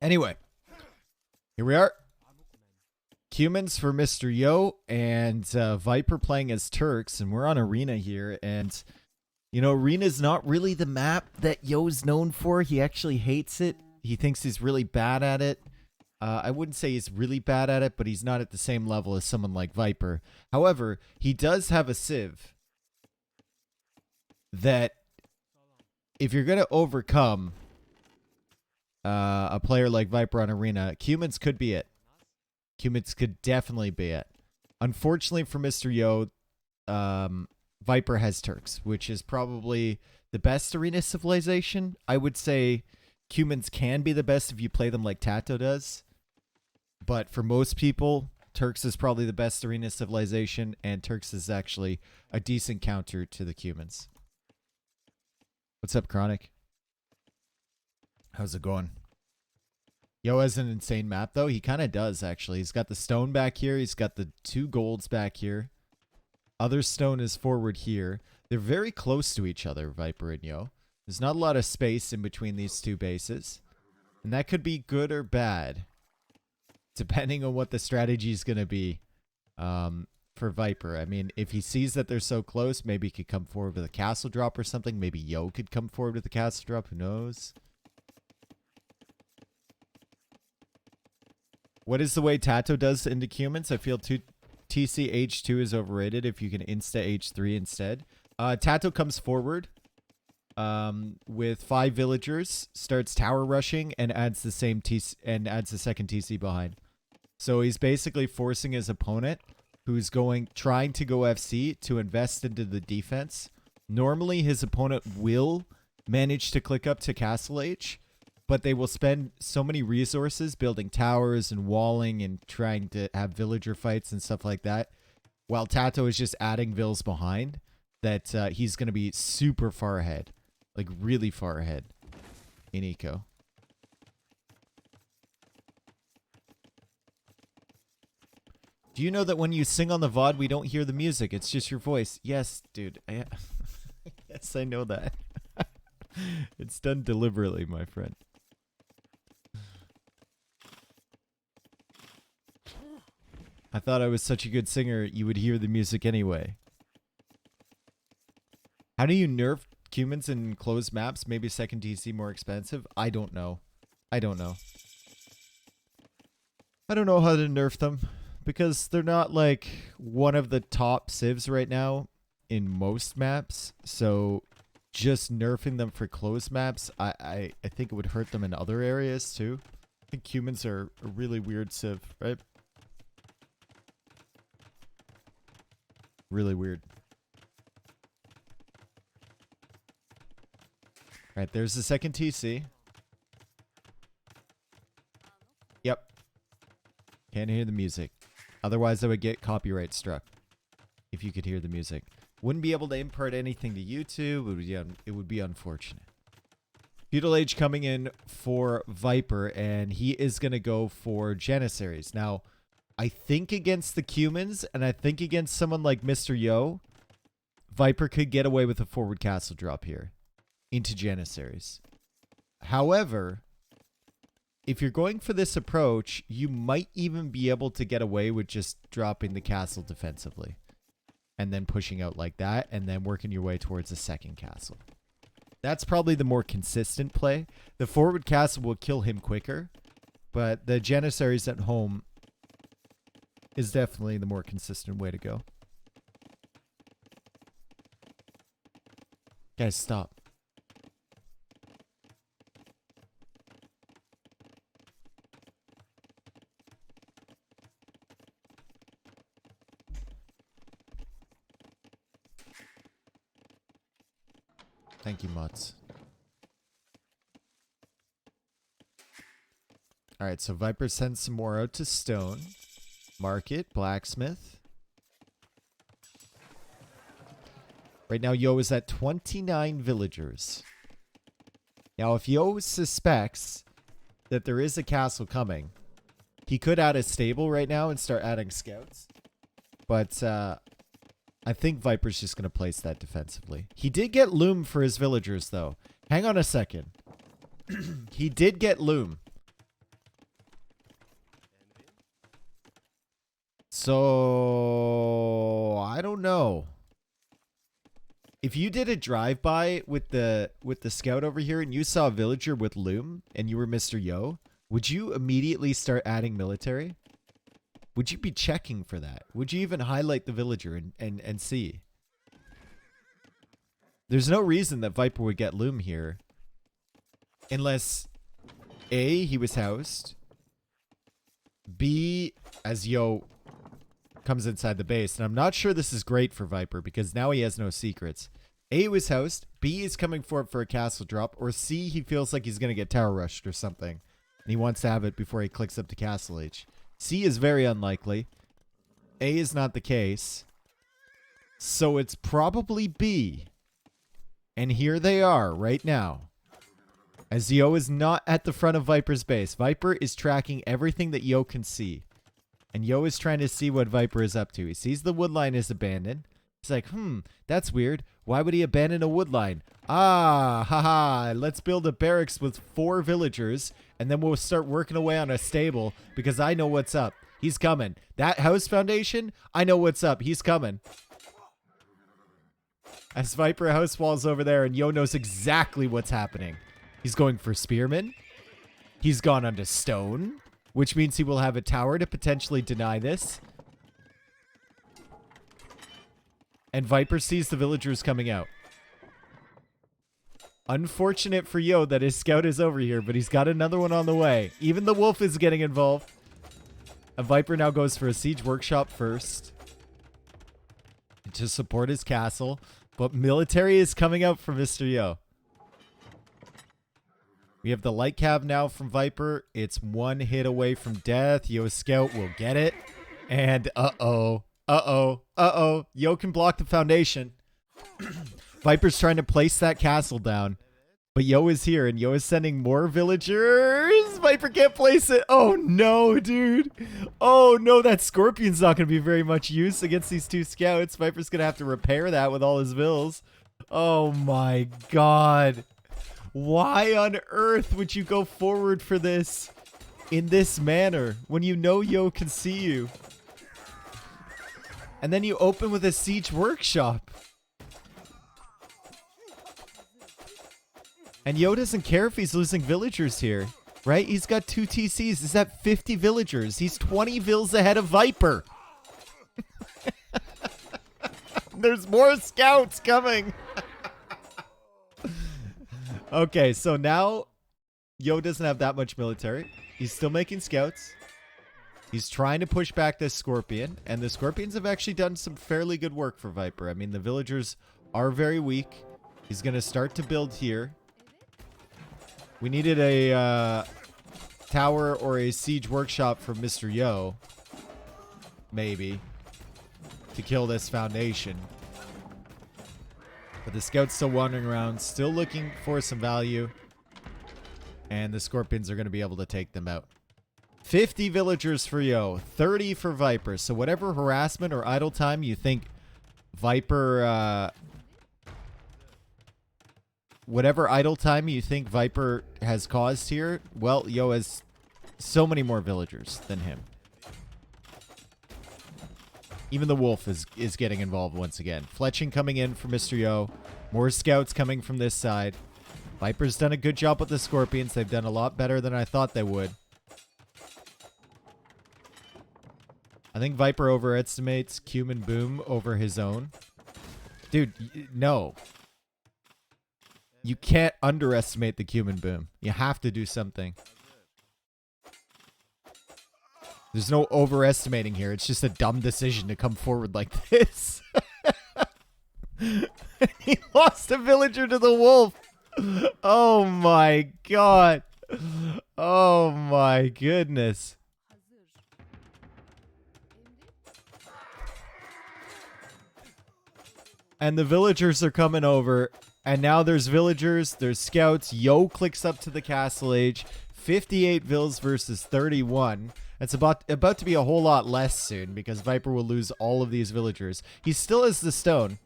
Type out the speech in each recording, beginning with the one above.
Anyway, here we are. Humans for Mr. Yo and Viper playing as Turks, and we're on Arena here. And, you know, Arena's not really the map that Yo's known for. He actually hates it. He thinks he's really bad at it. I wouldn't say he's really bad at it, but he's not at the same level as someone like Viper. However, he does have a Civ that if you're going to overcome a player like Viper on Arena, Humans could be it. Humans could definitely be it. Unfortunately for Mr. Yo, Viper has Turks, which is probably the best Arena civilization. I would say Humans can be the best if you play them like Tato does. But for most people, Turks is probably the best Arena civilization, and Turks is actually a decent counter to the Humans. What's up, Chronic? How's it going? Yo has an insane map, though. He kind of does, actually. He's got the stone back here. He's got the 2 golds back here. Other stone is forward here. They're very close to each other, Viper and Yo. There's not a lot of space in between these 2 bases. And that could be good or bad, depending on what the strategy is going to be for Viper. I mean, if he sees that they're so close, maybe he could come forward with a castle drop or something. Maybe Yo could come forward with a castle drop. Who knows? What is the way Tato does into Humans? I feel TC H2 is overrated if you can insta H3 instead. Tato comes forward with 5 villagers, starts tower rushing, and adds the same TC and adds the second TC behind. So he's basically forcing his opponent, who's trying to go FC, to invest into the defense. Normally, his opponent will manage to click up to Castle H, but they will spend so many resources building towers and walling and trying to have villager fights and stuff like that, while Tato is just adding vills behind, that he's going to be super far ahead. Like, really far ahead in eco. Do you know that when you sing on the VOD, we don't hear the music? It's just your voice. Yes, dude. Yes, I know that. It's done deliberately, my friend. I thought I was such a good singer, you would hear the music anyway. How do you nerf Humans in closed maps? Maybe second TC more expensive? I don't know. I don't know how to nerf them, because they're not like one of the top civs right now in most maps. So just nerfing them for closed maps, I think it would hurt them in other areas too. I think Humans are a really weird civ, right? Really weird. Alright, there's the second TC. Yep. Can't hear the music. Otherwise, I would get copyright struck if you could hear the music. Wouldn't be able to import anything to YouTube. It would be unfortunate. Feudal Age coming in for Viper, and he is going to go for Janissaries. Now, I think against the Humans, and I think against someone like Mr. Yo, Viper could get away with a forward castle drop here into Janissaries. However, if you're going for this approach, you might even be able to get away with just dropping the castle defensively and then pushing out like that and then working your way towards a second castle. That's probably the more consistent play. The forward castle will kill him quicker, but the Janissaries at home is definitely the more consistent way to go. Guys, stop. Thank you, Mutz. Alright, so Viper sends some more out to Stone. Market, Blacksmith. Right now, Yo is at 29 villagers. Now, if Yo suspects that there is a castle coming, he could add a stable right now and start adding scouts. But I think Viper's just going to place that defensively. He did get Loom for his villagers, though. Hang on a second. He did get Loom. So I don't know. If you did a drive-by with the scout over here and you saw a villager with loom and you were Mr. Yo, would you immediately start adding military? Would you be checking for that? Would you even highlight the villager and see? There's no reason that Viper would get loom here. Unless A, he was housed. B, as Yo comes inside the base. And I'm not sure this is great for Viper because now he has no secrets. A, was housed. B, is coming for a castle drop. Or C, he feels like he's going to get tower rushed or something. And he wants to have it before he clicks up to Castle Age. C is very unlikely. A is not the case. So it's probably B. And here they are right now. As Yo is not at the front of Viper's base. Viper is tracking everything that Yo can see. And Yo is trying to see what Viper is up to. He sees the wood line is abandoned. He's like, that's weird. Why would he abandon a wood line? Ah, haha, let's build a barracks with 4 villagers, and then we'll start working away on a stable, because I know what's up. He's coming. That house foundation, I know what's up. He's coming. As Viper house walls over there, and Yo knows exactly what's happening. He's going for spearmen. He's gone onto stone, which means he will have a tower to potentially deny this. And Viper sees the villagers coming out. Unfortunate for Yo that his scout is over here, but he's got another one on the way. Even the wolf is getting involved. A Viper now goes for a siege workshop first to support his castle. But military is coming out for Mr. Yo. We have the light cab now from Viper. It's 1 hit away from death. Yo's scout will get it. And uh-oh. Yo can block the foundation. Viper's trying to place that castle down. But Yo is here, and Yo is sending more villagers. Viper can't place it. Oh, no, dude. Oh, no, that Scorpion's not going to be very much use against these 2 scouts. Viper's going to have to repair that with all his vills. Oh, my God. Why on earth would you go forward for this in this manner when you know Yo can see you? And then you open with a siege workshop. And Yo doesn't care if he's losing villagers here, right? He's got 2 TCs. He's at 50 villagers. He's 20 vills ahead of Viper. There's more scouts coming. Okay, so now Yo doesn't have that much military. He's still making scouts. He's trying to push back this Scorpion, and the Scorpions have actually done some fairly good work for Viper. I mean, the villagers are very weak. He's going to start to build here. We needed a tower or a siege workshop from Mr. Yo, maybe, to kill this foundation. But the scout's still wandering around, still looking for some value, and the Scorpions are going to be able to take them out. 50 villagers for Yo, 30 for Viper. So whatever harassment or idle time you think Viper, whatever idle time you think Viper has caused here, well, Yo has so many more villagers than him. Even the wolf is getting involved once again. Fletching coming in for Mr. Yo. More scouts coming from this side. Viper's done a good job with the Scorpions. They've done a lot better than I thought they would. I think Viper overestimates Cumin Boom over his own. Dude, no. You can't underestimate the Cumin Boom. You have to do something. There's no overestimating here. It's just a dumb decision to come forward like this. He lost a villager to the wolf. Oh my God. Oh my goodness. And the villagers are coming over. And now there's villagers, there's scouts. Yo clicks up to the castle age. 58 vills versus 31. It's about to be a whole lot less soon because Viper will lose all of these villagers. He still has the stone.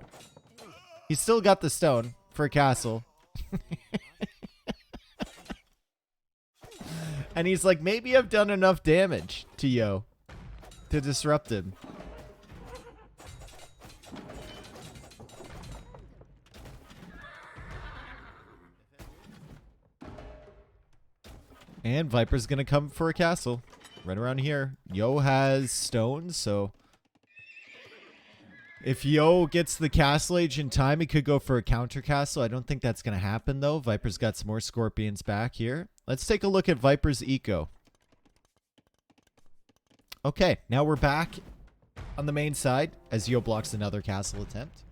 He's still got the stone for a castle. And he's like, maybe I've done enough damage to Yo to disrupt him. And Viper's gonna come for a castle. Right around here. Yo has stones, so if Yo gets the castle age in time, he could go for a counter castle. I don't think that's gonna happen though. Viper's got some more scorpions back here. Let's take a look at Viper's eco. Okay, now we're back on the main side as Yo blocks another castle attempt.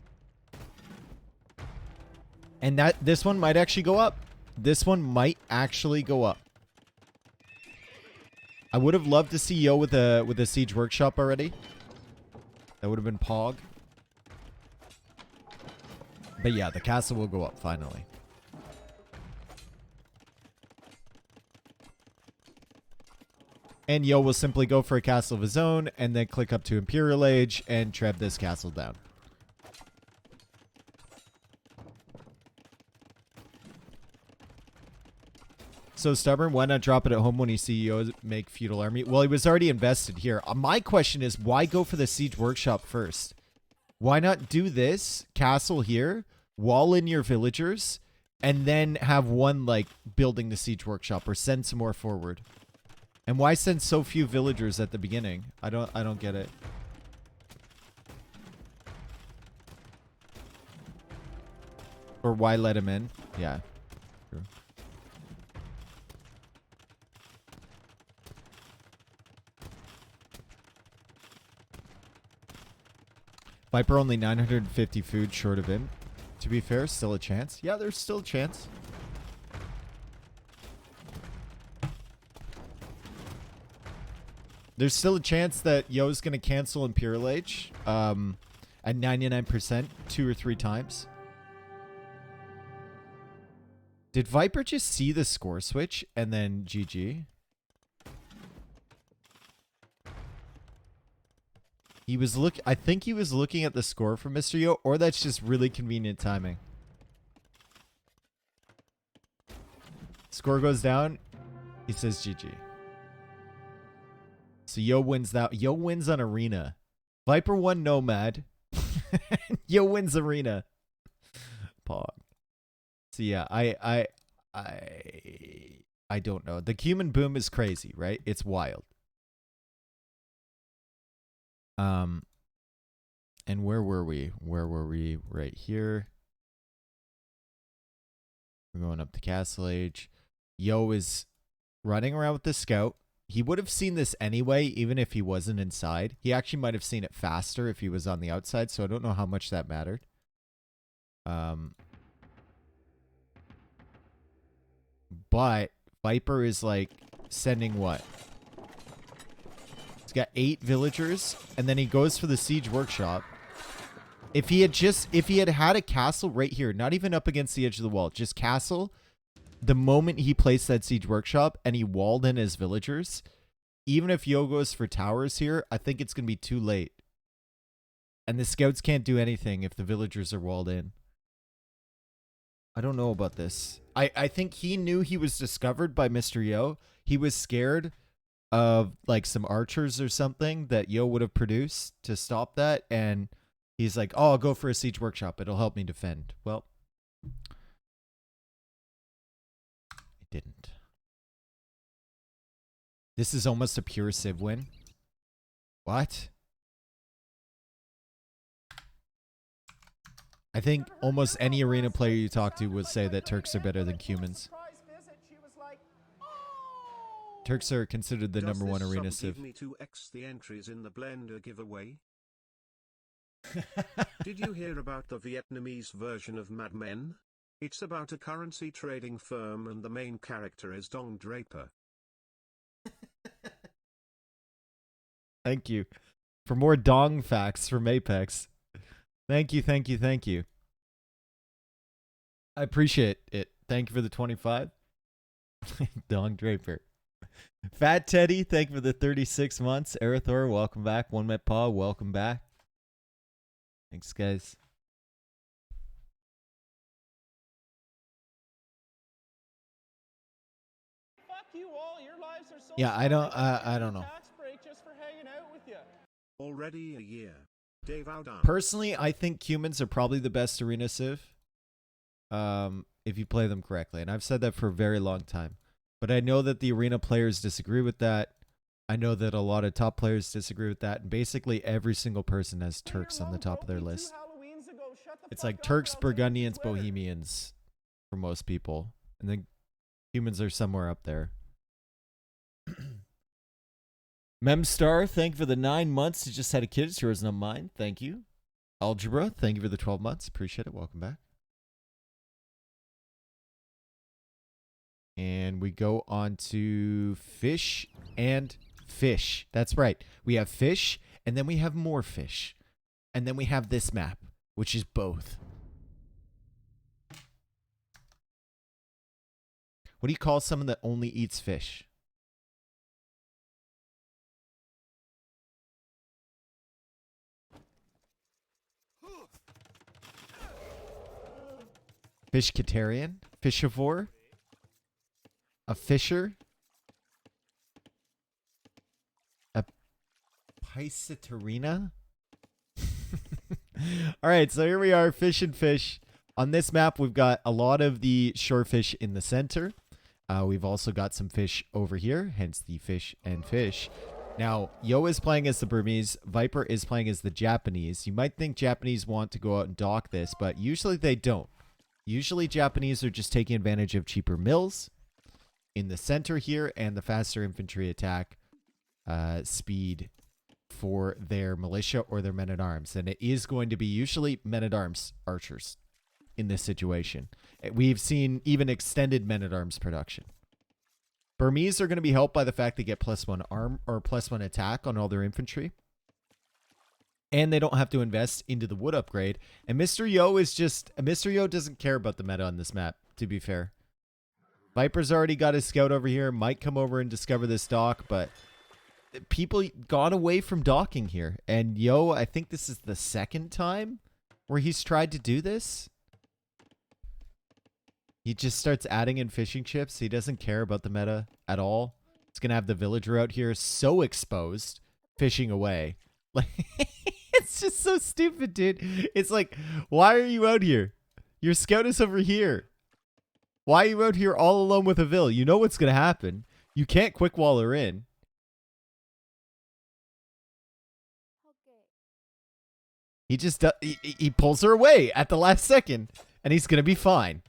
And this one might actually go up. This one might actually go up. I would have loved to see Yo with a siege workshop already. That would have been Pog. But yeah, the castle will go up finally. And Yo will simply go for a castle of his own and then click up to Imperial Age and treb this castle down. So stubborn, why not drop it at home when you see Yo make feudal army? Well, he was already invested here. My question is, why go for the siege workshop first? Why not do this castle here, wall in your villagers, and then have one like building the siege workshop or send some more forward? And why send so few villagers at the beginning? I don't get it. Or why let him in? Yeah. True. Viper only 950 food short of him. To be fair, still a chance. Yeah, there's still a chance. There's still a chance that Yo's going to cancel Imperial Age at 99% 2 or 3 times. Did Viper just see the score switch and then GG? He was I think he was looking at the score for Mr. Yo, or that's just really convenient timing. Score goes down. He says GG. So Yo wins that. Yo wins on Arena. Viper won Nomad. Yo wins Arena. Pog. So yeah, I don't know. The cumin boom is crazy, right? It's wild. And where were we? Where were we? Right here. We're going up to Castle Age. Yo is running around with the scout. He would have seen this anyway, even if he wasn't inside. He actually might have seen it faster if he was on the outside, so I don't know how much that mattered. But Viper is like sending what? He's got 8 villagers, and then he goes for the siege workshop. If he had had a castle right here, not even up against the edge of the wall, just castle, the moment he placed that siege workshop and he walled in his villagers, even if Yo goes for towers here, I think it's going to be too late. And the scouts can't do anything if the villagers are walled in. I don't know about this. I think he knew he was discovered by Mr. Yo. He was scared of like some archers or something that Yo would have produced to stop that, and he's like, oh, I'll go for a siege workshop. It'll help me defend. Well, it didn't. This is almost a pure Civ win. What? I think almost any arena player you talk to would say that Turks are better than Cumans. Turks are considered the #1 arena Civ. Me to X the entries in the Blender giveaway? Did you hear about the Vietnamese version of Mad Men? It's about a currency trading firm and the main character is Dong Draper. Thank you for more Dong facts from Apex. Thank you, thank you, thank you. I appreciate it. Thank you for the 25. Dong Draper. Fat Teddy, thank you for the 36 months. Arathor, welcome back. One Met Paw, welcome back. Thanks, guys. Fuck you all. Your lives are so yeah, I don't know. Tax break just for hanging out with you. Already a year. Dave Aldan. Personally, I think humans are probably the best arena civ. If you play them correctly. And I've said that for a very long time. But I know that the arena players disagree with that. I know that a lot of top players disagree with that. And basically every single person has Turks on the top of their list. It's like Turks, Burgundians, Bohemians for most people. And then humans are somewhere up there. Memstar, thank you for the 9 months. You just had a kid. It's yours, not mine. Thank you. Algebra, thank you for the 12 months. Appreciate it. Welcome back. And we go on to fish and fish. That's right. We have fish, and then we have more fish. And then we have this map, which is both. What do you call someone that only eats fish? Fishcatarian? Fishivore? A fisher? A Piscitarina? Alright, so here we are, fish and fish. On this map, we've got a lot of the shore fish in the center. We've also got some fish over here, hence the fish and fish. Now, Yo is playing as the Burmese. Viper is playing as the Japanese. You might think Japanese want to go out and dock this, but usually they don't. Usually Japanese are just taking advantage of cheaper mills in the center here and the faster infantry attack speed for their militia or their men-at-arms. And it is going to be usually men-at-arms archers in this situation. We've seen even extended men-at-arms production. Burmese are going to be helped by the fact they get +1 arm or +1 attack on all their infantry. And they don't have to invest into the wood upgrade. And Mr. Yo is just... Mr. Yo doesn't care about the meta on this map, to be fair. Viper's already got his scout over here. Might come over and discover this dock, but... people gone away from docking here. And Yo, I think this is the second time where he's tried to do this. He just starts adding in fishing chips. He doesn't care about the meta at all. He's going to have the villager out here so exposed, fishing away. Like... It's just so stupid, dude. It's like, why are you out here? Your scout is over here. Why are you out here all alone with a vill? You know what's going to happen. You can't quick wall her in. He just he pulls her away at the last second, and he's going to be fine.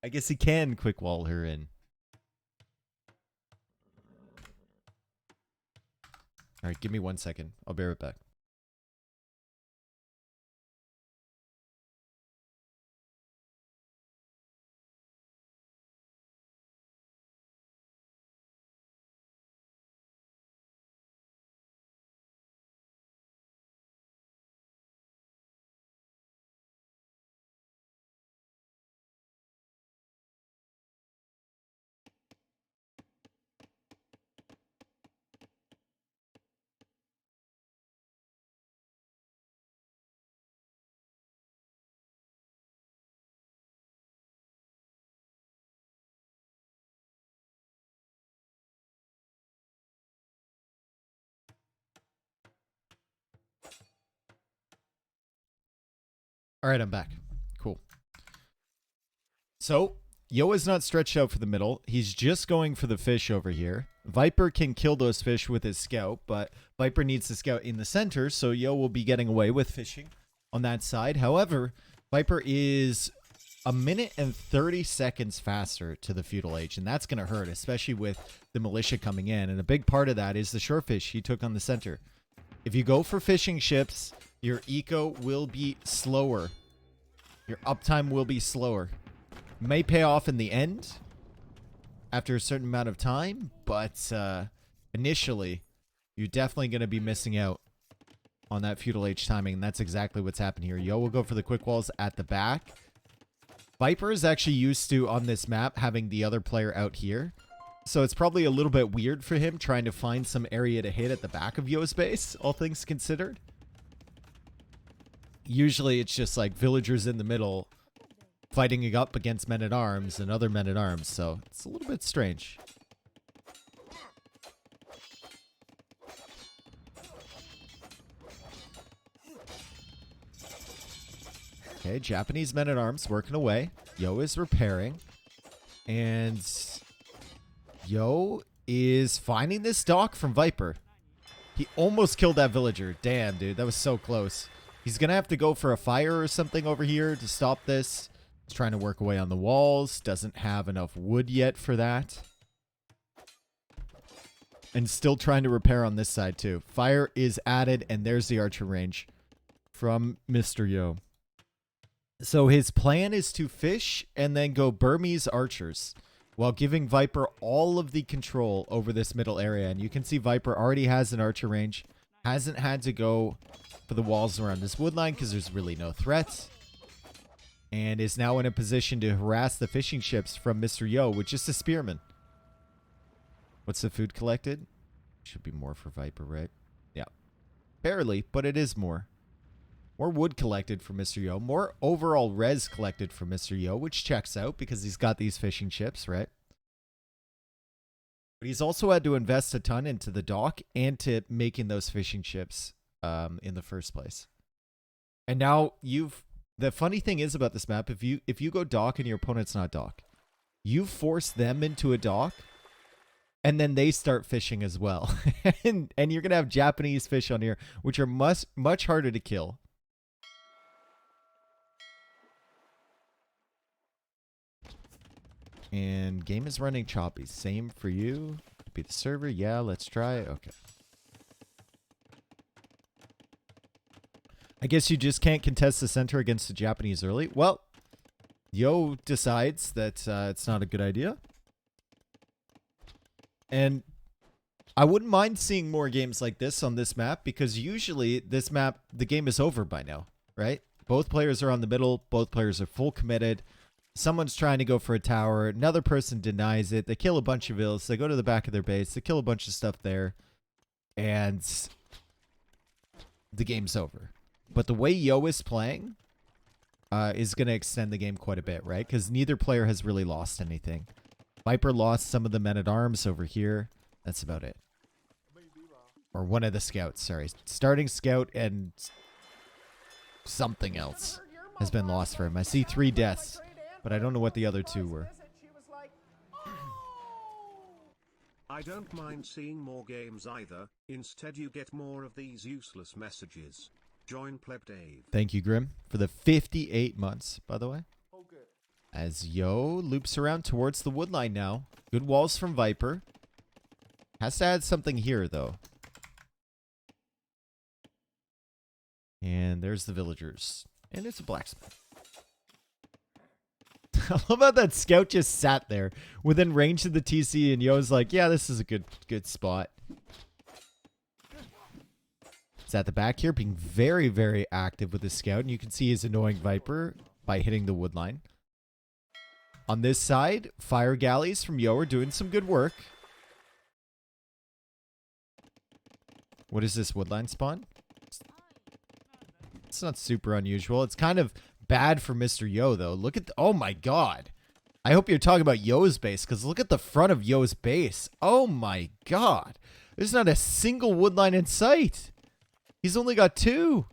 I guess he can quick wall her in. All right, give me 1 second. I'll be right back. All right, I'm back. Cool. So, Yo is not stretched out for the middle. He's just going for the fish over here. Viper can kill those fish with his scout, but Viper needs to scout in the center, so Yo will be getting away with fishing on that side. However, Viper is a minute and 30 seconds faster to the feudal age, and that's going to hurt, especially with the militia coming in. And a big part of that is the shorefish he took on the center. If you go for fishing ships, your eco will be slower. Your uptime will be slower. May pay off in the end after a certain amount of time, but initially, you're definitely going to be missing out on that feudal age timing, and that's exactly what's happened here. Yo will go for the quick walls at the back. Viper is actually used to, on this map, having the other player out here. So it's probably a little bit weird for him trying to find some area to hit at the back of Yo's base, all things considered. Usually it's just like villagers in the middle fighting up against men-at-arms and other men-at-arms, so it's a little bit strange. Okay, Japanese men-at-arms working away. Yo is repairing. And Yo is finding this dock from Viper. He almost killed that villager. Damn, dude, that was so close. He's going to have to go for a fire or something over here to stop this. He's trying to work away on the walls. Doesn't have enough wood yet for that. And still trying to repair on this side, too. Fire is added, and there's the archer range from Mr. Yo. So his plan is to fish and then go Burmese archers while giving Viper all of the control over this middle area. And you can see Viper already has an archer range. Hasn't had to go for the walls around this wood line because there's really no threats. And is now in a position to harass the fishing ships from Mr. Yo with just a spearman. What's the food collected? Should be more for Viper, right? Yeah. Barely, but it is more. More wood collected from Mr. Yo. More overall res collected from Mr. Yo, which checks out because he's got these fishing ships, right? But he's also had to invest a ton into the dock and to making those fishing ships in the first place. And now the funny thing is about this map, if you go dock and your opponent's not dock, you force them into a dock and then they start fishing as well. and you're going to have Japanese fish on here, which are much harder to kill. And game is running choppy. Same for you. Could be the server. Yeah, let's try. Okay. I guess you just can't contest the center against the Japanese early. Well, Yo decides that it's not a good idea. And I wouldn't mind seeing more games like this on this map because usually this map, the game is over by now, right? Both players are on the middle. Both players are full committed. Someone's trying to go for a tower. Another person denies it. They kill a bunch of vills. They go to the back of their base. They kill a bunch of stuff there. And the game's over. But the way Yo is playing is going to extend the game quite a bit, right? Because neither player has really lost anything. Viper lost some of the men-at-arms over here. That's about it. Or one of the scouts, sorry. Starting scout and something else has been lost for him. I see 3 deaths. But I don't know what the other 2 were. I don't mind seeing more games either. Instead you get more of these useless messages. Join Pleb Dave. Thank you, Grim, for the 58 months, by the way. As Yo loops around towards the wood line now. Good walls from Viper. Has to add something here, though. And there's the villagers. And it's a blacksmith. I love how that scout just sat there within range of the TC, and Yo's like, yeah, this is a good spot. He's at the back here, being very, very active with the scout, and you can see his annoying Viper by hitting the wood line. On this side, fire galleys from Yo are doing some good work. What is this woodline spawn? It's not super unusual. It's kind of bad for Mr. Yo, though. Look at... oh, my God. I hope you're talking about Yo's base, because look at the front of Yo's base. Oh, my God. There's not a single woodline in sight. He's only got 2.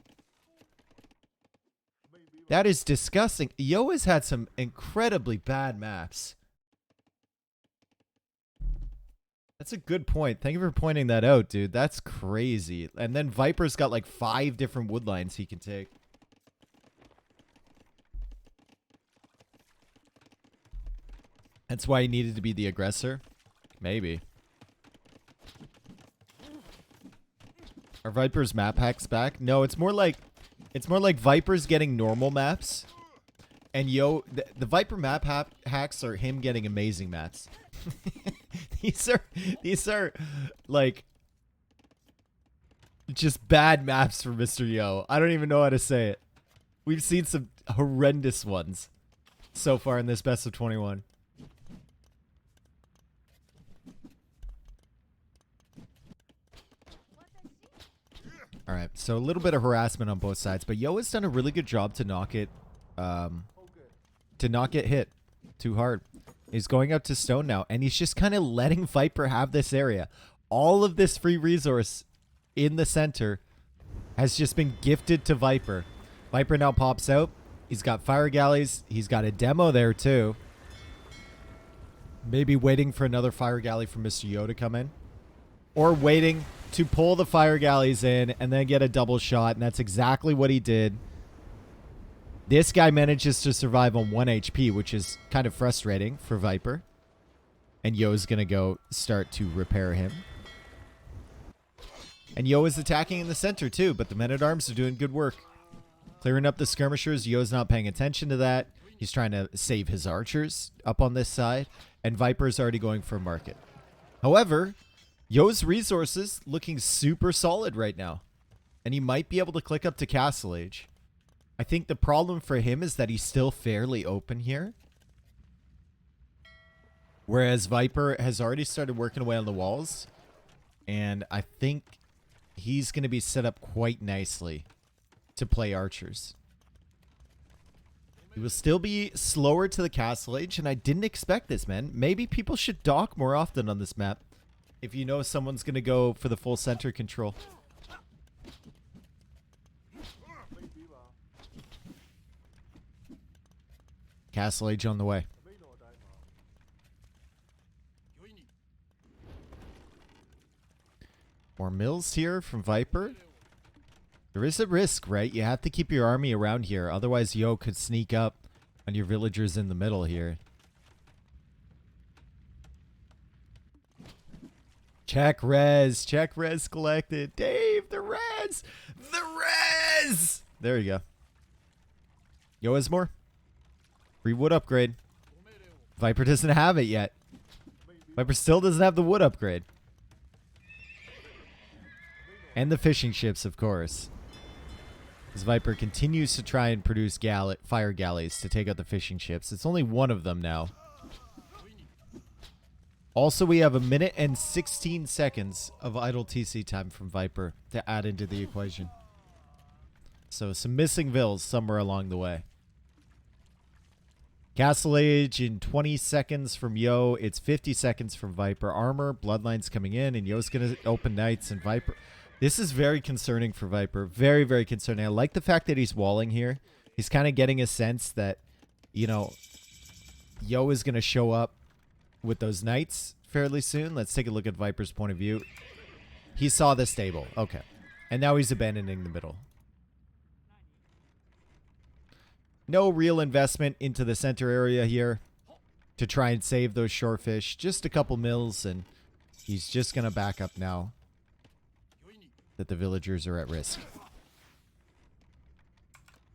That is disgusting. Yo has had some incredibly bad maps. That's a good point. Thank you for pointing that out, dude. That's crazy. And then Viper's got like 5 different woodlines he can take. That's why he needed to be the aggressor? Maybe. Are Viper's map hacks back? No, it's more like Viper's getting normal maps. And Yo, the Viper map hacks are him getting amazing maps. These are like just bad maps for Mr. Yo. I don't even know how to say it. We've seen some horrendous ones so far in this best of 21. All right, so a little bit of harassment on both sides, but Yo has done a really good job to knock it to not get hit too hard. He's going up to stone now, and he's just kind of letting Viper have this area. All of this free resource in the center has just been gifted to Viper. Viper now pops out. He's got fire galleys. He's got a demo there too. Maybe waiting for another fire galley from Mr. Yo to come in. Or waiting to pull the fire galleys in and then get a double shot. And that's exactly what he did. This guy manages to survive on 1 HP, which is kind of frustrating for Viper. And Yo's going to go start to repair him. And Yo is attacking in the center too, but the men-at-arms are doing good work. Clearing up the skirmishers. Yo's not paying attention to that. He's trying to save his archers up on this side. And Viper's already going for a market. However, Yo's resources looking super solid right now. And he might be able to click up to Castle Age. I think the problem for him is that he's still fairly open here. Whereas Viper has already started working away on the walls. And I think he's going to be set up quite nicely to play archers. He will still be slower to the Castle Age, and I didn't expect this, man. Maybe people should dock more often on this map if you know someone's going to go for the full center control. Castle Age on the way. More mills here from Viper. There is a risk, right? You have to keep your army around here. Otherwise, Yo could sneak up on your villagers in the middle here. Check res. Check res collected. Dave, the res. The res. There you go. Yo has more. Free wood upgrade. Viper doesn't have it yet. Viper still doesn't have the wood upgrade. And the fishing ships, of course. As Viper continues to try and produce fire galleys to take out the fishing ships. It's only one of them now. Also, we have 1 minute and 16 seconds of idle TC time from Viper to add into the equation. So some missing vills somewhere along the way. Castle Age in 20 seconds from Yo. It's 50 seconds from Viper. Armor, Bloodlines coming in, and Yo's going to open Knights, and Viper... This is very concerning for Viper. Very, very concerning. I like the fact that he's walling here. He's kind of getting a sense that, you know, Yo is going to show up with those Knights fairly soon. Let's take a look at Viper's point of view. He saw the stable. Okay. And now he's abandoning the middle. No real investment into the center area here to try and save those shorefish. Just a couple mills, and he's just going to back up now that the villagers are at risk.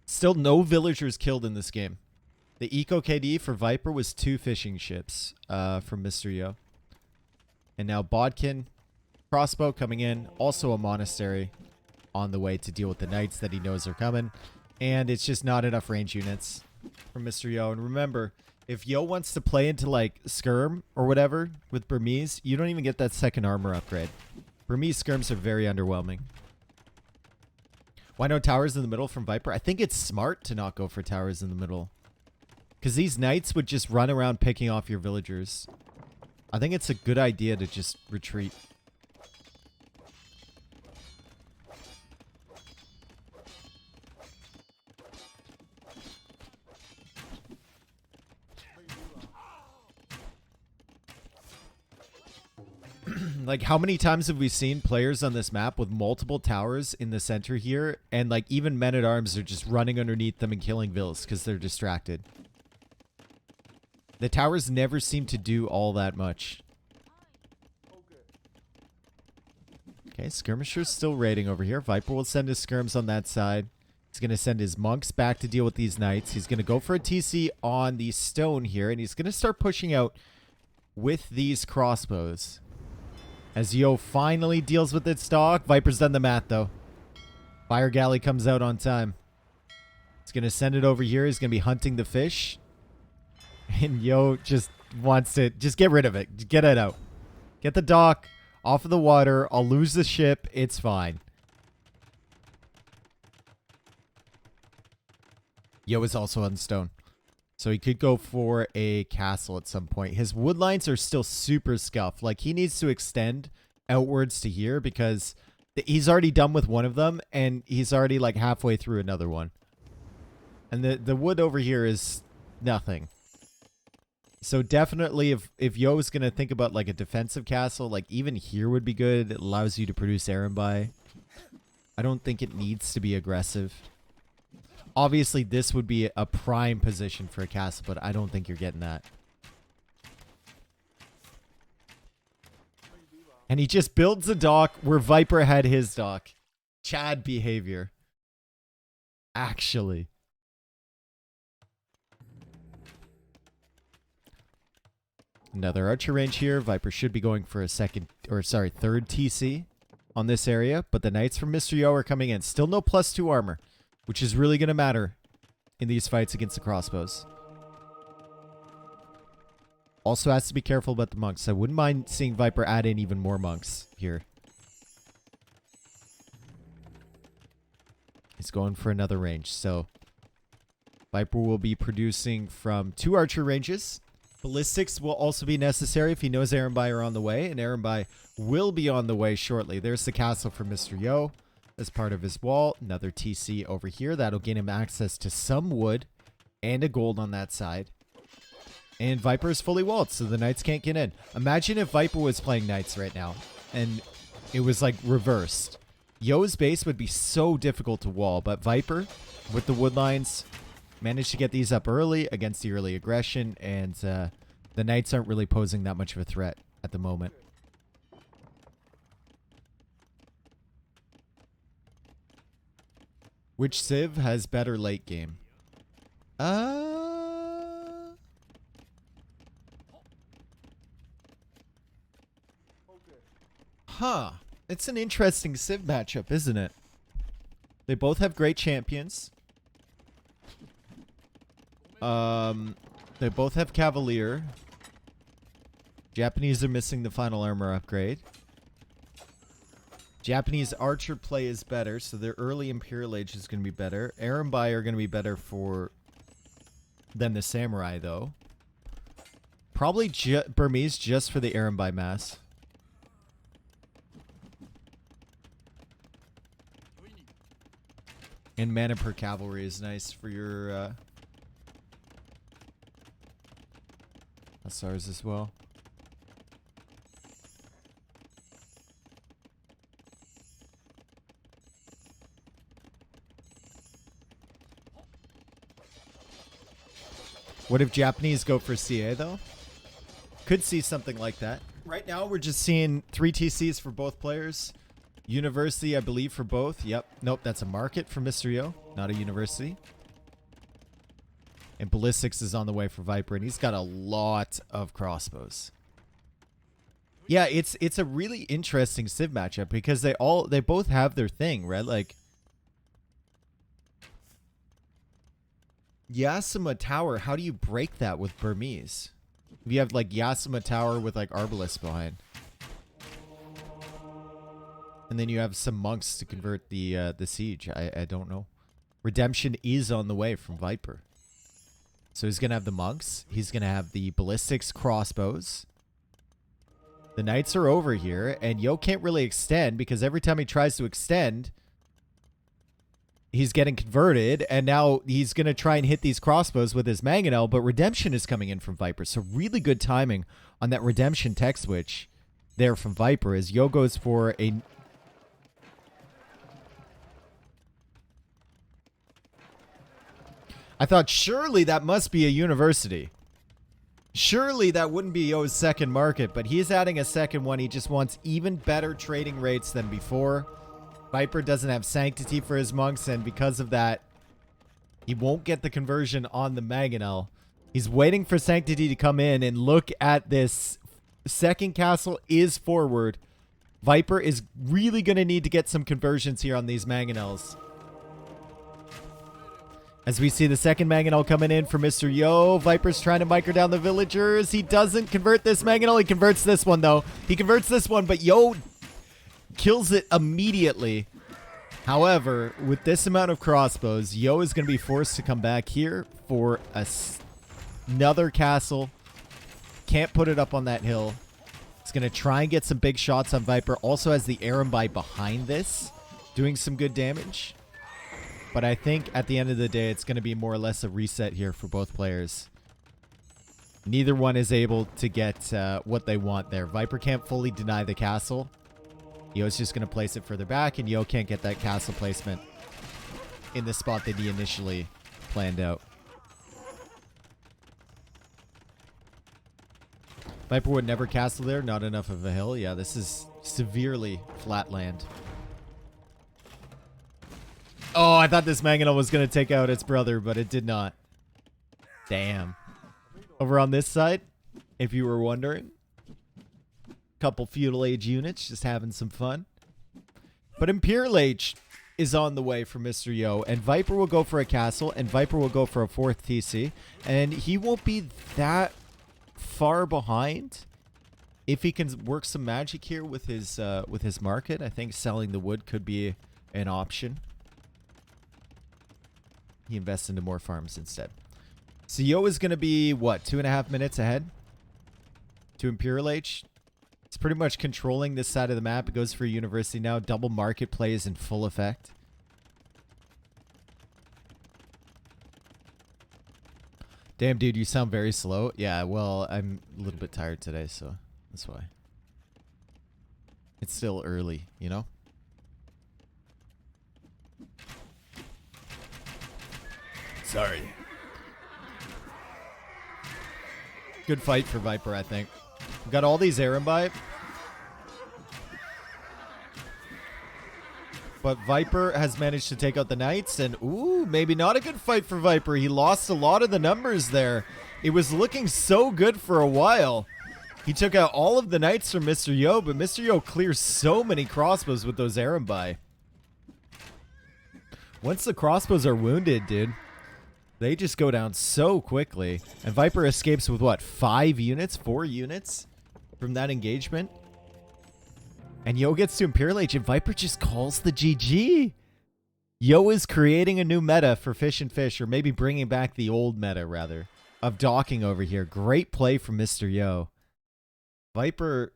Still no villagers killed in this game. The eco KD for Viper was 2 fishing ships from Mr. Yo. And now Bodkin, crossbow coming in. Also a monastery on the way to deal with the knights that he knows are coming. And it's just not enough range units from Mr. Yo. And remember, if Yo wants to play into like Skirm or whatever with Burmese, you don't even get that second armor upgrade. Burmese skirms are very underwhelming. Why no towers in the middle from Viper? I think it's smart to not go for towers in the middle. Because these knights would just run around picking off your villagers. I think it's a good idea to just retreat. Like, how many times have we seen players on this map with multiple towers in the center here, and like even men-at-arms are just running underneath them and killing vills because they're distracted? The towers never seem to do all that much. Okay, skirmishers still raiding over here. Viper will send his skirms on that side. He's going to send his monks back to deal with these knights. He's going to go for a TC on the stone here, and he's going to start pushing out with these crossbows. As Yo finally deals with its stock. Viper's done the math, though. Fire Galley comes out on time. He's going to send it over here. He's going to be hunting the fish. And Yo just wants to... Just get rid of it. Just get it out. Get the dock off of the water. I'll lose the ship. It's fine. Yo is also on stone. So he could go for a castle at some point. His wood lines are still super scuffed. Like, he needs to extend outwards to here because he's already done with one of them, and he's already like halfway through another one. And the wood over here is nothing. So definitely if Yo is going to think about like a defensive castle, like even here would be good. It allows you to produce Erenbai. I don't think it needs to be aggressive. Obviously, this would be a prime position for a castle, but I don't think you're getting that. And he just builds a dock where Viper had his dock. Chad behavior. Actually. Another archer range here. Viper should be going for a third TC on this area. But the knights from Mr. Yo are coming in. Still no +2 armor, which is really going to matter in these fights against the crossbows. Also has to be careful about the monks. I wouldn't mind seeing Viper add in even more monks here. He's going for another range. So Viper will be producing from 2 archer ranges. Ballistics will also be necessary if he knows Erenbai are on the way. And Erenbai will be on the way shortly. There's the castle for Mr. Yo as part of his wall. Another TC over here. That'll gain him access to some wood and a gold on that side. And Viper is fully walled, so the knights can't get in. Imagine if Viper was playing knights right now, and it was like reversed. Yo's base would be so difficult to wall, but Viper, with the wood lines, managed to get these up early against the early aggression, and the knights aren't really posing that much of a threat at the moment. Which Civ has better late game? Huh. It's an interesting Civ matchup, isn't it? They both have great champions. They both have Cavalier. Japanese are missing the final armor upgrade. Japanese archer play is better, so their early Imperial Age is going to be better. Erenbai are going to be better than the Samurai, though. Probably Burmese just for the Erenbai mass. And mana per cavalry is nice for your Hussars as well. What if Japanese go for CA though? Could see something like that. Right now we're just seeing 3 TCs for both players. University, I believe, for both. Yep. Nope, that's a market for Mr. Yo, not a university. And Ballistics is on the way for Viper, and he's got a lot of crossbows. Yeah, it's a really interesting Civ matchup because they both have their thing, right? Like Yasuma Tower, how do you break that with Burmese? If you have like Yasuma Tower with like Arbalists behind. And then you have some monks to convert the siege. I don't know. Redemption is on the way from Viper. So he's going to have the monks. He's going to have the ballistics crossbows. The knights are over here. And Yo can't really extend because every time he tries to extend, he's getting converted. And now he's going to try and hit these crossbows with his mangonel. But redemption is coming in from Viper. So really good timing on that redemption tech switch there from Viper as Yo goes for a... I thought, surely that must be a university. Surely that wouldn't be Yo's second market, but he's adding a second one. He just wants even better trading rates than before. Viper doesn't have Sanctity for his monks, and because of that, he won't get the conversion on the Mangonel. He's waiting for Sanctity to come in, and look at this. Second castle is forward. Viper is really going to need to get some conversions here on these Mangonels. As we see the second Mangonel coming in for Mr. Yo. Viper's trying to micro down the villagers. He doesn't convert this Mangonel. He converts this one, though. He converts this one, but Yo kills it immediately. However, with this amount of crossbows, Yo is going to be forced to come back here for a Another castle. Can't put it up on that hill. It's going to try and get some big shots on Viper. Also has the Erembi behind this, doing some good damage. But I think at the end of the day, it's going to be more or less a reset here for both players. Neither one is able to get what they want there. Viper can't fully deny the castle. Yo's just going to place it further back, and Yo can't get that castle placement in the spot that he initially planned out. Viper would never castle there. Not enough of a hill. Yeah, this is severely flat land. Oh, I thought this Mangonel was going to take out its brother, but it did not. Damn. Over on this side, if you were wondering, couple feudal age units just having some fun. But Imperial Age is on the way for Mr. Yo, and Viper will go for a castle, and Viper will go for a 4th TC, and he won't be that far behind if he can work some magic here with his market. I think selling the wood could be an option. He invests into more farms instead. So Yo is going to be, what, 2.5 minutes ahead to Imperial Age? It's pretty much controlling this side of the map. It goes for University now. Double market play is in full effect. Damn, dude, you sound very slow. Yeah, well, I'm a little bit tired today, so that's why. It's still early, you know? Sorry. Good fight for Viper, I think. We've got all these Erembi. But Viper has managed to take out the Knights, and ooh, maybe not a good fight for Viper. He lost a lot of the numbers there. It was looking so good for a while. He took out all of the Knights from Mr. Yo, but Mr. Yo clears so many crossbows with those Erembi. Once the crossbows are wounded, dude, they just go down so quickly. And Viper escapes with what, 5 units? 4 units from that engagement? And Yo gets to Imperial Age, and Viper just calls the GG. Yo is creating a new meta for Fish and Fish, or maybe bringing back the old meta, rather, of docking over here. Great play from Mr. Yo. Viper,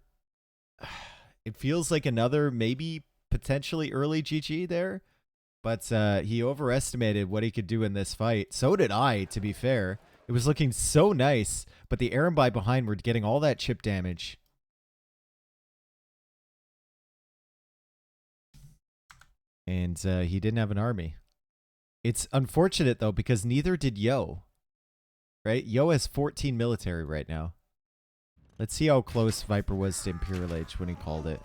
it feels like another maybe potentially early GG there, but he overestimated what he could do in this fight. So did I, to be fair. It was looking so nice, but the Erembi behind were getting all that chip damage. And he didn't have an army. It's unfortunate, though, because neither did Yo. Right? Yo has 14 military right now. Let's see how close Viper was to Imperial Age when he called it.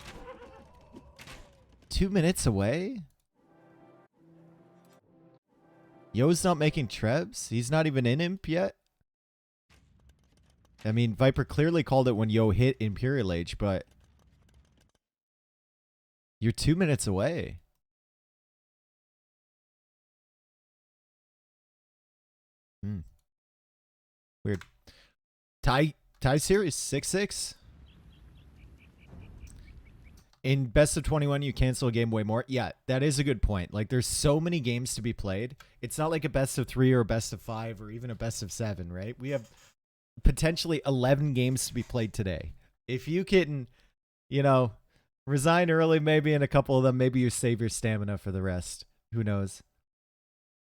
2 minutes away? Yo's not making trebs? He's not even in Imp yet? I mean, Viper clearly called it when Yo hit Imperial Age, but you're 2 minutes away. Weird. Tie series 6-6. In best of 21, you cancel a game way more. Yeah, that is a good point. Like, there's so many games to be played. It's not like a best of 3 or a best of 5 or even a best of 7, right? We have potentially 11 games to be played today. If you can, you know, resign early maybe in a couple of them, maybe you save your stamina for the rest. Who knows?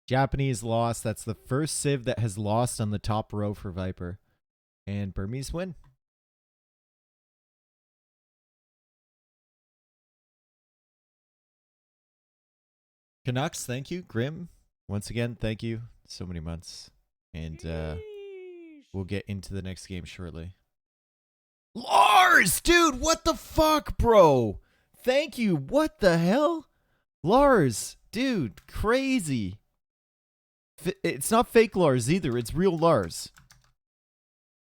Japanese lost. That's the first Civ that has lost on the top row for Viper. And Burmese win. Canucks, thank you. Grim, once again, thank you. So many months. And we'll get into the next game shortly. Lars! Dude, what the fuck, bro? Thank you. What the hell? Lars, dude, crazy. It's not fake Lars either. It's real Lars.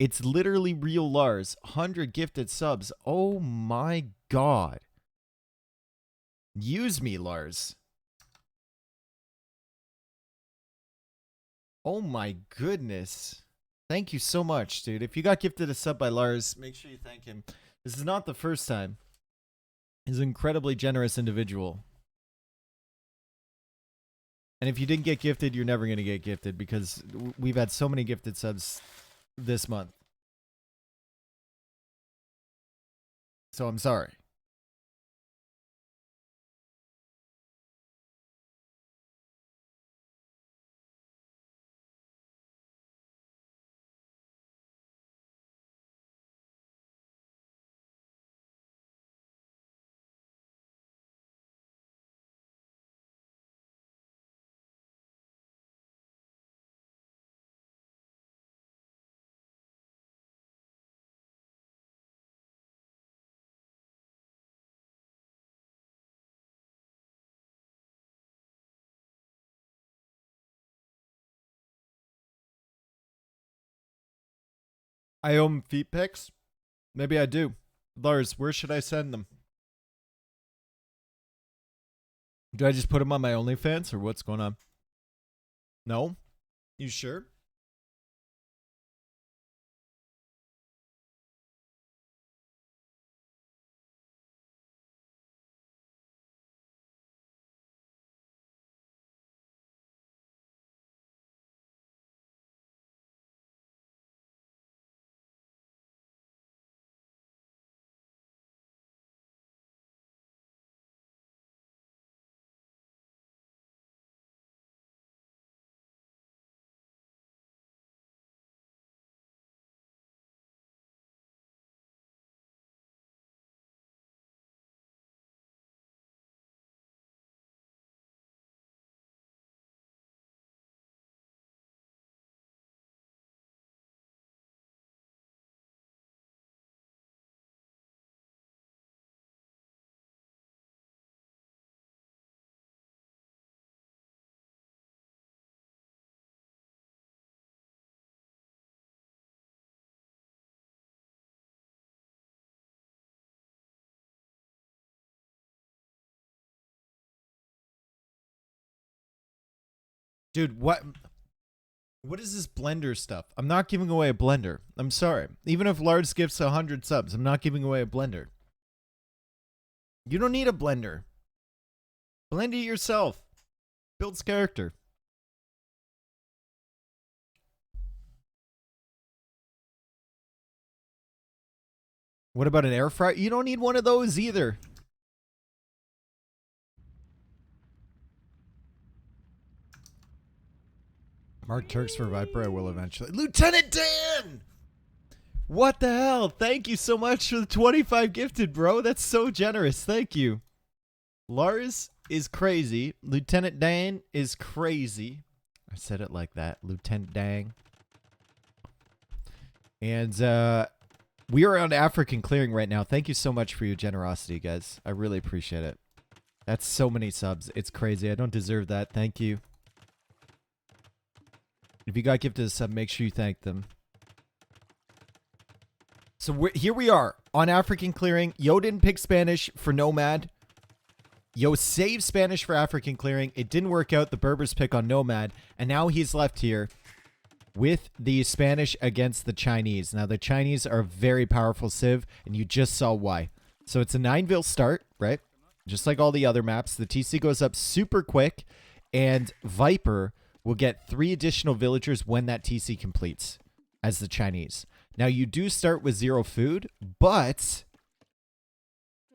It's literally real Lars. 100 gifted subs. Oh my god. Use me, Lars. Oh my goodness. Thank you so much, dude. If you got gifted a sub by Lars, make sure you thank him. This is not the first time. He's an incredibly generous individual. And if you didn't get gifted, you're never going to get gifted because we've had so many gifted subs this month. So I'm sorry. I owe him feet pics? Maybe I do. Lars, where should I send them? Do I just put them on my OnlyFans or what's going on? No? You sure? Dude, what is this blender stuff? I'm not giving away a blender. I'm sorry. Even if Lars gifts 100 subs, I'm not giving away a blender. You don't need a blender. Blend it yourself. Builds character. What about an air fryer? You don't need one of those either. Mark Turks for Viper, I will eventually. Lieutenant Dan! What the hell? Thank you so much for the 25 gifted, bro. That's so generous. Thank you. Lars is crazy. Lieutenant Dan is crazy. I said it like that. Lieutenant Dang. And we are on African clearing right now. Thank you so much for your generosity, guys. I really appreciate it. That's so many subs. It's crazy. I don't deserve that. Thank you. If you got gifted a sub, make sure you thank them. So here we are on African clearing. Yo didn't pick Spanish for Nomad. Yo saved Spanish for African clearing. It didn't work out. The Berbers pick on Nomad. And now he's left here with the Spanish against the Chinese. Now the Chinese are a very powerful civ, and you just saw why. So it's a 9-vil start, right? Just like all the other maps. The TC goes up super quick, and Viper will get 3 additional villagers when that TC completes as the Chinese. Now, you do start with 0 food, but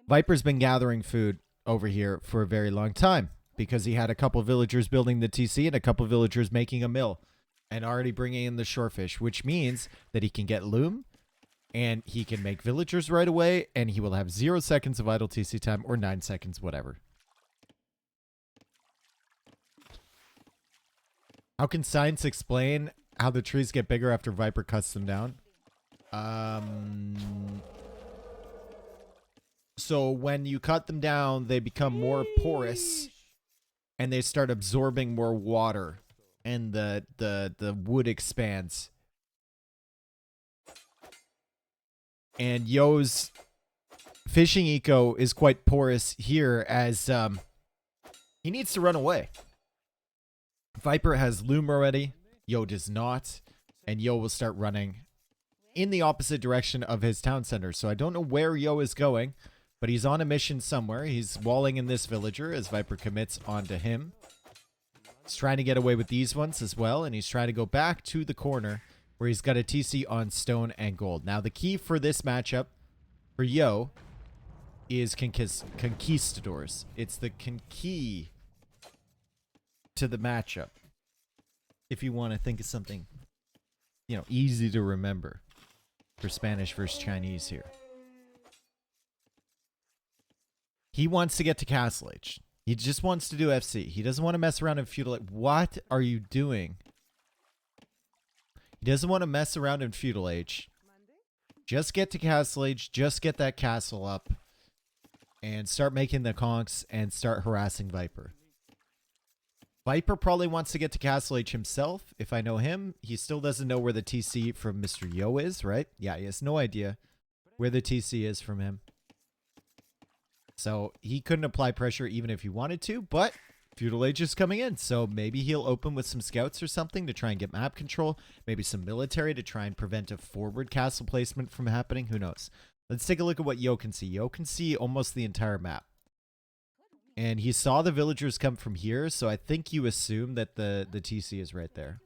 Viper's been gathering food over here for a very long time because he had a couple villagers building the TC and a couple villagers making a mill and already bringing in the shorefish, which means that he can get loom and he can make villagers right away, and he will have 0 seconds of idle TC time or 9 seconds, whatever. How can science explain how the trees get bigger after Viper cuts them down? So when you cut them down, they become more porous and they start absorbing more water, and the wood expands. And Yo's fishing eco is quite porous here as he needs to run away. Viper has loom already. Yo does not. And Yo will start running in the opposite direction of his town center. So I don't know where Yo is going, but he's on a mission somewhere. He's walling in this villager as Viper commits onto him. He's trying to get away with these ones as well, and he's trying to go back to the corner where he's got a TC on stone and gold. Now, the key for this matchup for Yo is conquistadors. It's the key to the matchup. If you want to think of something, you know, easy to remember for Spanish versus Chinese here. He wants to get to Castle Age. He just wants to do FC. He doesn't want to mess around in feudal. What are you doing? He doesn't want to mess around in feudal age. Just get to Castle Age. Just get that castle up. And start making the conks and start harassing Viper. Viper probably wants to get to Castle Age himself. If I know him, he still doesn't know where the TC from Mr. Yo is, right? Yeah, he has no idea where the TC is from him. So he couldn't apply pressure even if he wanted to, but feudal age is coming in. So maybe he'll open with some scouts or something to try and get map control. Maybe some military to try and prevent a forward castle placement from happening. Who knows? Let's take a look at what Yo can see. Yo can see almost the entire map. And he saw the villagers come from here, so I think you assume that the TC is right there.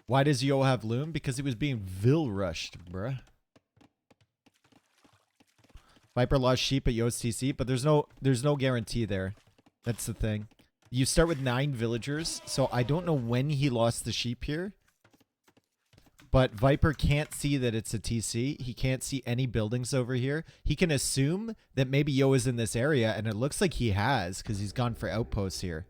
Why does Yo have Loom? Because he was being Vil rushed, bruh. Viper lost sheep at Yo's TC, but there's no guarantee there. That's the thing. You start with 9 villagers, so I don't know when he lost the sheep here. But Viper can't see that it's a TC. He can't see any buildings over here. He can assume that maybe Yo is in this area, and it looks like he has, because he's gone for outposts here.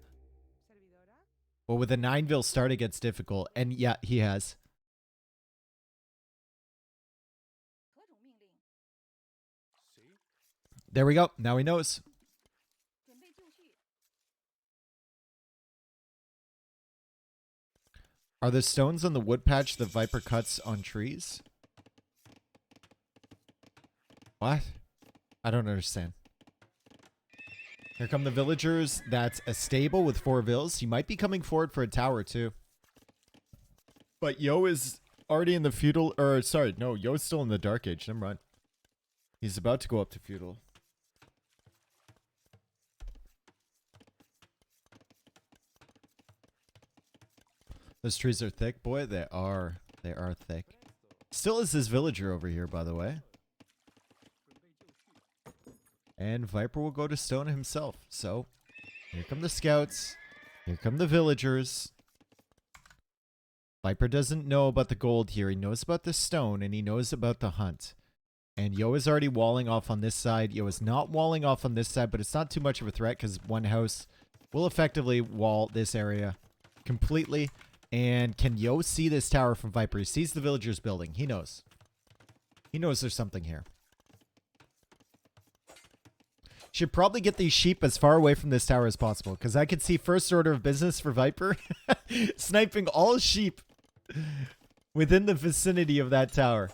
But with a 9-vil start, it gets difficult. And yeah, he has. There we go. Now he knows. Are the stones on the wood patch the Viper cuts on trees? What? I don't understand. Here come the villagers. That's a stable with 4 vills. He might be coming forward for a tower too. But Yo is already in the feudal, or sorry, no, Yo's still in the dark age. Never mind. He's about to go up to feudal. Those trees are thick, boy. They are. They are thick. Still is this villager over here, by the way. And Viper will go to stone himself. So, here come the scouts. Here come the villagers. Viper doesn't know about the gold here. He knows about the stone, and he knows about the hunt. And Yo is already walling off on this side. Yo is not walling off on this side, but it's not too much of a threat because one house will effectively wall this area completely. And can Yo see this tower from Viper? He sees the villagers building. He knows. He knows there's something here. Should probably get these sheep as far away from this tower as possible, because I could see first order of business for Viper sniping all sheep within the vicinity of that tower.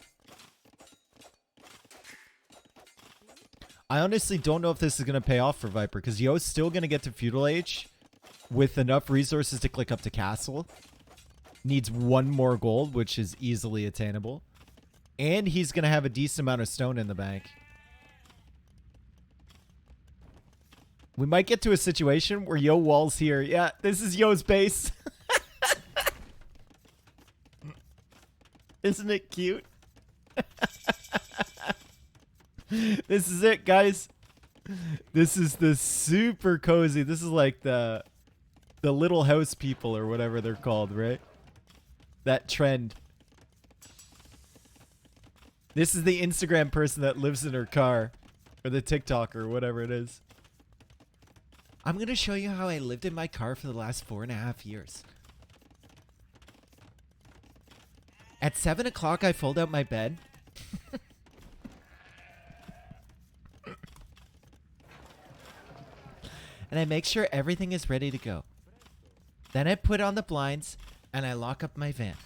I honestly don't know if this is going to pay off for Viper, because Yo's still going to get to feudal age with enough resources to click up to castle. Needs 1 more gold, which is easily attainable. And he's going to have a decent amount of stone in the bank. We might get to a situation where Yo walls here. Yeah, this is Yo's base. Isn't it cute? This is it, guys. This is the super cozy. This is like the little house people or whatever they're called, right? That trend. This is the Instagram person that lives in her car. Or the TikToker or whatever it is. I'm going to show you how I lived in my car for the last 4.5 years. At 7 o'clock, I fold out my bed. And I make sure everything is ready to go. Then I put on the blinds and I lock up my van.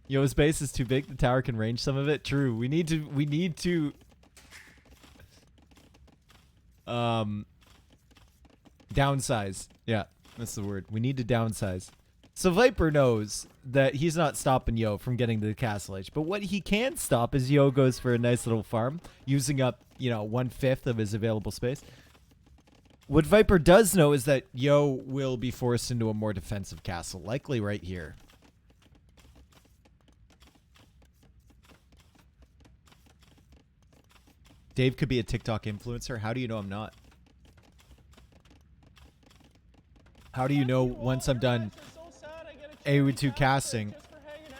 Yo's base is too big. The tower can range some of it. True. We need to downsize. Yeah. That's the word. We need to downsize. So Viper knows that he's not stopping Yo from getting to the castle edge. But what he can stop is Yo goes for a nice little farm, using up, you know, 1/5 of his available space. What Viper does know is that Yo will be forced into a more defensive castle, likely right here. Dave could be a TikTok influencer. How do you know I'm not? How do you know once I'm done AO2 casting,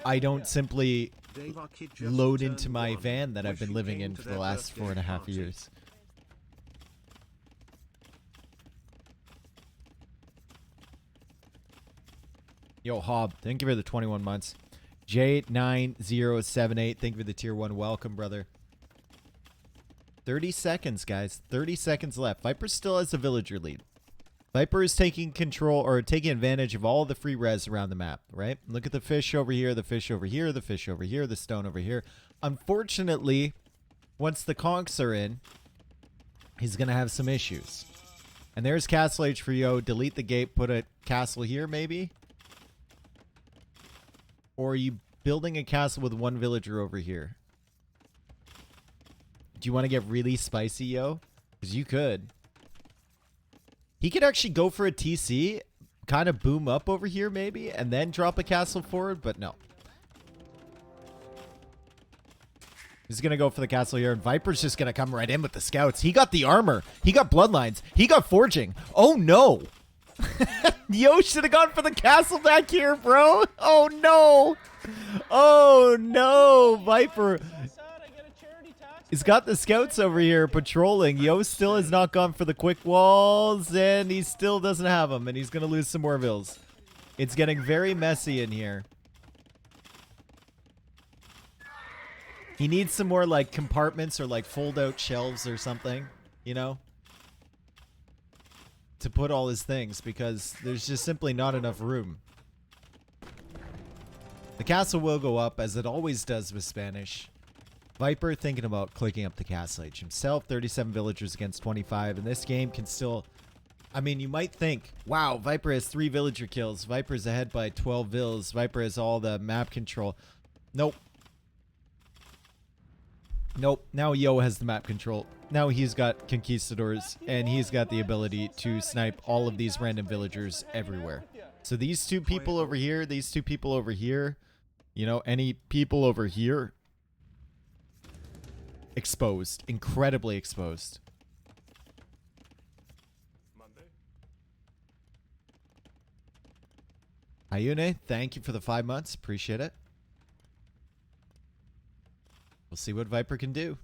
I don't simply load into my van that I've been living in for the last 4.5 years? Yo, Hob, thank you for the 21 months. J9078, thank you for the tier 1. Welcome, brother. 30 seconds, guys. 30 seconds left. Viper still has the villager lead. Viper is taking control or taking advantage of all the free res around the map, right? Look at the fish over here, the fish over here, the fish over here, the stone over here. Unfortunately, once the conks are in, he's going to have some issues. And there's Castle Age for Yo. Delete the gate, put a castle here maybe. Or are you building a castle with one villager over here? Do you want to get really spicy, Yo? Because you could. He could actually go for a TC, kind of boom up over here maybe, and then drop a castle forward, but no. He's going to go for the castle here, and Viper's just going to come right in with the scouts. He got the armor. He got bloodlines. He got forging. Oh, no. Yo should have gone for the castle back here, bro. Oh, no. Oh, no. Viper... He's got the scouts over here patrolling. Yo still has not gone for the quick walls, and he still doesn't have them, and he's going to lose some more vills. It's getting very messy in here. He needs some more, like, compartments or, like, fold-out shelves or something, you know, to put all his things, because there's just simply not enough room. The castle will go up, as it always does with Spanish. Viper thinking about clicking up the castle age himself. 37 villagers against 25. And this game can still... I mean, you might think, wow, Viper has 3 villager kills. Viper's ahead by 12 vills. Viper has all the map control. Nope. Nope. Now Yo has the map control. Now he's got conquistadors. And he's got the ability to snipe all of these random villagers everywhere. So these two people over here, these two people over here, you know, any people over here... Exposed. Incredibly exposed. Ayune, thank you for the 5 months. Appreciate it. We'll see what Viper can do.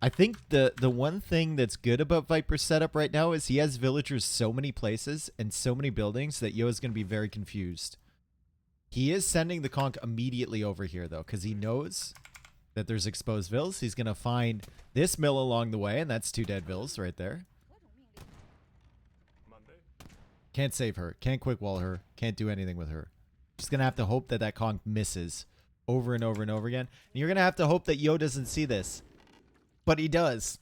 I think the one thing that's good about Viper's setup right now is he has villagers so many places and so many buildings that Yo is going to be very confused. He is sending the conk immediately over here, though, because he knows... that there's exposed vills. He's going to find this mill along the way, and that's 2 dead vills right there. Can't save her. Can't quick wall her. Can't do anything with her. Just going to have to hope that that conk misses over and over and over again. And you're going to have to hope that Yo doesn't see this. But he does.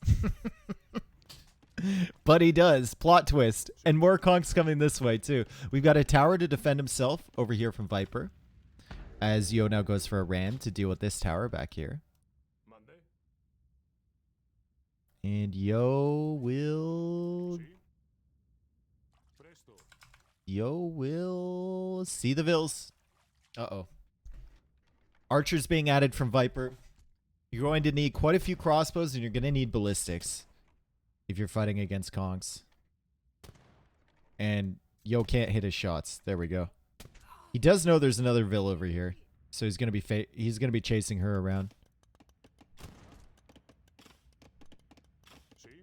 But he does. Plot twist. And more conks coming this way, too. We've got a tower to defend himself over here from Viper. As Yo now goes for a ram to deal with this tower back here. And Yo will see the vills. Uh-oh. Archers being added from Viper. You're going to need quite a few crossbows, and you're going to need ballistics if you're fighting against conks. And Yo can't hit his shots. There we go. He does know there's another vill over here, so he's gonna be chasing her around.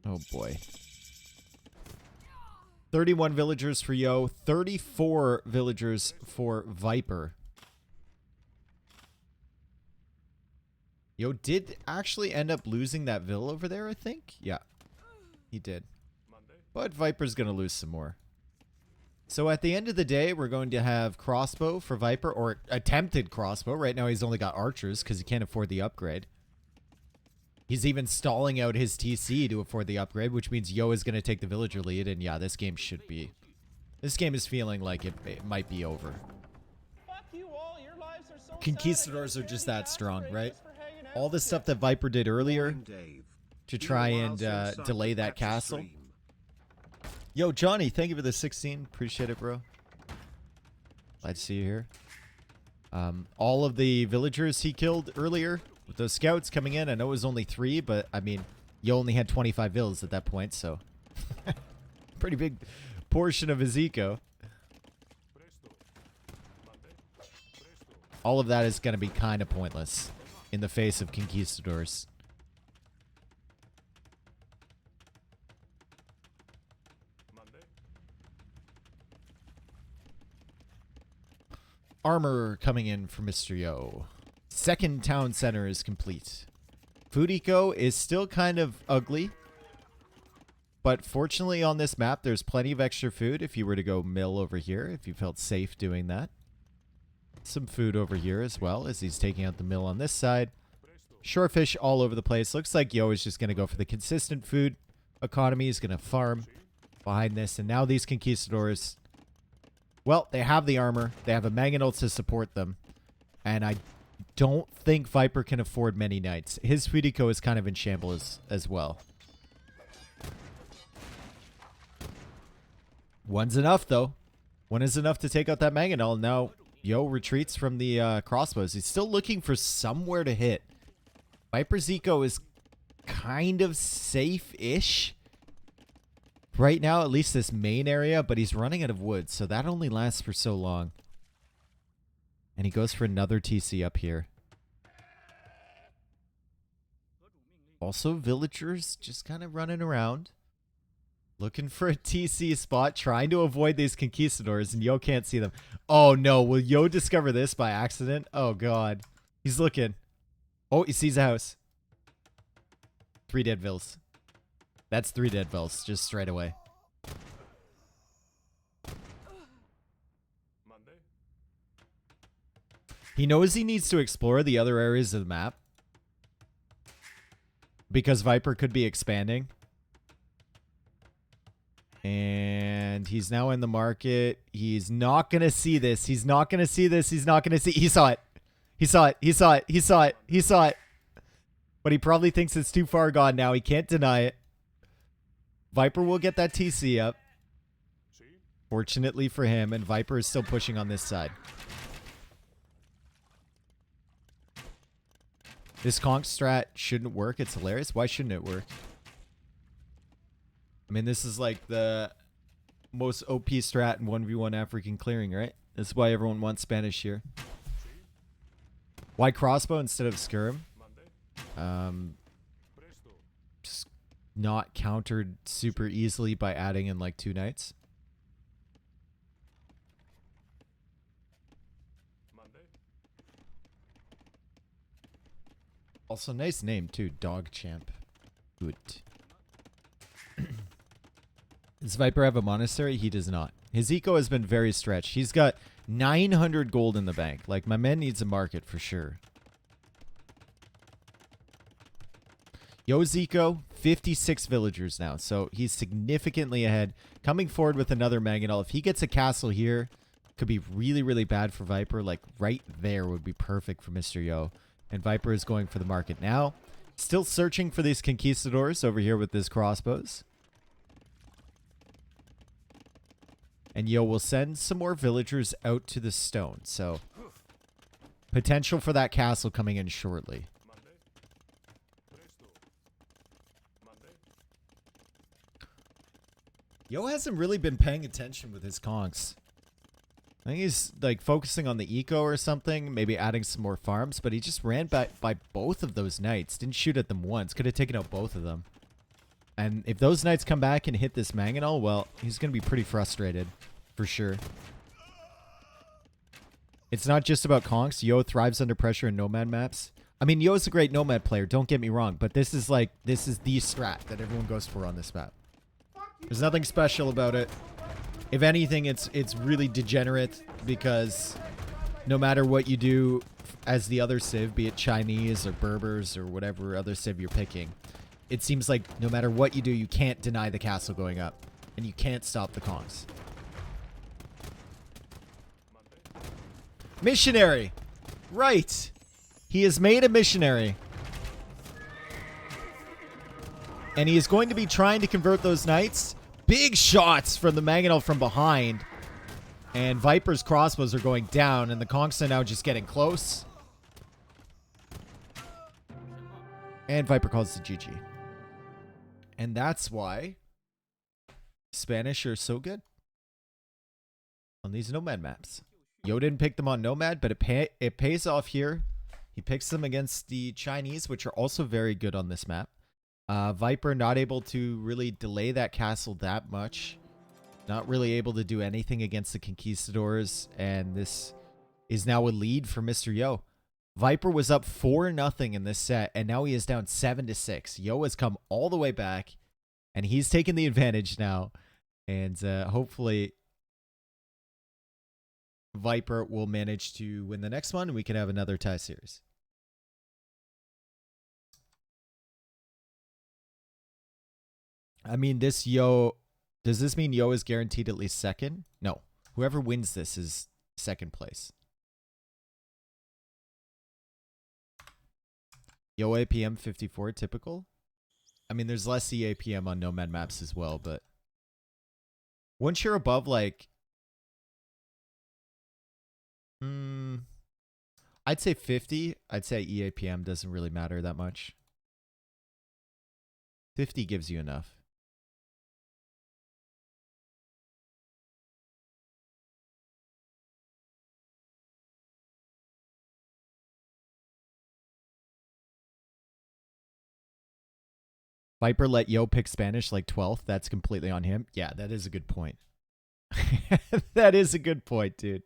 Oh boy. 31 villagers for Yo, 34 villagers for Viper. Yo did actually end up losing that vill over there, I think. Yeah, he did. But Viper's gonna lose some more. So at the end of the day, we're going to have crossbow for Viper, or attempted crossbow. Right now he's only got archers because he can't afford the upgrade. He's even stalling out his TC to afford the upgrade, which means Yo is going to take the villager lead. And yeah, this game should be This game is feeling like it might be over. Fuck you all. Your lives are so Conquistadors sad. are just that strong, right? Just for hanging out All the with stuff you. that Viper did earlier Dave. to try and delay that castle. Yo, Johnny, thank you for the 16. Appreciate it, bro. Glad to see you here. All of the villagers he killed earlier with those scouts coming in. I know it was only 3, but I mean, you only had 25 vills at that point, so pretty big portion of his eco. All of that is going to be kind of pointless in the face of conquistadors. Armor coming in for Mr. Yo. Second town center is complete. Food eco is still kind of ugly. But fortunately on this map, there's plenty of extra food if you were to go mill over here, if you felt safe doing that. Some food over here as well as he's taking out the mill on this side. Shorefish all over the place. Looks like Yo is just going to go for the consistent food economy. He's going to farm behind this. And now these conquistadors... Well, they have the armor. They have a mangonel to support them. And I don't think Viper can afford many knights. His food eco is kind of in shambles as well. One's enough, though. One is enough to take out that mangonel. Now, Yo retreats from the crossbows. He's still looking for somewhere to hit. Viper's eco is kind of safe-ish. Right now, at least this main area, but he's running out of wood, so that only lasts for so long. And he goes for another TC up here. Also, villagers just kind of running around. Looking for a TC spot, trying to avoid these conquistadors, and Yo can't see them. Oh no, will Yo discover this by accident? Oh god. He's looking. Oh, he sees a house. 3 dead vills. That's 3 dead vills, just straight away. He knows he needs to explore the other areas of the map. Because Viper could be expanding. And he's now in the market. He's not going to see this. He's not going to see this. He's not going to see... He saw it. He saw it. He saw it. He saw it. He saw it. But he probably thinks it's too far gone now. He can't deny it. Viper will get that TC up. Fortunately for him. And Viper is still pushing on this side. This conch strat shouldn't work. It's hilarious. Why shouldn't it work? I mean, this is like the most OP strat in 1v1 African clearing, right? That's why everyone wants Spanish here. Why crossbow instead of skirm? Just not countered super easily by adding in like 2 knights. Also, nice name too, Dog Champ. Good. Does Viper have a monastery? He does not. His eco has been very stretched. He's got 900 gold in the bank. Like, my man needs a market for sure. Yo's eco, 56 villagers now. So he's significantly ahead. Coming forward with another mangonel. If he gets a castle here, could be really, really bad for Viper. Like, right there would be perfect for Mr. Yo. And Viper is going for the market now. Still searching for these conquistadors over here with this crossbows. And Yo will send some more villagers out to the stone. So, potential for that castle coming in shortly. Yo hasn't really been paying attention with his conks. I think he's like focusing on the eco or something, maybe adding some more farms, but he just ran back by both of those knights. Didn't shoot at them once. Could have taken out both of them. And if those knights come back and hit this mangonel, well, he's going to be pretty frustrated for sure. It's not just about conks. Yo thrives under pressure in Nomad maps. I mean, Yo's a great Nomad player, don't get me wrong, but this is the strat that everyone goes for on this map. There's nothing special about it. If anything, it's really degenerate because no matter what you do as the other civ, be it Chinese or Berbers or whatever other civ you're picking, it seems like no matter what you do, you can't deny the castle going up. And you can't stop the conks. Missionary. Right. He has made a missionary. And he is going to be trying to convert those knights. Big shots from the Mangonel from behind. And Viper's crossbows are going down. And the Conks are now just getting close. And Viper calls the GG. And that's why Spanish are so good on these Nomad maps. Yo didn't pick them on Nomad, but it pays off here. He picks them against the Chinese, which are also very good on this map. Viper not able to really delay that castle that much. Not really able to do anything against the Conquistadors. And this is now a lead for Mr. Yo. Viper was up 4-0 in this set, and now he is down 7-6. Yo has come all the way back, and he's taking the advantage now. And hopefully Viper will manage to win the next one, and we can have another tie series. I mean, this Yo... Does this mean Yo is guaranteed at least second? No. Whoever wins this is second place. Yo APM 54, typical? I mean, there's less EAPM on Nomad maps as well, but... Once you're above, like... I'd say 50. I'd say EAPM doesn't really matter that much. 50 gives you enough. Viper let Yo pick Spanish like 12th. That's completely on him. Yeah, that is a good point. That is a good point, dude.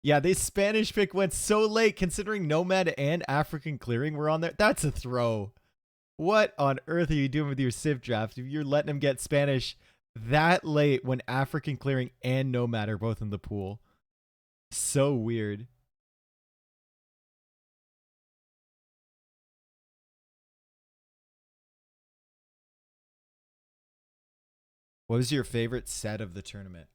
Yeah, this Spanish pick went so late considering Nomad and African Clearing were on there. That's a throw. What on earth are you doing with your Civ draft if you're letting him get Spanish that late when African Clearing and Nomad are both in the pool? So weird. What was your favorite set of the tournament?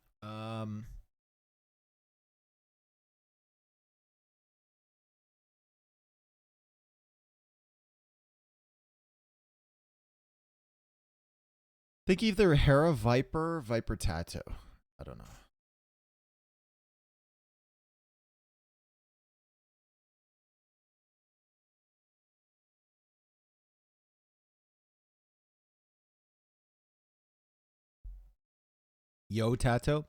Think either Hera Viper, Viper Tato. I don't know. Yo Tato.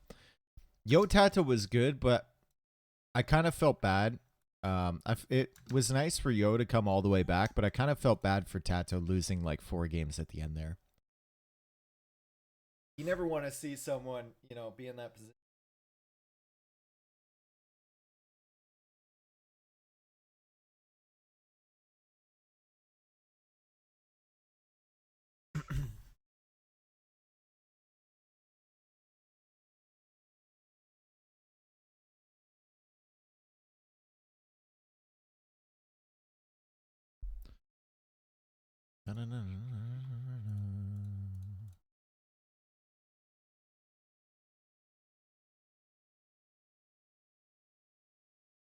Yo Tato was good, but I kind of felt bad. It was nice for Yo to come all the way back, but I kind of felt bad for Tato losing like 4 games at the end there. You never want to see someone, you know, be in that position.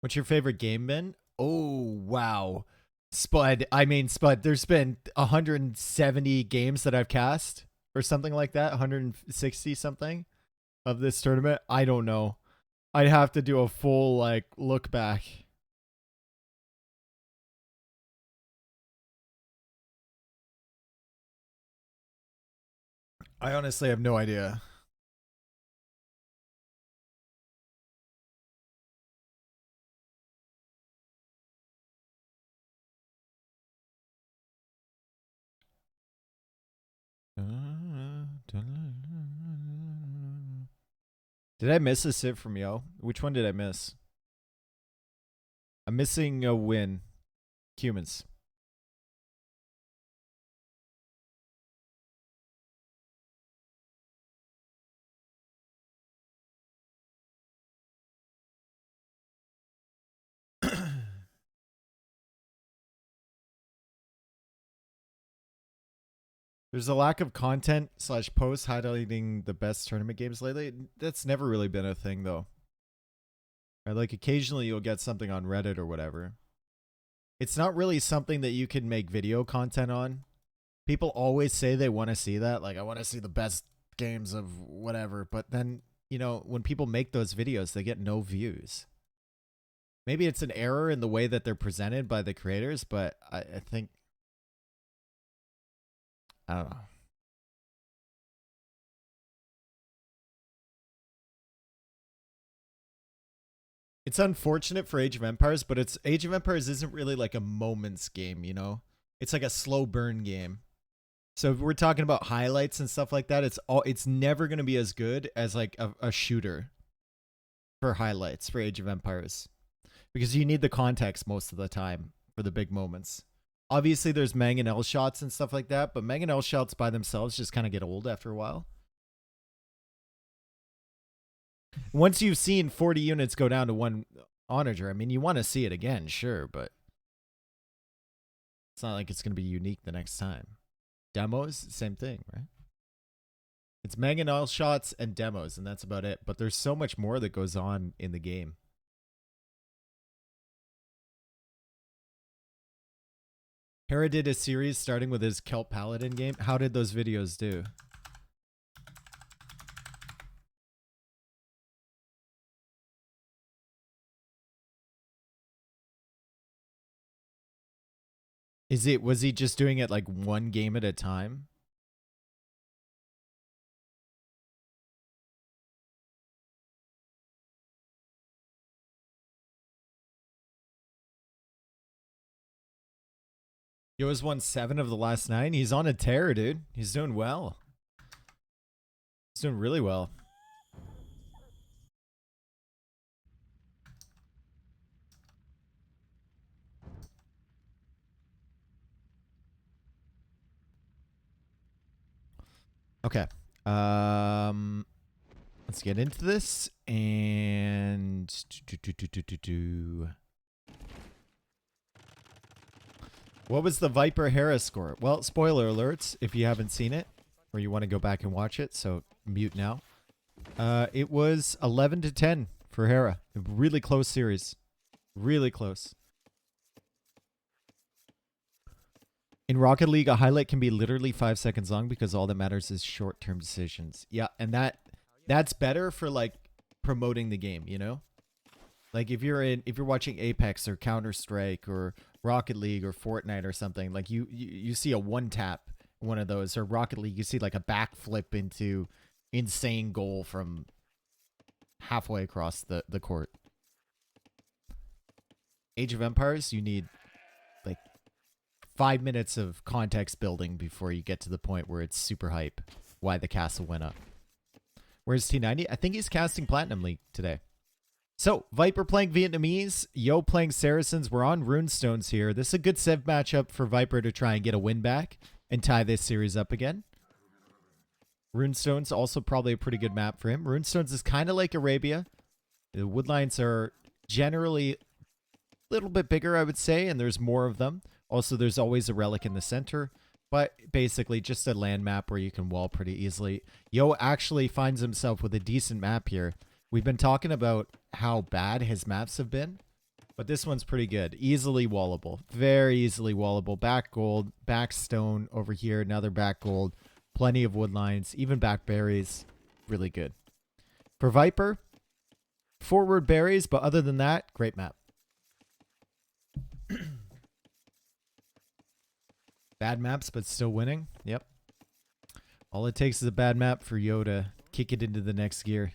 What's your favorite game been? Oh, wow. Spud. I mean, Spud, there's been 170 games that I've cast or something like that. 160 something of this tournament. I don't know. I'd have to do a full, like, look back. I honestly have no idea. Did I miss a Civ from Yo? Which one did I miss? I'm missing a win. Humans. There's a lack of content / posts highlighting the best tournament games lately. That's never really been a thing, though. Or like occasionally you'll get something on Reddit or whatever. It's not really something that you can make video content on. People always say they want to see that. Like, I want to see the best games of whatever. But then, you know, when people make those videos, they get no views. Maybe it's an error in the way that they're presented by the creators, but I think, I don't know. It's unfortunate for Age of Empires, but it's Age of Empires isn't really like a moments game, you know? It's like a slow burn game. So if we're talking about highlights and stuff like that, it's never going to be as good as like a shooter for highlights for Age of Empires. Because you need the context most of the time for the big moments. Obviously there's mangonel shots and stuff like that, but mangonel shots by themselves just kind of get old after a while. Once you've seen 40 units go down to one onager, I mean, you want to see it again, sure, but it's not like it's going to be unique the next time. Demos, same thing, right? It's mangonel shots and demos, and that's about it. But there's so much more that goes on in the game. Hera did a series starting with his Kelp Paladin game. How did those videos do? Was he just doing it like one game at a time? Yo's won 7 of the last 9. He's on a tear, dude. He's doing well. He's doing really well. Okay. Let's get into this and what was the Viper Hera score? Well, spoiler alerts if you haven't seen it or you want to go back and watch it, so mute now. It was 11-10 for Hera. A really close series. Really close. In Rocket League, a highlight can be literally 5 seconds long because all that matters is short-term decisions. Yeah, and that's better for like promoting the game, you know? Like if you're watching Apex or Counter-Strike or Rocket League or Fortnite or something, like you see a one tap one of those, or Rocket League you see like a backflip into insane goal from halfway across the court. Age of Empires, you need like 5 minutes of context building before you get to the point where it's super hype why the castle went up. Where's T90? I think he's casting Platinum League today. So, Viper playing Vietnamese, Yo playing Saracens. We're on Runestones here. This is a good Civ matchup for Viper to try and get a win back and tie this series up again. Runestones also probably a pretty good map for him. Runestones is kind of like Arabia. The woodlines are generally a little bit bigger, I would say, and there's more of them. Also, there's always a relic in the center, but basically just a land map where you can wall pretty easily. Yo actually finds himself with a decent map here. We've been talking about how bad his maps have been, but this one's pretty good. Easily wallable. Very easily wallable. Back gold, back stone over here, another back gold. Plenty of woodlines, even back berries. Really good. For Viper, forward berries, but other than that, great map. Bad maps, but still winning. Yep. All it takes is a bad map for Yo to kick it into the next gear.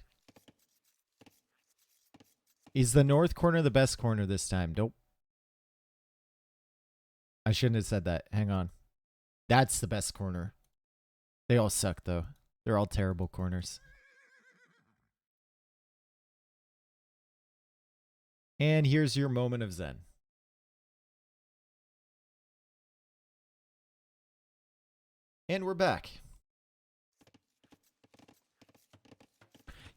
Is the north corner the best corner this time? Nope. I shouldn't have said that. Hang on. That's the best corner. They all suck, though. They're all terrible corners. And here's your moment of zen. And we're back.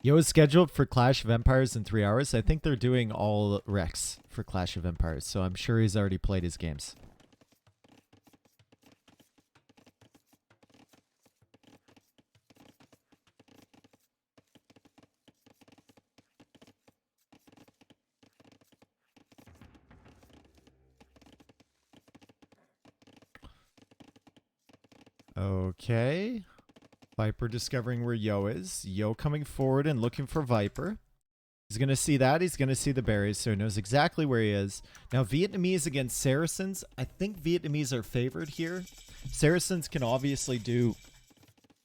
Yo is scheduled for Clash of Empires in 3 hours. I think they're doing all Rex for Clash of Empires, so I'm sure he's already played his games. Okay. Viper discovering where Yo is. Yo coming forward and looking for Viper. He's going to see that. He's going to see the berries, so he knows exactly where he is. Now, Vietnamese against Saracens. I think Vietnamese are favored here. Saracens can obviously do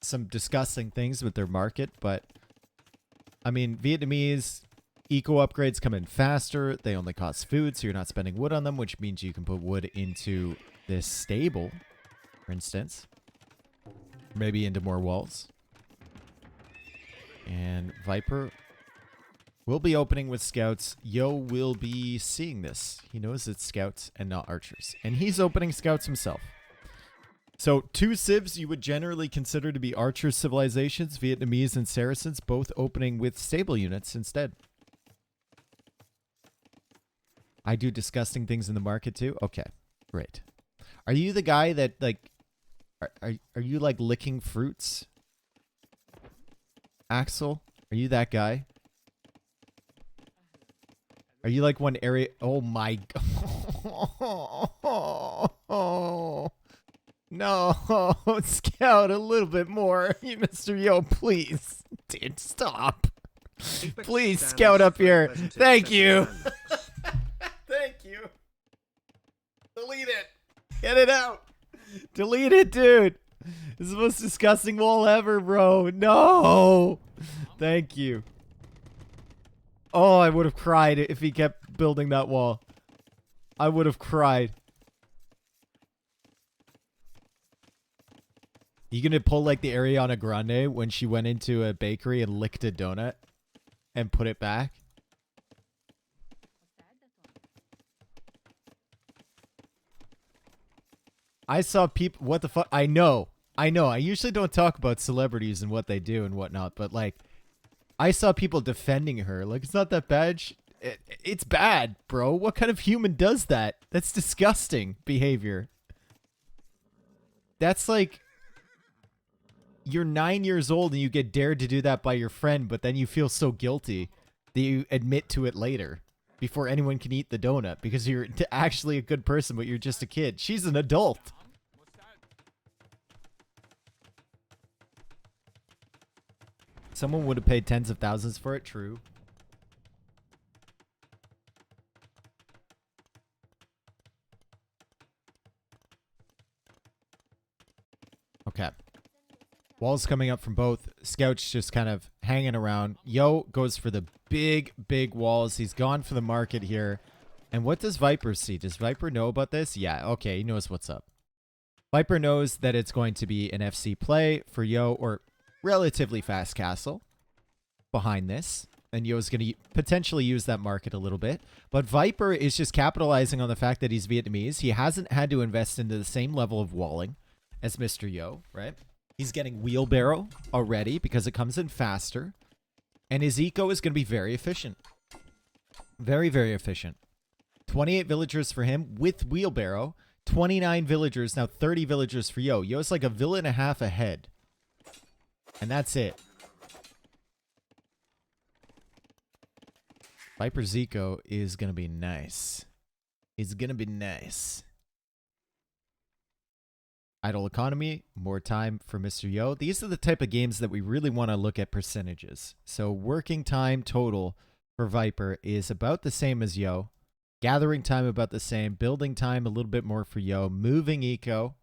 some disgusting things with their market, but, I mean, Vietnamese eco upgrades come in faster. They only cost food, so you're not spending wood on them, which means you can put wood into this stable, for instance. Maybe into more walls. And Viper will be opening with scouts. Yo will be seeing this. He knows it's scouts and not archers. And he's opening scouts himself. So 2 civs you would generally consider to be archer civilizations, Vietnamese and Saracens, both opening with stable units instead. I do disgusting things in the market too? Okay, great. Are you the guy that, like, are you like licking fruits? Axel? Are you that guy? Are you like one area? Oh my god. No, Scout, a little bit more. Mr. Yo, please. Dude, stop. Please, Scout up here. Thank you. Thank you. Delete it. Get it out. Delete it, dude. This is the most disgusting wall ever, bro. No. Thank you. Oh, I would have cried if he kept building that wall. I would have cried. You gonna pull like the Ariana Grande when she went into a bakery and licked a donut and put it back? I saw people. What the fuck? I know. I usually don't talk about celebrities and what they do and whatnot, but like, I saw people defending her. Like, it's not that bad. It's bad, bro. What kind of human does that? That's disgusting behavior. That's like, you're 9 years old and you get dared to do that by your friend, but then you feel so guilty that you admit to it later before anyone can eat the donut because you're actually a good person, but you're just a kid. She's an adult. Someone would have paid tens of thousands for it, true. Okay. Walls coming up from both. Scouts just kind of hanging around. Yo goes for the big, big walls. He's gone for the market here. And what does Viper see? Does Viper know about this? Yeah, okay, he knows what's up. Viper knows that it's going to be an FC play for Yo, or relatively fast castle behind this. And Yo's going to potentially use that market a little bit. But Viper is just capitalizing on the fact that he's Vietnamese. He hasn't had to invest into the same level of walling as Mr. Yo, right? He's getting wheelbarrow already because it comes in faster. And his eco is going to be very efficient. Very, very efficient. 28 villagers for him with wheelbarrow. 29 villagers, now 30 villagers for Yo. Yo's like a villa and a half ahead. And that's it. Viper's eco is going to be nice. It's going to be nice. Idle economy, more time for Mr. Yo. These are the type of games that we really want to look at percentages. So working time total for Viper is about the same as Yo. Gathering time about the same. Building time a little bit more for Yo. Moving eco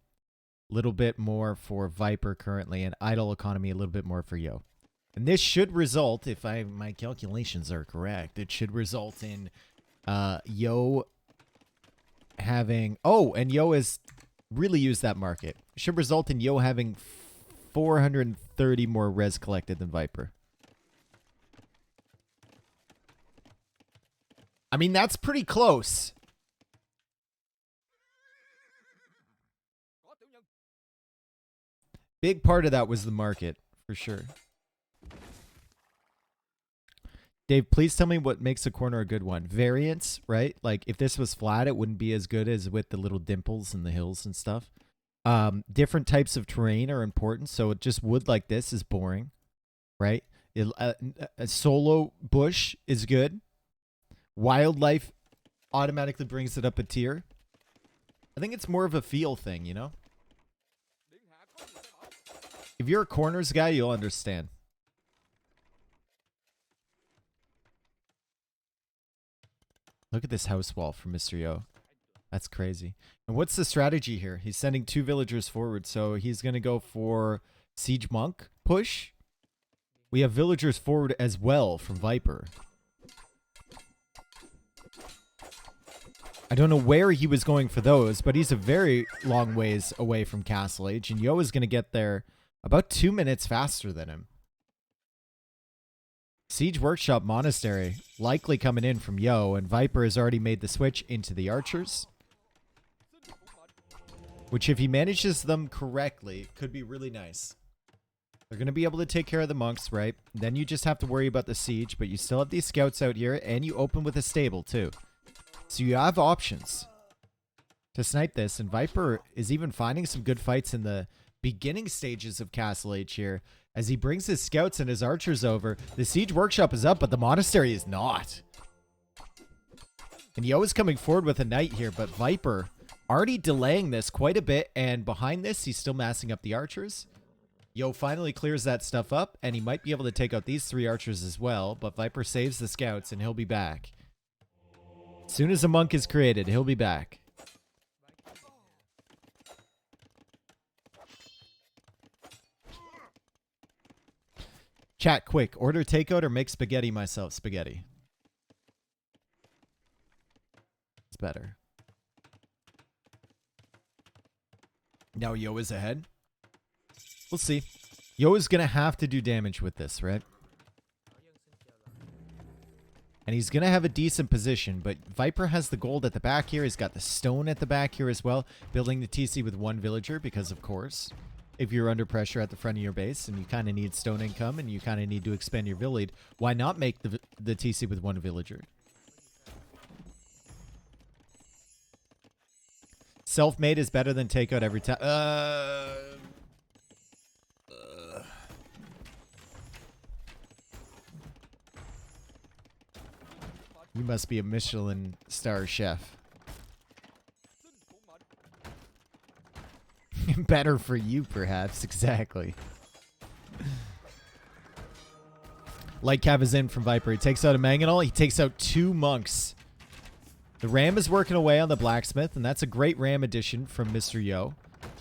a little bit more for Viper currently. And idle economy a little bit more for Yo. And this should result, if my calculations are correct, it should result in Yo having... Oh, and Yo has really used that market. It should result in Yo having 430 more res collected than Viper. I mean, that's pretty close. Big part of that was the market, for sure. Dave, please tell me what makes a corner a good one. Variance, right? Like, if this was flat, it wouldn't be as good as with the little dimples and the hills and stuff. Different types of terrain are important, so just wood like this is boring, right? A solo bush is good. Wildlife automatically brings it up a tier. I think it's more of a feel thing, you know? If you're a corners guy, you'll understand. Look at this house wall from Mr. Yo. That's crazy. And what's the strategy here? He's sending 2 villagers forward, so he's going to go for Siege Monk push. We have villagers forward as well from Viper. I don't know where he was going for those, but he's a very long ways away from Castle Age, and Yo is going to get there about 2 minutes faster than him. Siege Workshop Monastery likely coming in from Yo, and Viper has already made the switch into the archers. Which, if he manages them correctly, could be really nice. They're going to be able to take care of the monks, right? Then you just have to worry about the siege, but you still have these scouts out here, and you open with a stable, too. So you have options to snipe this, and Viper is even finding some good fights in the beginning stages of Castle Age here. As he brings his scouts and his archers over, the siege workshop is up, but the monastery is not. And Yo is coming forward with a knight here, but Viper already delaying this quite a bit, and behind this, he's still massing up the archers. Yo finally clears that stuff up, and he might be able to take out these 3 archers as well, but Viper saves the scouts, and he'll be back. As soon as a monk is created, he'll be back. Chat, quick. Order takeout or make spaghetti myself. Spaghetti. It's better. Now Yo is ahead. We'll see. Yo is going to have to do damage with this, right? And he's going to have a decent position, but Viper has the gold at the back here. He's got the stone at the back here as well. Building the TC with 1 villager because, of course, if you're under pressure at the front of your base and you kind of need stone income and you kind of need to expand your village, why not make the TC with 1 villager? Self-made is better than takeout every time. You must be a Michelin star chef. Better for you, perhaps. Exactly. Light Cav is in from Viper. He takes out a Mangonel. He takes out 2 monks. The Ram is working away on the Blacksmith, and that's a great Ram addition from Mr. Yo.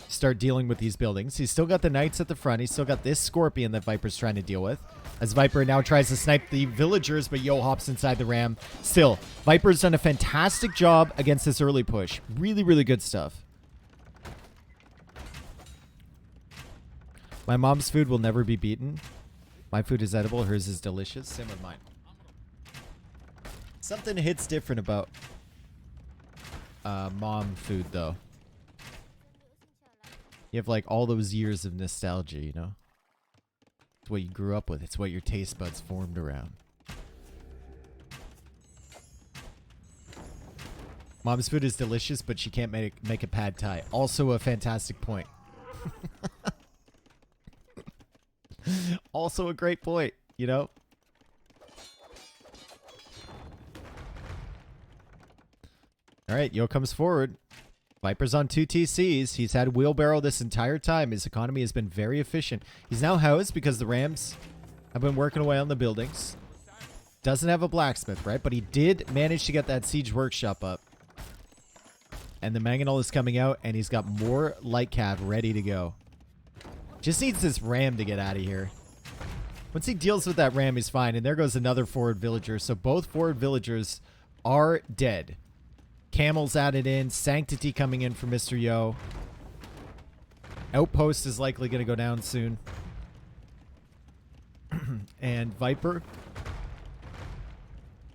Start dealing with these buildings. He's still got the Knights at the front. He's still got this Scorpion that Viper's trying to deal with. As Viper now tries to snipe the villagers, but Yo hops inside the Ram. Still, Viper's done a fantastic job against this early push. Really, really good stuff. My mom's food will never be beaten. My food is edible. Hers is delicious. Same with mine. Something hits different about mom food, though. You have, like, all those years of nostalgia, you know? It's what you grew up with. It's what your taste buds formed around. Mom's food is delicious, but she can't make a pad thai. Also a fantastic point. Also a great point, you know? All right, Yo comes forward. Viper's on 2 TCs. He's had wheelbarrow this entire time. His economy has been very efficient. He's now housed because the Rams have been working away on the buildings. Doesn't have a blacksmith, right? But he did manage to get that siege workshop up. And the Mangonel is coming out, and he's got more light cav ready to go. Just needs this Ram to get out of here. Once he deals with that Ram, he's fine. And there goes another forward villager. So both forward villagers are dead. Camels added in. Sanctity coming in for Mr. Yo. Outpost is likely going to go down soon. And Viper,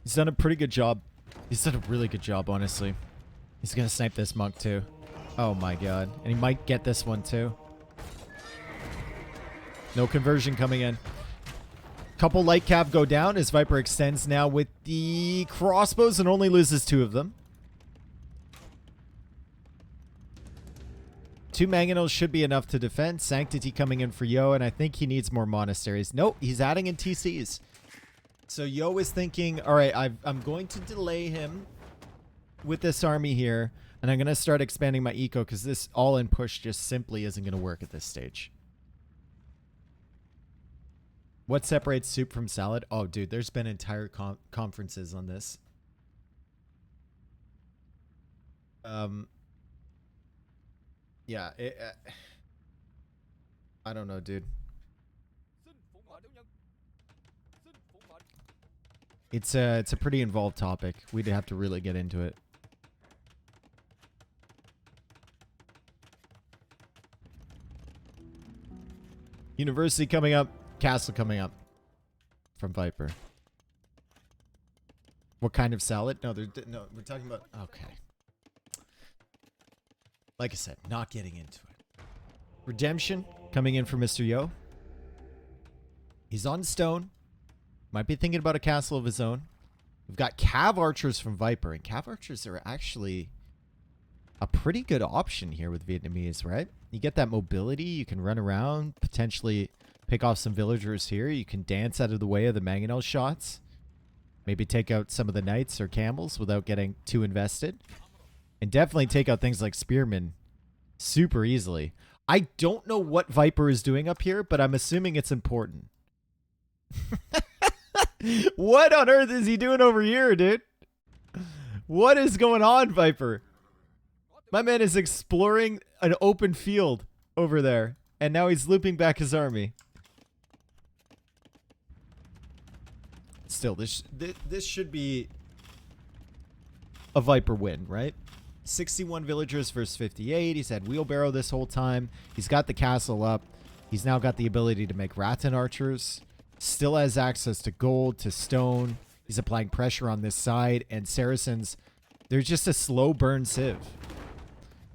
he's done a pretty good job. He's done a really good job, honestly. He's going to snipe this monk, too. Oh, my God. And he might get this one, too. No conversion coming in. Couple light cav go down as Viper extends now with the crossbows and only loses 2 of them. 2 Mangonels should be enough to defend. Sanctity coming in for Yo, and I think he needs more monasteries. Nope, he's adding in TCs. So Yo is thinking, all right, I'm going to delay him with this army here, and I'm going to start expanding my eco because this all-in push just simply isn't going to work at this stage. What separates soup from salad? Oh, dude, there's been entire conferences on this. Yeah, I don't know, dude. It's a pretty involved topic. We'd have to really get into it. University coming up, castle coming up from Viper. What kind of salad? No, no, we're talking about okay. Like I said, not getting into it. Redemption coming in for Mr. Yo. He's on stone. Might be thinking about a castle of his own. We've got Cav Archers from Viper, and Cav Archers are actually a pretty good option here with Vietnamese, right? You get that mobility, you can run around, potentially pick off some villagers here. You can dance out of the way of the mangonel shots. Maybe take out some of the knights or camels without getting too invested. And definitely take out things like spearmen super easily. I don't know what Viper is doing up here, but I'm assuming it's important. What on earth is he doing over here, dude? What is going on, Viper? My man is exploring an open field over there, and now he's looping back his army. Still, this should be a Viper win, right? 61 villagers versus 58. He's had wheelbarrow this whole time. He's got the castle up. He's now got the ability to make rattan archers. Still has access to gold, to stone. He's applying pressure on this side. And Saracens, they're just a slow burn civ.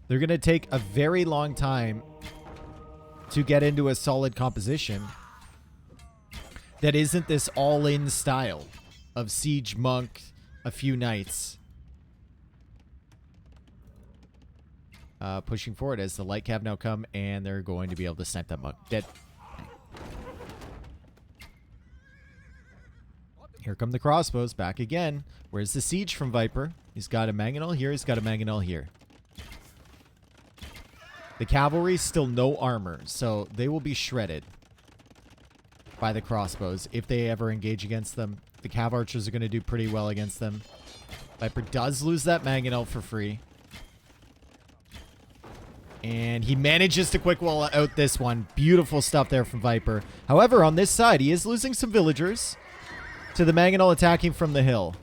They're going to take a very long time to get into a solid composition that isn't this all-in style of siege monk, a few knights. Pushing forward as the light cav now come, and they're going to be able to snipe that monk. Dead. Here come the crossbows back again. Where's the siege from Viper? He's got a mangonel here. He's got a mangonel here. The cavalry still no armor, so they will be shredded by the crossbows if they ever engage against them. The cav archers are going to do pretty well against them. Viper does lose that mangonel for free. And he manages to quick wall out this one. Beautiful stuff there from Viper. However, on this side, he is losing some villagers to the mangonel attacking from the hill.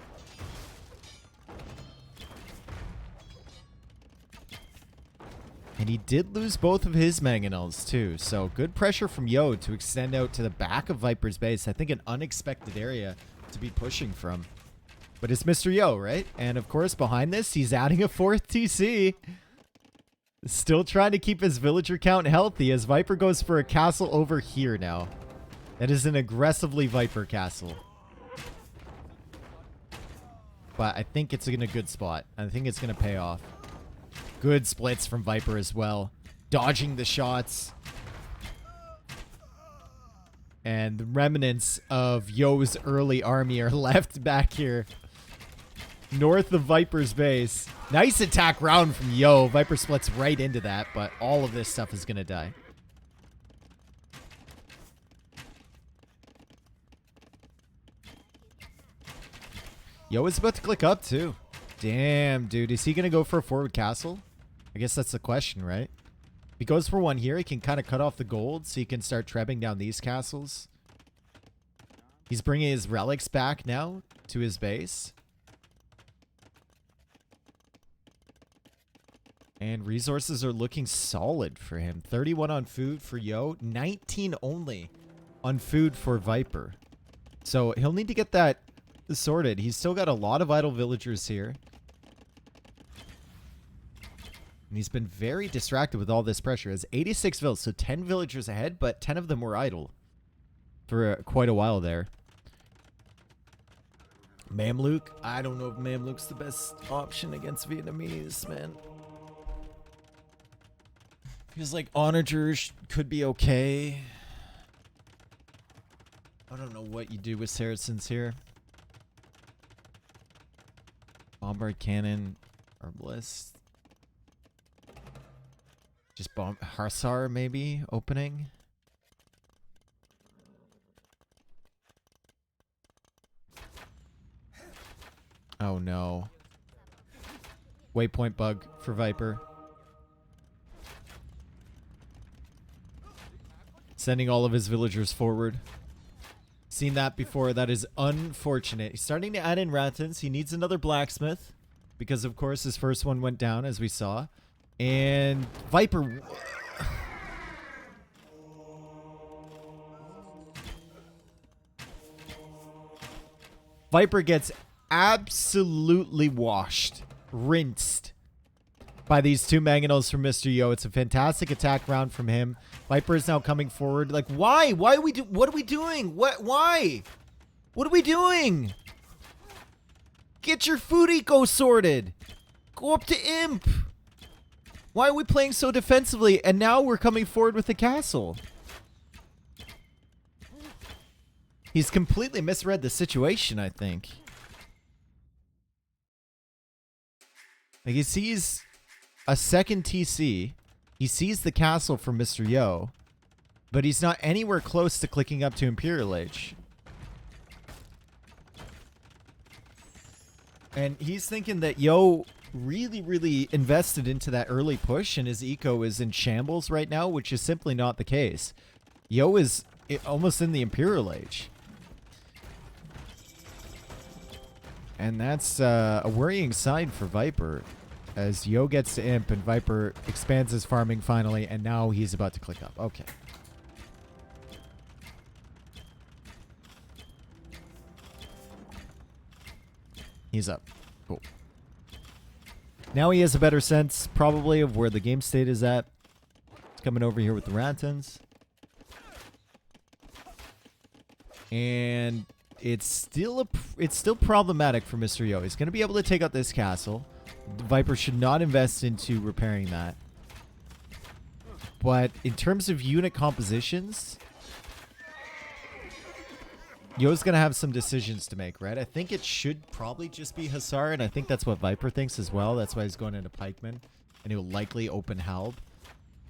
And he did lose both of his mangonels too. So good pressure from Yo to extend out to the back of Viper's base. I think an unexpected area to be pushing from. But it's Mr. Yo, right? And of course, behind this, he's adding a fourth TC. Still trying to keep his villager count healthy as Viper goes for a castle over here now. That is an aggressively Viper castle. But I think it's in a good spot. I think it's going to pay off. Good splits from Viper as well. Dodging the shots. And the remnants of Yo's early army are left back here. North of Viper's base. Nice attack round from Yo. Viper splits right into that, but all of this stuff is going to die. Yo is about to click up too. Damn, dude. Is he going to go for a forward castle? I guess that's the question, right? If he goes for one here, he can kind of cut off the gold so he can start trebbing down these castles. He's bringing his relics back now to his base. And resources are looking solid for him. 31 on food for Yo. 19 only on food for Viper. So he'll need to get that sorted. He's still got a lot of idle villagers here. And he's been very distracted with all this pressure. He has 86 villas, so 10 villagers ahead, but 10 of them were idle for quite a while there. Mamluk? I don't know if Mamluk's the best option against Vietnamese, man. Feels like onagers could be okay. I don't know what you do with Saracens here. Bombard cannon, herbalist. Just bomb Harsar maybe opening. Oh no. Waypoint bug for Viper. Sending all of his villagers forward. Seen that before. That is unfortunate. He's starting to add in Ratans. He needs another blacksmith. Because, of course, his first one went down, as we saw. And Viper... Viper gets absolutely washed. Rinsed. By these two mangonels from Mr. Yo. It's a fantastic attack round from him. Viper is now coming forward. Like, why? Why are we what are we doing? Why? What are we doing? Get your food eco sorted. Go up to Imp. Why are we playing so defensively? And now we're coming forward with the castle. He's completely misread the situation, I think. Like, he sees a second TC. He sees the castle from Mr. Yo. But he's not anywhere close to clicking up to Imperial Age. And he's thinking that Yo really invested into that early push, and his eco is in shambles right now, which is simply not the case. Yo is almost in the Imperial Age. And that's a worrying sign for Viper, as Yo gets to Imp and Viper expands his farming finally, and now he's about to click up. Okay. He's up. Cool. Now he has a better sense, probably, of where the game state is at. He's coming over here with the Ratans. And it's still problematic for Mr. Yo. He's going to be able to take out this castle. Viper should not invest into repairing that. But in terms of unit compositions, Yo's going to have some decisions to make, right? I think it should probably just be Hussar, and I think that's what Viper thinks as well. That's why he's going into Pikeman, and he'll likely open Halb.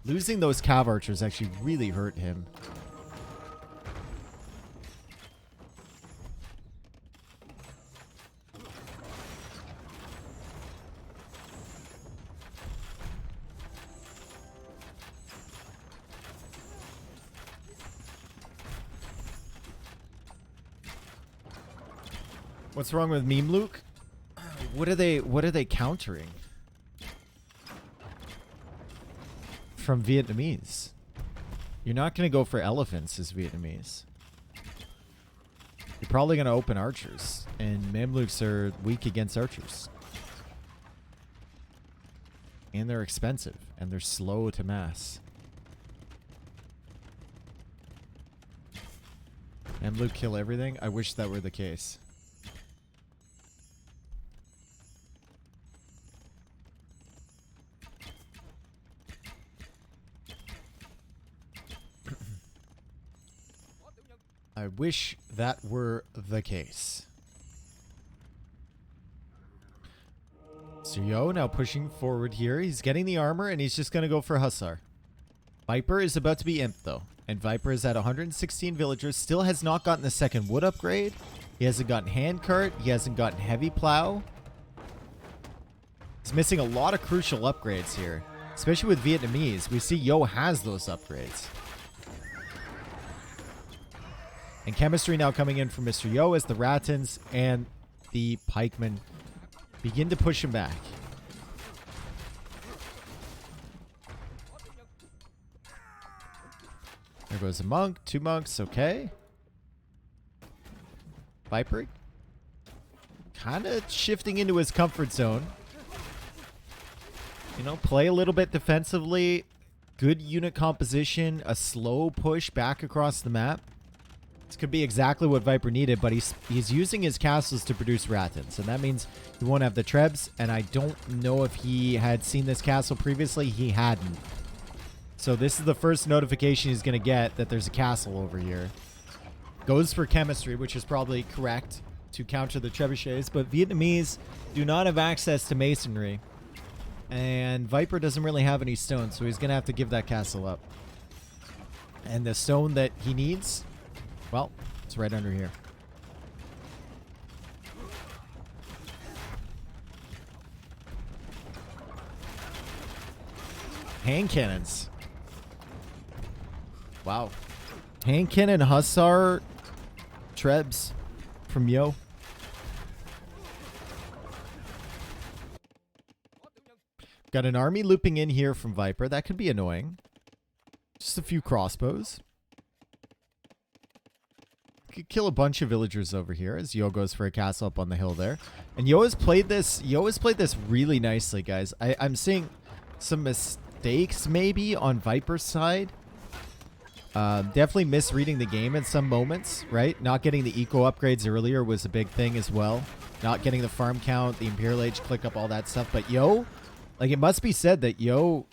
Losing those Cav Archers actually really hurt him. What's wrong with Meme Luke? What are they countering? From Vietnamese. You're not going to go for elephants as Vietnamese. You're probably going to open archers. And Mamluks are weak against archers. And they're expensive. And they're slow to mass. Mamluk kill everything? I wish that were the case. I wish that were the case. So Yo now pushing forward here. He's getting the armor and he's just going to go for Hussar. Viper is about to be Imp though. And Viper is at 116 villagers. Still has not gotten the second wood upgrade. He hasn't gotten handcart. He hasn't gotten heavy plow. He's missing a lot of crucial upgrades here. Especially with Vietnamese. We see Yo has those upgrades. And chemistry now coming in from Mr. Yo as the Ratans and the Pikemen begin to push him back. There goes a monk, 2 monks, okay. Viper kind of shifting into his comfort zone. You know, play a little bit defensively. Good unit composition, a slow push back across the map. This could be exactly what Viper needed, but he's using his castles to produce Ratans, and that means he won't have the Trebs, and I don't know if he had seen this castle previously. He hadn't. So this is the first notification he's going to get that there's a castle over here. Goes for chemistry, which is probably correct to counter the trebuchets, but Vietnamese do not have access to masonry, and Viper doesn't really have any stone, so he's going to have to give that castle up. And the stone that he needs... well, it's right under here. Hand cannons. Wow. Hand cannon Hussar Trebs from Yo. Got an army looping in here from Viper. That could be annoying. Just a few crossbows. Could kill a bunch of villagers over here as Yo goes for a castle up on the hill there. And Yo has played this really nicely, guys. I'm seeing some mistakes maybe on Viper's side. Definitely misreading the game in some moments, right? Not getting the eco upgrades earlier was a big thing as well. Not getting the farm count, the Imperial Age click up, all that stuff. But Yo, like, it must be said that Yo,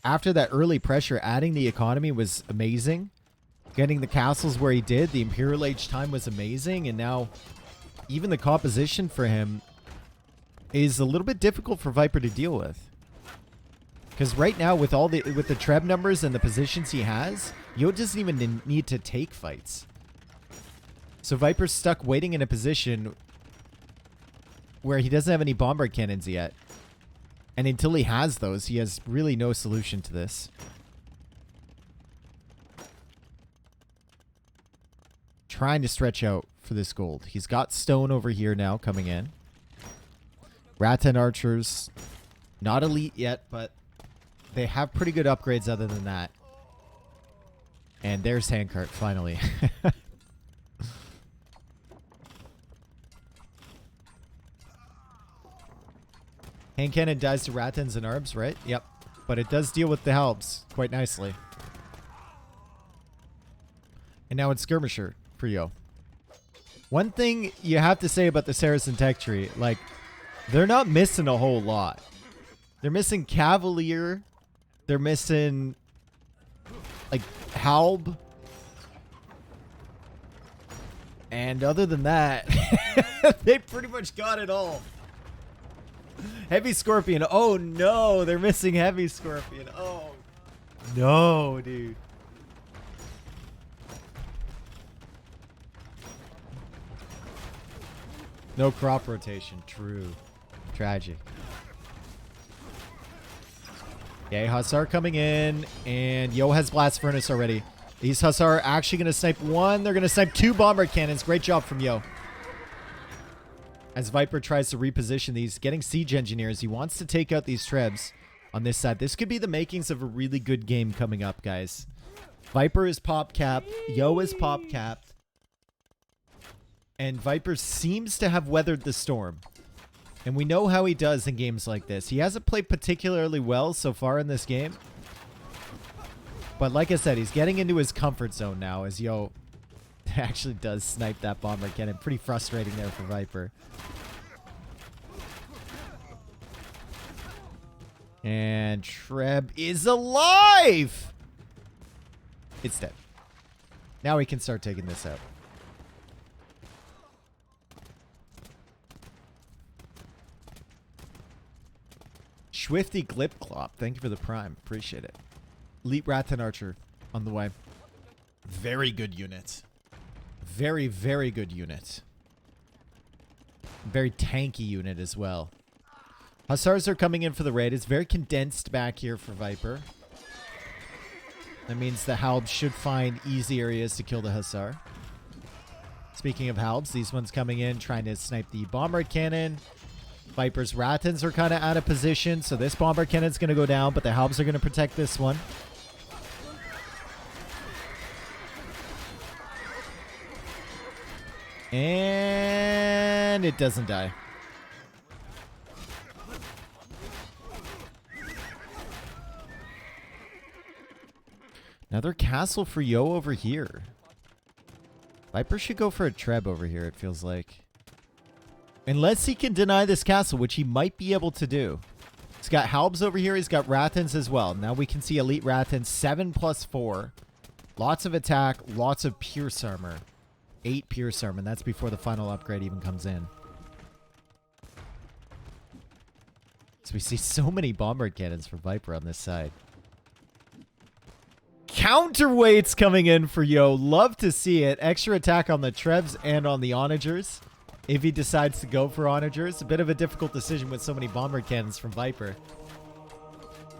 after that early pressure, adding the economy was amazing. Getting the castles where he did, the Imperial Age time was amazing. And now even the composition for him is a little bit difficult for Viper to deal with. Because right now, with the Treb numbers and the positions he has, Yo doesn't even need to take fights. So Viper's stuck waiting in a position where he doesn't have any bombard cannons yet. And until he has those, he has really no solution to this. Trying to stretch out for this gold. He's got stone over here now coming in. Rattan archers. Not elite yet, but they have pretty good upgrades other than that. And there's handcart, finally. Hand cannon dies to Rattans and Arbs, right? Yep. But it does deal with the Halbs quite nicely. And now it's Skirmisher for Yo. One thing you have to say about the Saracen tech tree, like, they're not missing a whole lot. They're missing Cavalier. They're missing, like, Halb. And other than that, they pretty much got it all. Heavy Scorpion. Oh, no. They're missing Heavy Scorpion. Oh, no, dude. No crop rotation. True. Tragic. Okay, Hussar coming in. And Yo has Blast Furnace already. These Hussar are actually going to snipe one. They're going to snipe two bombard cannons. Great job from Yo. As Viper tries to reposition these, getting siege engineers, he wants to take out these Trebs on this side. This could be the makings of a really good game coming up, guys. Viper is pop capped. Yo is pop capped. And Viper seems to have weathered the storm. And we know how he does in games like this. He hasn't played particularly well so far in this game. But like I said, he's getting into his comfort zone now as Yo actually does snipe that bomber cannon. Pretty frustrating there for Viper. And Treb is alive! It's dead. Now we can start taking this out. Swifty Glipclop, thank you for the prime. Appreciate it. Elite Rattan Archer on the way. Very good unit. Very, very good unit. Very tanky unit as well. Hussars are coming in for the raid. It's very condensed back here for Viper. That means the Halbs should find easy areas to kill the Hussar. Speaking of Halbs, these ones coming in trying to snipe the bombard cannon. Viper's Rattans are kind of out of position, so this bombard cannon's going to go down, but the Halbs are going to protect this one. And it doesn't die. Another castle for Yo over here. Viper should go for a Treb over here, it feels like. Unless he can deny this castle, which he might be able to do. He's got Halbs over here. He's got Rattans as well. Now we can see Elite Rattans. 7+4. Lots of attack. Lots of Pierce Armor. 8 Pierce Armor. And that's before the final upgrade even comes in. So we see so many Bombard Cannons for Viper on this side. Counterweights coming in for Yo. Love to see it. Extra attack on the Trebs and on the Onagers. If he decides to go for Onagers. A bit of a difficult decision with so many Bombard Cannons from Viper.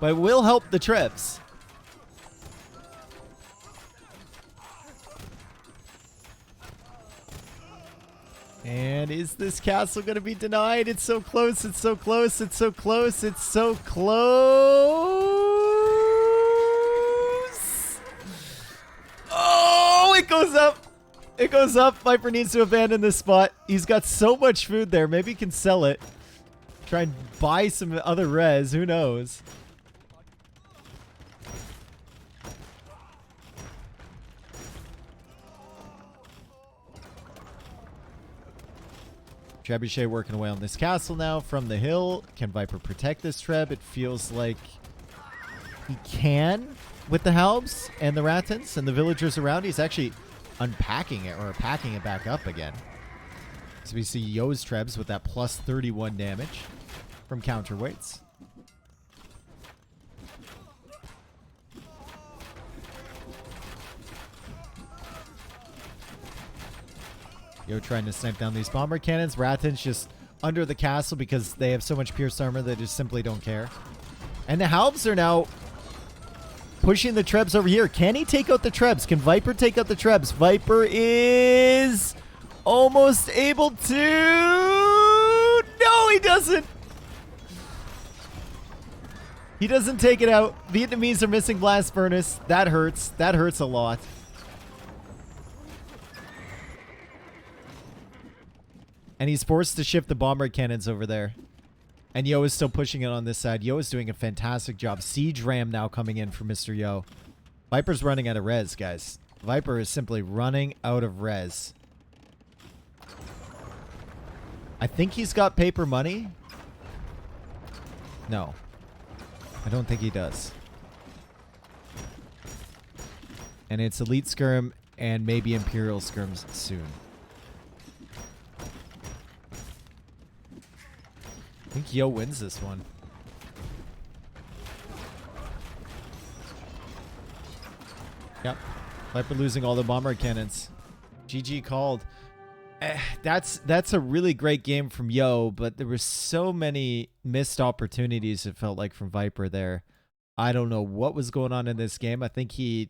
But it will help the trips. And is this castle going to be denied? It's so close. It's so close. It's so close. It's so close. Oh, it goes up. It goes up. Viper needs to abandon this spot. He's got so much food there. Maybe he can sell it. Try and buy some other res. Who knows? Trebuchet working away on this castle now from the hill. Can Viper protect this Treb? It feels like he can with the Halbs and the Ratans and the villagers around. He's actually unpacking it or packing it back up again. So we see Yo's Trebs with that plus 31 damage from counterweights. Yo trying to snipe down these bomber cannons. Ratans just under the castle because they have so much pierced armor they just simply don't care. And the Halbs are now pushing the Trebs over here. Can he take out the Trebs? Can Viper take out the Trebs? Viper is almost able to. No, he doesn't. He doesn't take it out. Vietnamese are missing Blast Furnace. That hurts. That hurts a lot. And he's forced to shift the bomber cannons over there. And Yo is still pushing it on this side. Yo is doing a fantastic job. Siege Ram now coming in for Mr. Yo. Viper's running out of res, guys. Viper is simply running out of res. I think he's got paper money. No. I don't think he does. And it's Elite Skirm and maybe Imperial Skirms soon. I think Yo wins this one. Yep. Viper losing all the bomber cannons. GG called. That's a really great game from Yo, but there were so many missed opportunities, it felt like, from Viper there. I don't know what was going on in this game. I think he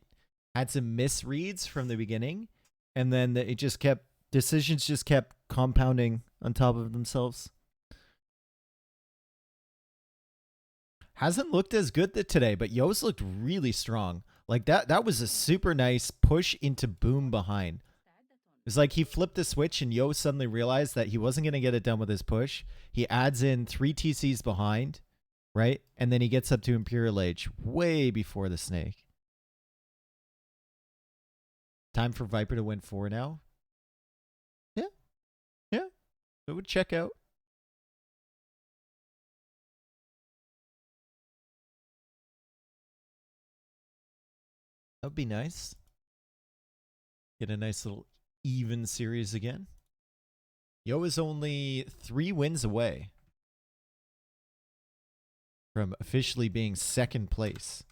had some misreads from the beginning, and then it just kept, decisions just kept compounding on top of themselves. Hasn't looked as good today, but Yo's looked really strong. Like that was a super nice push into boom behind. It's like he flipped the switch and Yo suddenly realized that he wasn't going to get it done with his push. He adds in 3 TCs behind, right? And then he gets up to Imperial Age way before the snake. Time for Viper to win 4 now. Yeah. Yeah. It would check out. That would be nice. Get a nice little even series again. Yo is only 3 wins away from officially being second place.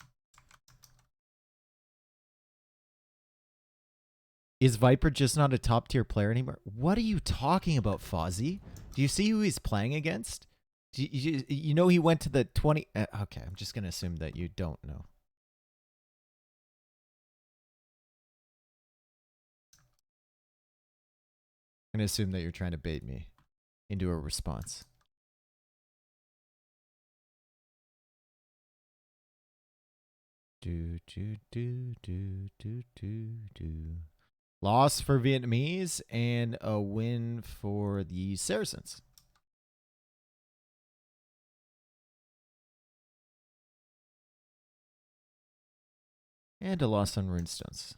Is Viper just not a top tier player anymore? What are you talking about, Fozzie? Do you see who he's playing against? You know he went to the 20... okay, I'm just going to assume that you don't know. I'm going to assume that you're trying to bait me into a response. Loss for Vietnamese and a win for the Saracens. And a loss on Runestones.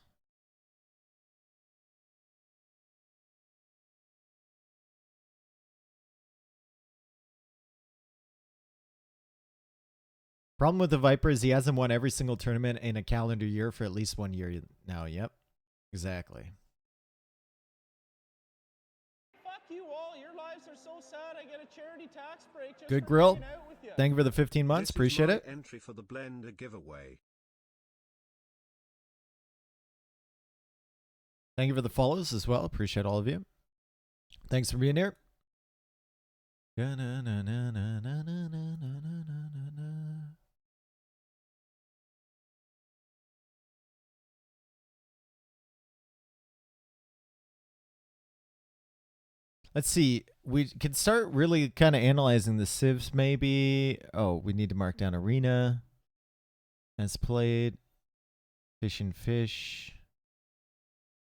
Problem with the Viper is he hasn't won every single tournament in a calendar year for at least 1 year now. Yep, exactly. Fuck you all. Your lives are so sad. I get a charity tax break just Good for grill. hanging out with you. Thank you for the 15 months. This is Appreciate my it. Entry for the Blender giveaway. Thank you for the follows as well. Appreciate all of you. Thanks for being here. Let's see. We can start really kind of analyzing the civs maybe. Oh, we need to mark down arena. As played. Fish and fish.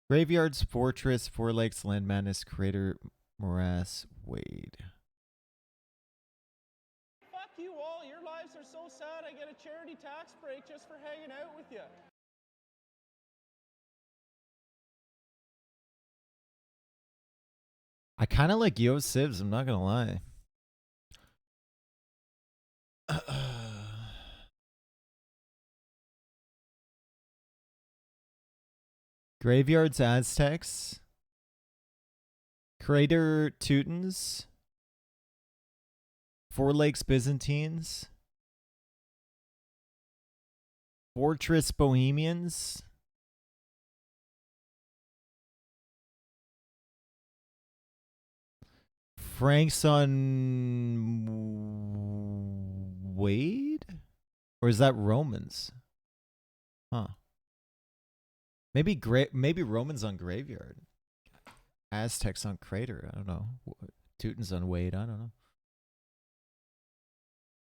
Graveyards, Fortress, Four Lakes, Land Madness, Crater, Morass, Wade. Fuck you all. Your lives are so sad. I get a charity tax break just for hanging out with you. I kind of like Yo Civs, I'm not going to lie. Graveyards, Aztecs. Crater, Teutons. Four Lakes, Byzantines. Fortress, Bohemians. Franks on Wade? Or is that Romans? Huh. Maybe Romans on Graveyard. Aztecs on Crater. I don't know. Teutons on Wade. I don't know.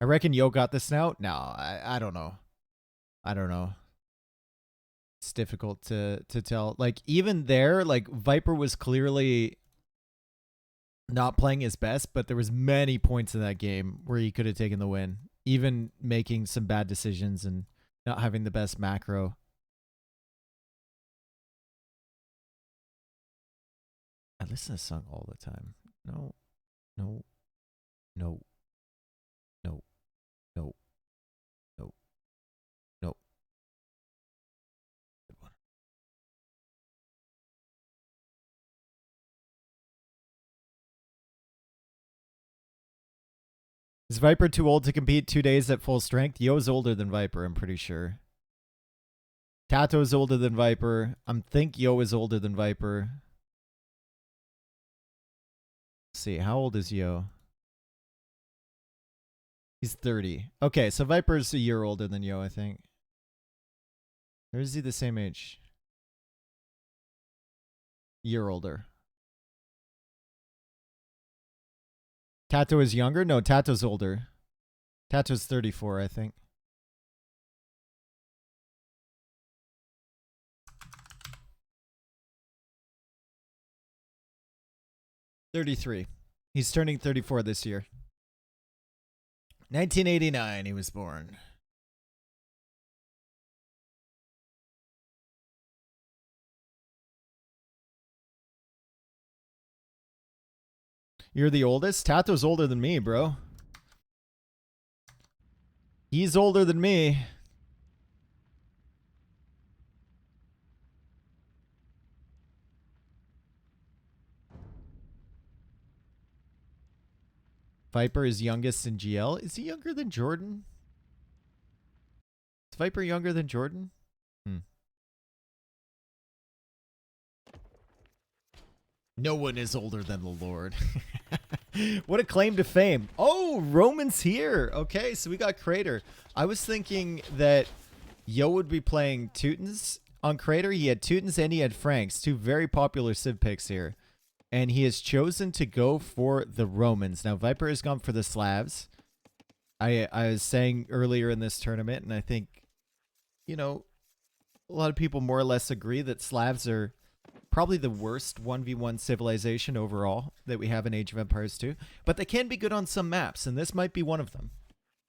I reckon Yo got this now. No, I don't know. I don't know. It's difficult to tell. Like, even there, like, Viper was clearly not playing his best, but there was many points in that game where he could have taken the win. Even making some bad decisions and not having the best macro. I listen to this song all the time. No, no, no, no, no, no, no. Good one. Is Viper too old to compete 2 days at full strength? Yo's older than Viper, I'm pretty sure. Tato's older than Viper. I think Yo is older than Viper. Let's see, how old is Yo? He's 30. Okay, so Viper's a year older than Yo, I think. Or is he the same age? Year older. Tato is younger? No, Tato's older. Tato's 34, I think. He's turning 34 this year. 1989, he was born. You're the oldest? Tato's older than me, bro. He's older than me. Viper is youngest in GL. Is he younger than Jordan? Is Viper younger than Jordan? No one is older than the Lord. What a claim to fame. Oh, Roman's here. Okay, so we got Crater. I was thinking that Yo would be playing Teutons on Crater. He had Teutons and he had Franks, two very popular Civ picks here. And he has chosen to go for the Romans. Now, Viper has gone for the Slavs. I was saying earlier in this tournament, and I think, you know, a lot of people more or less agree that Slavs are probably the worst 1v1 civilization overall that we have in Age of Empires 2. But they can be good on some maps, and this might be one of them,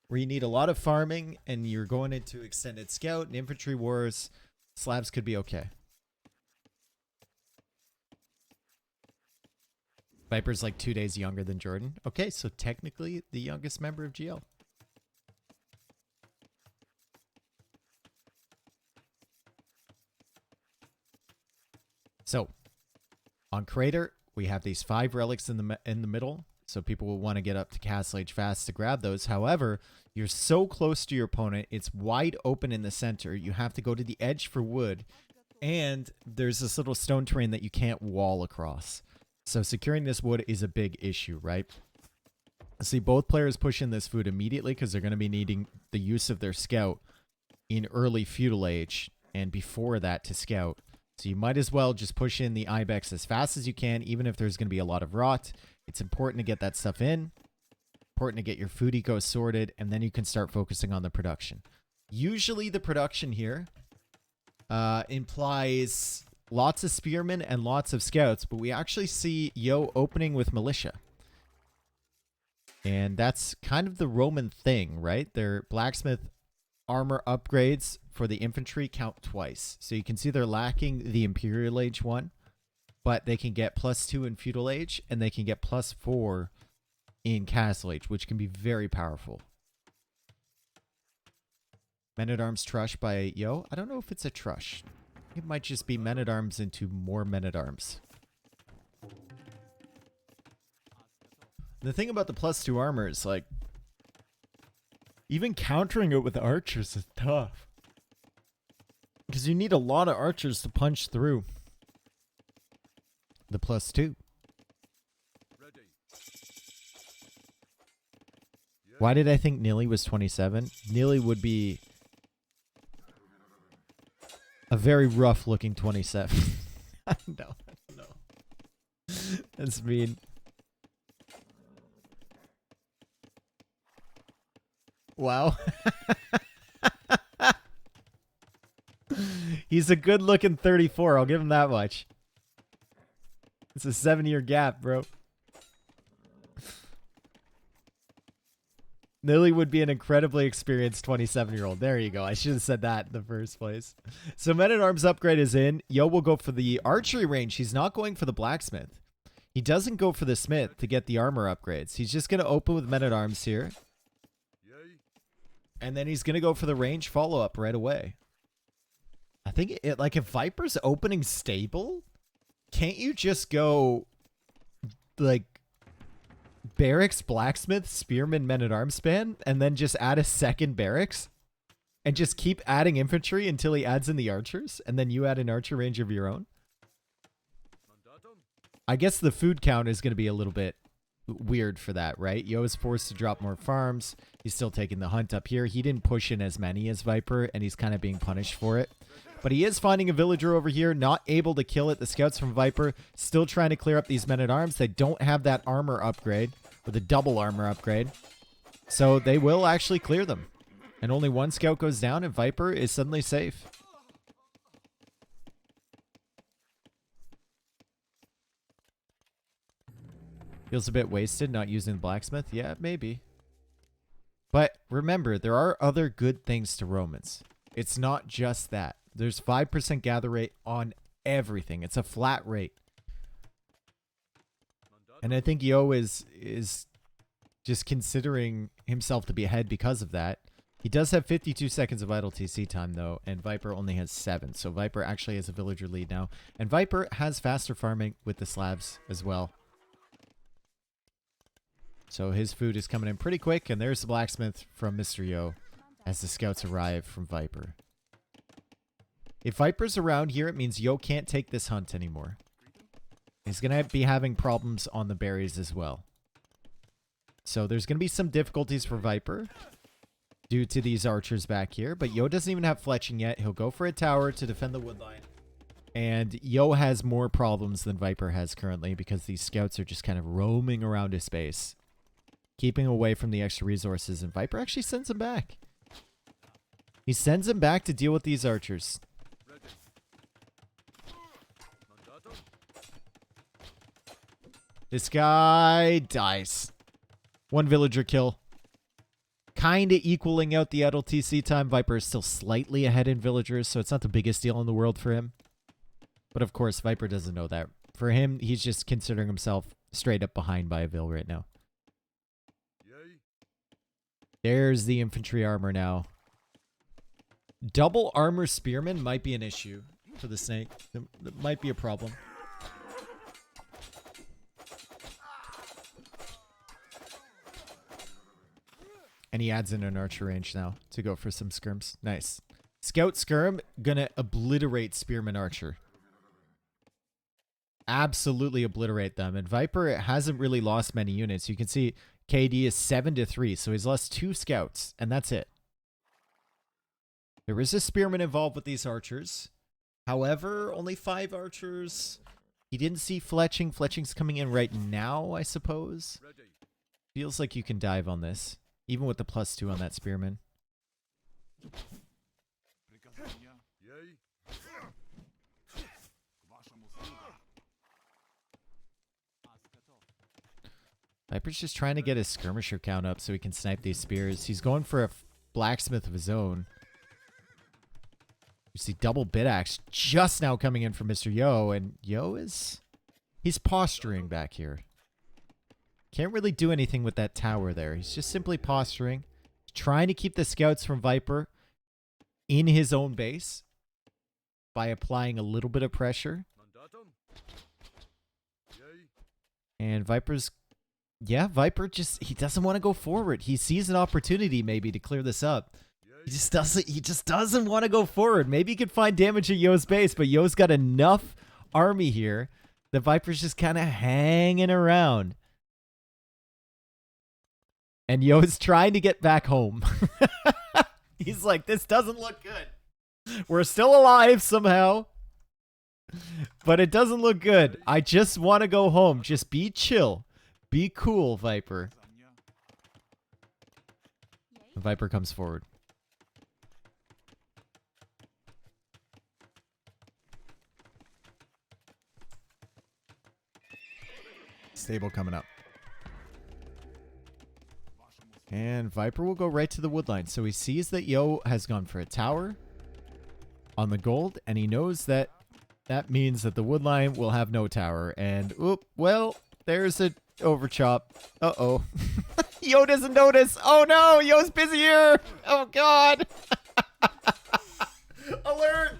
where you need a lot of farming, and you're going into extended scout and infantry wars. Slavs could be okay. Viper's like 2 days younger than Jordan. Okay, so technically the youngest member of GL. So, on Crater, we have these 5 relics in the middle, so people will want to get up to Castle Age fast to grab those. However, you're so close to your opponent, it's wide open in the center. You have to go to the edge for wood, and there's this little stone terrain that you can't wall across. So securing this wood is a big issue, right? See, both players push in this food immediately because they're going to be needing the use of their scout in early feudal age and before that to scout. So you might as well just push in the Ibex as fast as you can, even if there's going to be a lot of rot. It's important to get that stuff in. Important to get your food eco sorted, and then you can start focusing on the production. Usually the production here implies lots of spearmen and lots of scouts, but we actually see Yo opening with militia. And that's kind of the Roman thing, right? Their blacksmith armor upgrades for the infantry count twice. So you can see they're lacking the Imperial Age one, but they can get +2 in Feudal Age, and they can get +4 in Castle Age, which can be very powerful. Men-at-Arms Trush by Yo. I don't know if it's a Trush. It might just be Men-at-Arms into more Men-at-Arms. The thing about the +2 armor is, like, even countering it with archers is tough. Because you need a lot of archers to punch through the +2. Why did I think Nilly was 27? Nilly would be a very rough looking 27. No. That's mean. Wow. He's a good looking 34. I'll give him that much. It's a 7-year gap, bro. Nilly would be an incredibly experienced 27-year-old. There you go. I should have said that in the first place. So Men-at-Arms upgrade is in. Yo will go for the archery range. He's not going for the blacksmith. He doesn't go for the smith to get the armor upgrades. He's just going to open with Men-at-Arms here. And then he's going to go for the range follow-up right away. I think, like, if Viper's opening stable, can't you just go, like, barracks, blacksmith, spearman, men-at-arms span, and then just add a second barracks? And just keep adding infantry until he adds in the archers? And then you add an archer range of your own? I guess the food count is going to be a little bit weird for that, right? Yo is forced to drop more farms. He's still taking the hunt up here. He didn't push in as many as Viper, and he's kind of being punished for it. But he is finding a villager over here, not able to kill it. The scouts from Viper still trying to clear up these men-at-arms. They don't have that armor upgrade, or the double armor upgrade. So they will actually clear them. And only one scout goes down, and Viper is suddenly safe. Feels a bit wasted not using the blacksmith. Yeah, maybe. But remember, there are other good things to Romans. It's not just that. There's 5% gather rate on everything. It's a flat rate. And I think Yo is just considering himself to be ahead because of that. He does have 52 seconds of idle TC time, though, and Viper only has 7. So Viper actually has a villager lead now. And Viper has faster farming with the Slavs as well. So his food is coming in pretty quick, and there's the blacksmith from Mr. Yo as the scouts arrive from Viper. If Viper's around here, it means Yo can't take this hunt anymore. He's going to be having problems on the berries as well. So there's going to be some difficulties for Viper due to these archers back here, but Yo doesn't even have fletching yet. He'll go for a tower to defend the woodline. And Yo has more problems than Viper has currently because these scouts are just kind of roaming around his base, keeping away from the extra resources, and Viper actually sends him back. He sends him back to deal with these archers. This guy dies. One villager kill. Kind of equaling out the idle TC time. Viper is still slightly ahead in villagers, so it's not the biggest deal in the world for him. But of course, Viper doesn't know that. For him, he's just considering himself straight up behind by a vill right now. There's the infantry armor now. Double armor spearmen might be an issue for the snake. That might be a problem. And he adds in an archer range now to go for some skirms. Nice. Scout skirm gonna obliterate spearman archer. Absolutely obliterate them. And Viper hasn't really lost many units. You can see KD is 7-3, so he's lost 2 scouts, and that's it. There is a spearman involved with these archers. However, only 5 archers. He didn't see fletching. Fletching's coming in right now, I suppose. Feels like you can dive on this, even with the +2 on that spearman. Viper's just trying to get his skirmisher count up so he can snipe these spears. He's going for a blacksmith of his own. You see double bit axe just now coming in from Mr. Yo, and Yo is... he's posturing back here. Can't really do anything with that tower there. He's just simply posturing. Trying to keep the scouts from Viper in his own base by applying a little bit of pressure. And Viper's... yeah, Viper just... he doesn't want to go forward. He sees an opportunity maybe to clear this up. He just doesn't want to go forward. Maybe he could find damage at Yo's base, but Yo's got enough army here. The Viper's just kind of hanging around. And Yo's trying to get back home. He's like, this doesn't look good. We're still alive somehow. But it doesn't look good. I just want to go home. Just be chill. Be cool, Viper. The Viper comes forward. Stable coming up. And Viper will go right to the woodline. So he sees that Yo has gone for a tower on the gold, and he knows that that means that the woodline will have no tower. And, oop, well, there's a overchop. Uh-oh. Yo doesn't notice. Oh, no, Yo's busy here. Oh, God. Alert.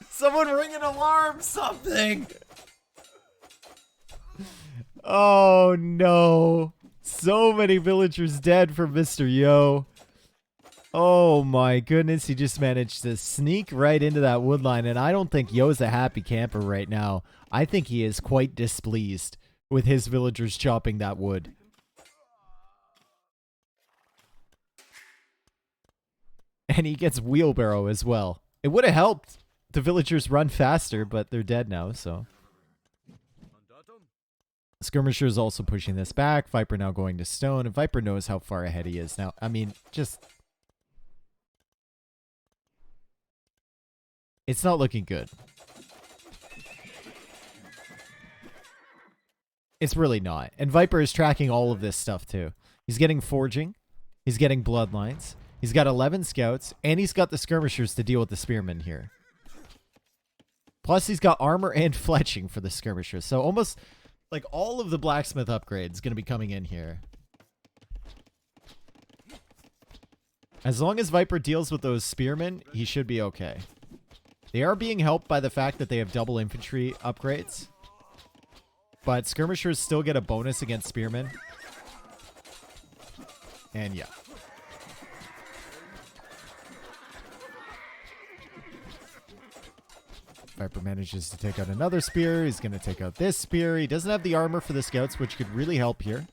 Someone ring an alarm, something. Oh, no. So many villagers dead for Mr. Yo. Oh my goodness, he just managed to sneak right into that woodline, and I don't think Yo's a happy camper right now. I think he is quite displeased with his villagers chopping that wood. And he gets wheelbarrow as well. It would have helped the villagers run faster, but they're dead now, so... Skirmisher is also pushing this back. Viper now going to stone. And Viper knows how far ahead he is now. I mean, just... it's not looking good. It's really not. And Viper is tracking all of this stuff too. He's getting forging. He's getting bloodlines. He's got 11 scouts. And he's got the skirmishers to deal with the spearmen here. Plus he's got armor and fletching for the skirmishers. So almost... like, all of the blacksmith upgrades going to be coming in here. As long as Viper deals with those spearmen, he should be okay. They are being helped by the fact that they have double infantry upgrades. But skirmishers still get a bonus against spearmen. And yeah. Viper manages to take out another spear. He's going to take out this spear. He doesn't have the armor for the scouts, which could really help here.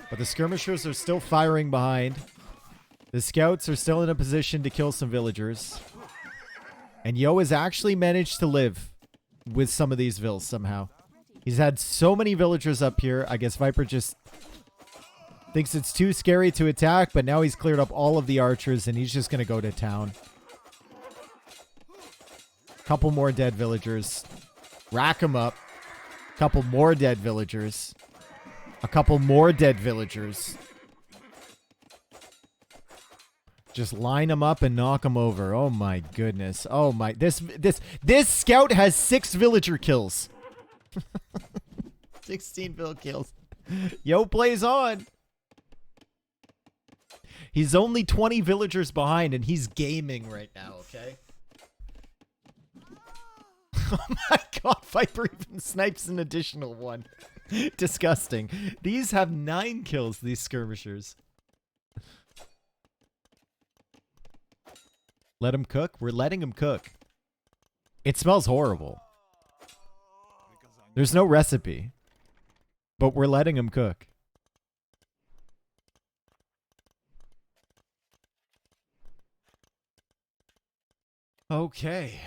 But the skirmishers are still firing behind. The scouts are still in a position to kill some villagers. And Yo has actually managed to live with some of these vills somehow. He's had so many villagers up here. I guess Viper just thinks it's too scary to attack, but now he's cleared up all of the archers and he's just going to go to town. Couple more dead villagers. Rack them up. Couple more dead villagers. A couple more dead villagers. Just line them up and knock them over. Oh my goodness. Oh my. This scout has 6 villager kills. 16 vill kills. Yo plays on. He's only 20 villagers behind and he's gaming right now, okay? Oh my god, Viper even snipes an additional one. Disgusting. These have 9 kills, these skirmishers. Let him cook? We're letting him cook. It smells horrible. There's no recipe. But we're letting him cook. Okay.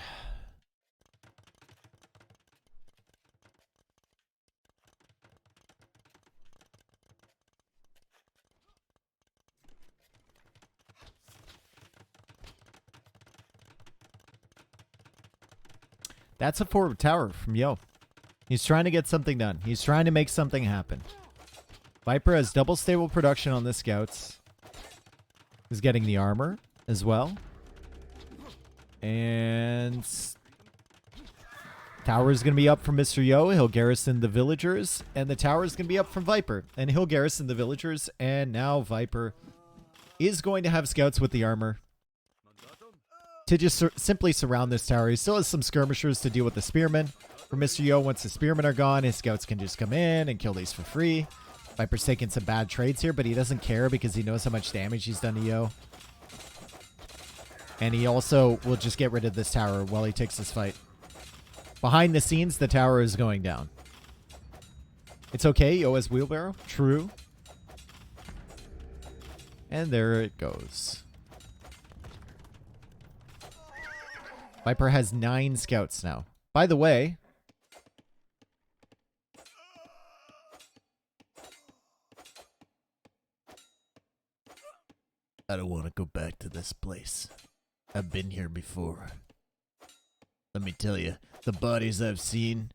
That's a forward tower from Yo. He's trying to get something done. He's trying to make something happen. Viper has double stable production on the scouts. He's getting the armor as well. And tower is going to be up from Mr. Yo. He'll garrison the villagers. And the tower is going to be up from Viper. And he'll garrison the villagers. And now Viper is going to have scouts with the armor to just simply surround this tower. He still has some skirmishers to deal with the spearmen. For Mr. Yo, once the spearmen are gone, his scouts can just come in and kill these for free. Viper's taking some bad trades here, but he doesn't care because he knows how much damage he's done to Yo. And he also will just get rid of this tower while he takes this fight. Behind the scenes, the tower is going down. It's okay, Yo has wheelbarrow. True. And there it goes. Viper has 9 scouts now. By the way, I don't want to go back to this place. I've been here before. Let me tell you, the bodies I've seen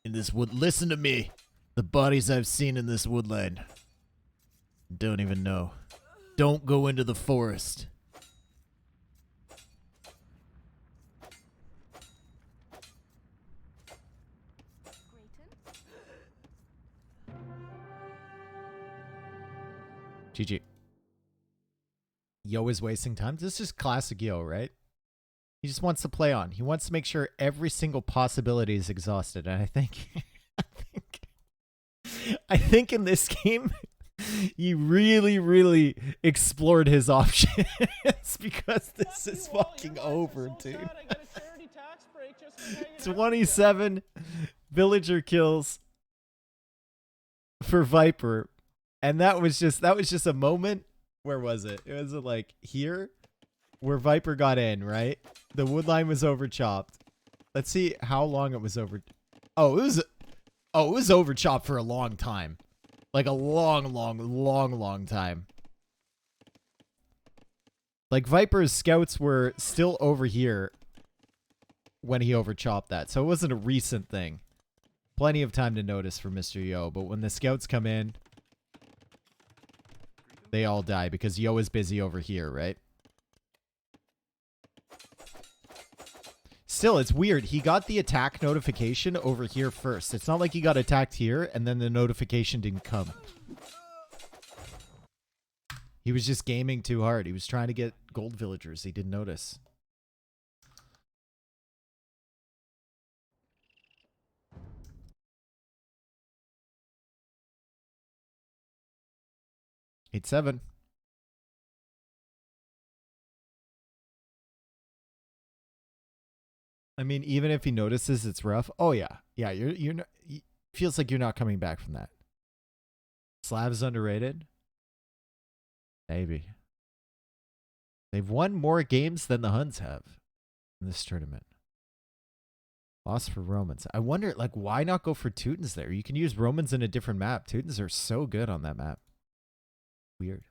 in this wood... Listen to me! The bodies I've seen in this woodland. Don't even know. Don't go into the forest. GG. Yo is wasting time. This is classic Yo, right? He just wants to play on. He wants to make sure every single possibility is exhausted. And I think, I think in this game, he really, really explored his options because this is fucking over, dude. 27 villager kills for Viper. And that was just a moment. Where was it? It was like here where Viper got in, right? The wood line was over chopped. Let's see how long it was over. Oh, it was over chopped for a long time. Like a long time. Like Viper's scouts were still over here when he over chopped that. So it wasn't a recent thing. Plenty of time to notice for Mr. Yo, but when the scouts come in, they all die because Yo is busy over here, right? Still, it's weird. He got the attack notification over here first. It's not like he got attacked here and then the notification didn't come. He was just gaming too hard. He was trying to get gold villagers. He didn't notice. Eight seven. I mean, even if he notices it's rough. Oh yeah, yeah. You're not. Feels like you're not coming back from that. Slav's underrated. Maybe. They've won more games than the Huns have in this tournament. Loss for Romans. I wonder, like, why not go for Teutons there? You can use Romans in a different map. Teutons are so good on that map. Weird.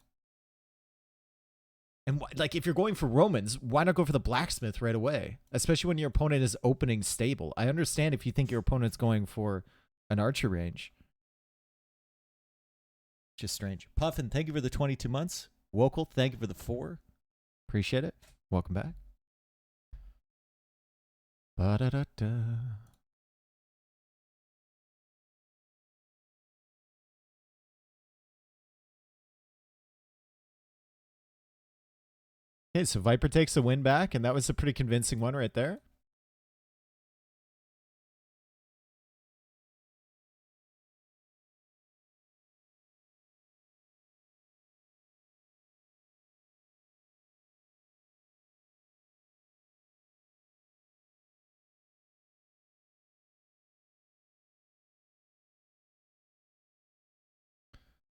And like, if you're going for Romans, why not go for the blacksmith right away? Especially when your opponent is opening stable. I understand if you think your opponent's going for an archer range. Just strange. Puffin, thank you for the 22 months. Wokal, thank you for the 4. Appreciate it. Welcome back. Ba-da-da-da. Okay, so Viper takes the win back, and that was a pretty convincing one right there.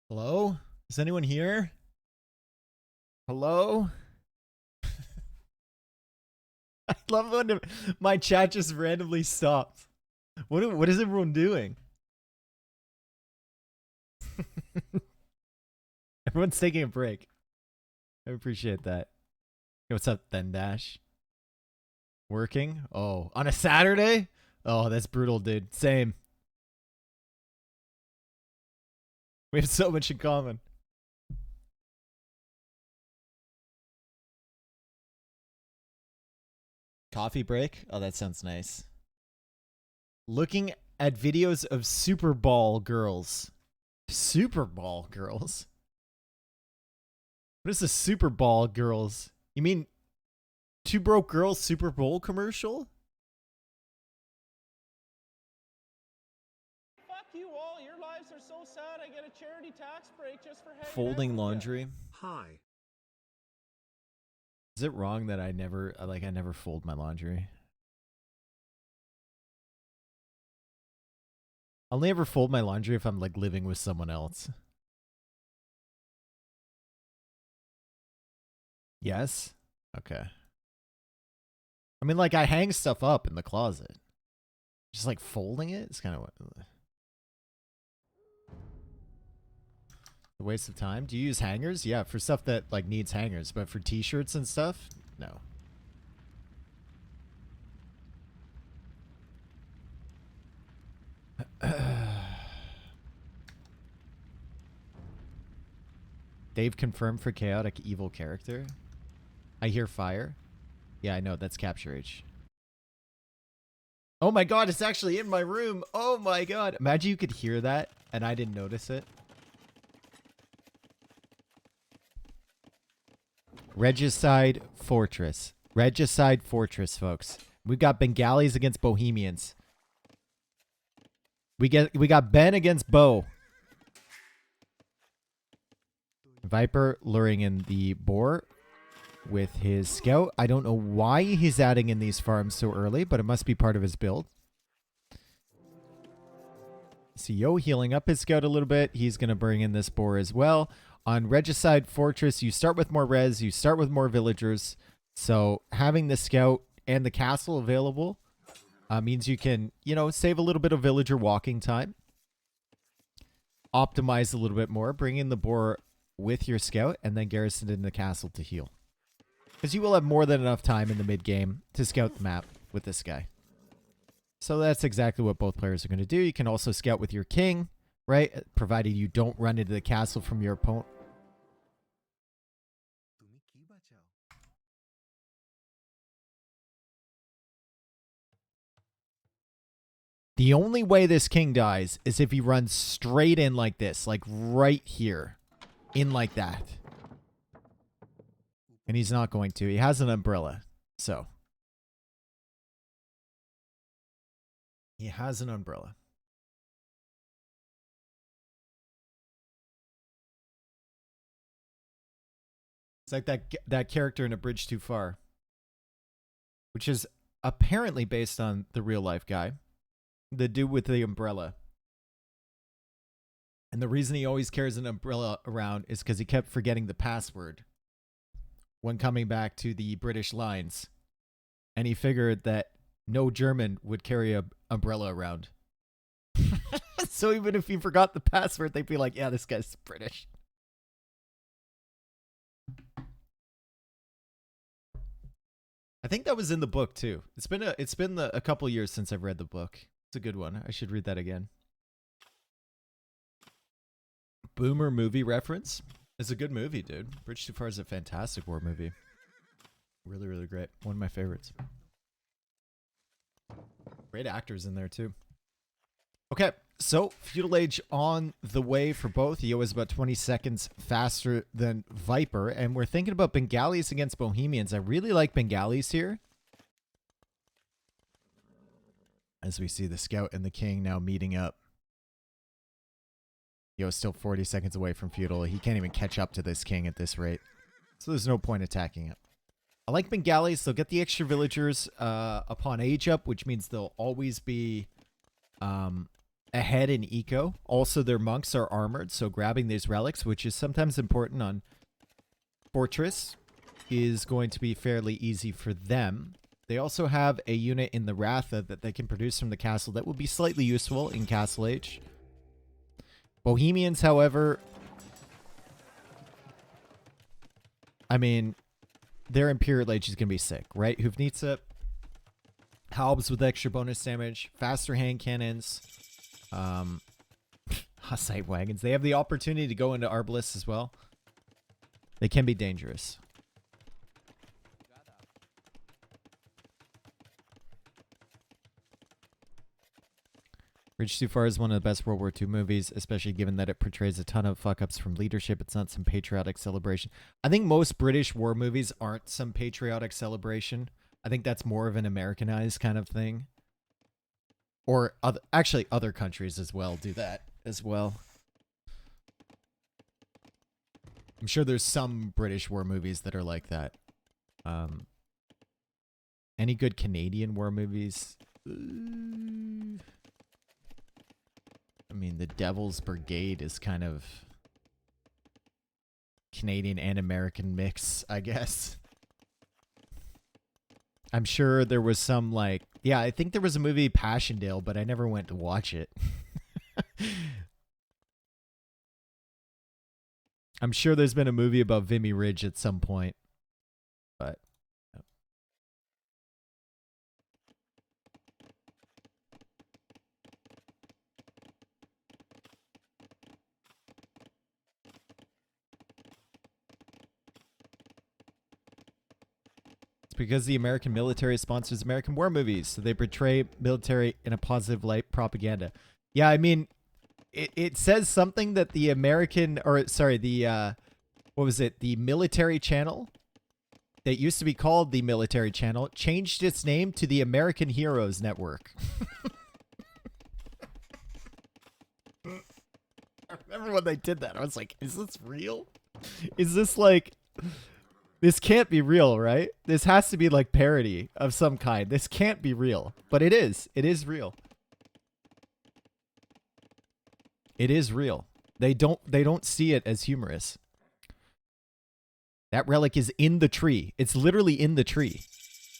Hello? Is anyone here? Hello? I love when my chat just randomly stops. What is everyone doing? Everyone's taking a break. I appreciate that. Hey, what's up, Then Dash? Working? Oh, on a Saturday? Oh, that's brutal, dude. Same. We have so much in common. Coffee break? Oh, that sounds nice. Looking at videos of Super Ball girls. Super Ball girls? What is the Super Ball girls? You mean Two Broke Girls Super Bowl commercial? Fuck you all. Your lives are so sad. I get a charity tax break just for hanging out Folding with ya. laundry? Hi. Is it wrong that I never fold my laundry? I'll never fold my laundry if I'm like living with someone else. Yes? Okay. I mean, like, I hang stuff up in the closet. Just like folding it? It's kind of a waste of time. Do you use hangers? Yeah, for stuff that like needs hangers, but for t-shirts and stuff, no. Dave confirmed for chaotic evil character. I hear fire. Yeah, I know. That's Capture H. Oh my god, it's actually in my room. Oh my god. Imagine you could hear that and I didn't notice it. Regicide Fortress. Regicide Fortress, folks. We've got Bengalis against Bohemians. We got Ben against Bo. Viper luring in the boar with his scout. I don't know why he's adding in these farms so early, but it must be part of his build. CEO healing up his scout a little bit. He's going to bring in this boar as well. On Regicide Fortress, you start with more res, you start with more villagers. So having the scout and the castle available means you can, save a little bit of villager walking time. Optimize a little bit more. Bring in the boar with your scout and then garrison in the castle to heal. Because you will have more than enough time in the mid-game to scout the map with this guy. So that's exactly what both players are going to do. You can also scout with your king, right? Provided you don't run into the castle from your opponent. The only way this king dies is if he runs straight in like this, like right here. In like that. And he's not going to. He has an umbrella. So. He has an umbrella. It's like that character in A Bridge Too Far. Which is apparently based on the real life guy. The dude with the umbrella. And the reason he always carries an umbrella around is because he kept forgetting the password when coming back to the British lines. And he figured that no German would carry an umbrella around. So even if he forgot the password, they'd be like, yeah, this guy's British. I think that was in the book too. It's been a couple years since I've read the book. It's a good one. I should read that again. Boomer movie reference. It's a good movie, dude. Bridge Too Far is a fantastic war movie. Really, really great. One of my favorites. Great actors in there too. Okay, so Feudal Age on the way for both. Yo is about 20 seconds faster than Viper, and we're thinking about Bengalis against Bohemians. I really like Bengalis here. As we see the Scout and the King now meeting up. Yo is still 40 seconds away from Feudal. He can't even catch up to this King at this rate. So there's no point attacking it. I like Bengalis. They'll get the extra villagers upon age up, which means they'll always be ahead in eco. Also, their monks are armored, so grabbing these relics, which is sometimes important on Fortress, is going to be fairly easy for them. They also have a unit in the Ratha that they can produce from the castle that will be slightly useful in Castle Age. Bohemians, however, I mean, their Imperial Age is going to be sick, right? Hufnitsa, Halbs with extra bonus damage, faster hand cannons, Hussite wagons. They have the opportunity to go into Arbalists as well. They can be dangerous. Bridge Too Far is one of the best World War II movies, especially given that it portrays a ton of fuck-ups from leadership. It's not some patriotic celebration. I think most British war movies aren't some patriotic celebration. I think that's more of an Americanized kind of thing. Or actually, other countries as well do that as well. I'm sure there's some British war movies that are like that. Any good Canadian war movies? I mean, The Devil's Brigade is kind of Canadian and American mix, I guess. I'm sure there was some, like... Yeah, I think there was a movie, Passchendaele, but I never went to watch it. I'm sure there's been a movie about Vimy Ridge at some point. But... because the American military sponsors American war movies, so they portray military in a positive light. Propaganda. Yeah, I mean, it says something that the American, or sorry, the what was it? The military channel that used to be called the Military Channel changed its name to the American Heroes Network. I remember when they did that. I was like, is this real? Is this like... This can't be real, right? This has to be like parody of some kind. This can't be real. But it is. It is real. It is real. They don't see it as humorous. That relic is in the tree. It's literally in the tree.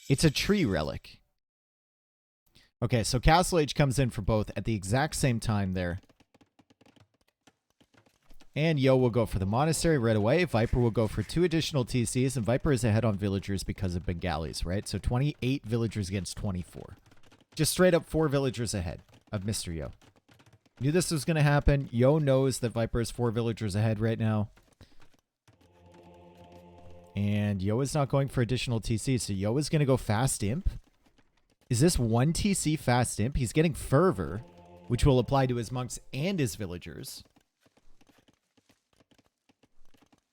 It's a tree relic. Okay, so Castle Age comes in for both at the exact same time there. And Yo will go for the Monastery right away. Viper will go for 2 additional TCs, and Viper is ahead on villagers because of Bengalis, right? So 28 villagers against 24. Just straight up 4 villagers ahead of Mr. Yo. Knew this was going to happen. Yo knows that Viper is 4 villagers ahead right now. And Yo is not going for additional TC, so Yo is going to go Fast Imp. Is this 1 TC Fast Imp? He's getting Fervor, which will apply to his monks and his villagers.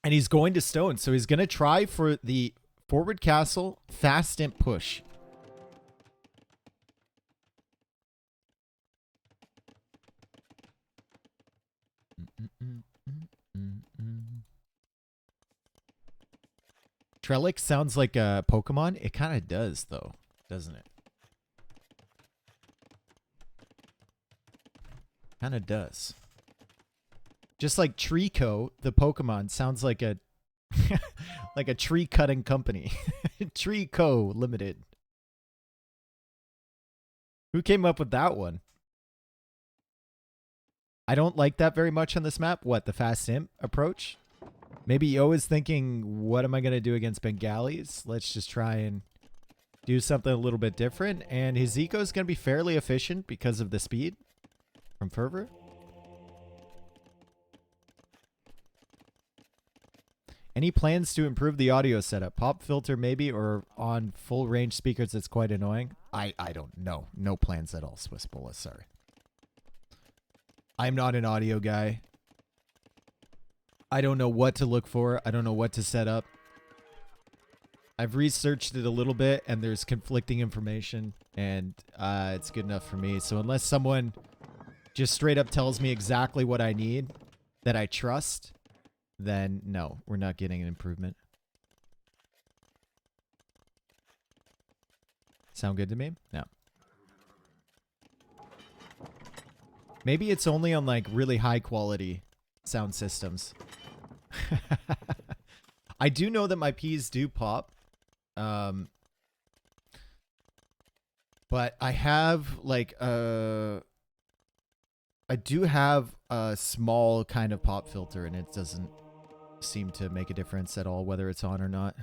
And he's going to stone, so he's going to try for the forward castle Fast Imp push. Trellick sounds like a Pokemon. It kind of does, though, doesn't it? Kind of does. Just like Treecko, the Pokemon, sounds like a like a tree cutting company. Treecko Limited. Who came up with that one? I don't like that very much on this map. What, the Fast Imp approach? Maybe Yo is thinking, what am I going to do against Bengalis? Let's just try and do something a little bit different. And his eco is going to be fairly efficient because of the speed from Fervor. Any plans to improve the audio setup? Pop filter maybe, or on full range speakers it's quite annoying? I don't know. No plans at all, Swiss Bullet, sorry. I'm not an audio guy. I don't know what to look for. I don't know what to set up. I've researched it a little bit and there's conflicting information and it's good enough for me. So unless someone just straight up tells me exactly what I need that I trust, then no, we're not getting an improvement. Sound good to me? No. Maybe it's only on like really high quality sound systems. I do know that my P's do pop. But I have like I do have a small kind of pop filter and it doesn't seem to make a difference at all whether it's on or not.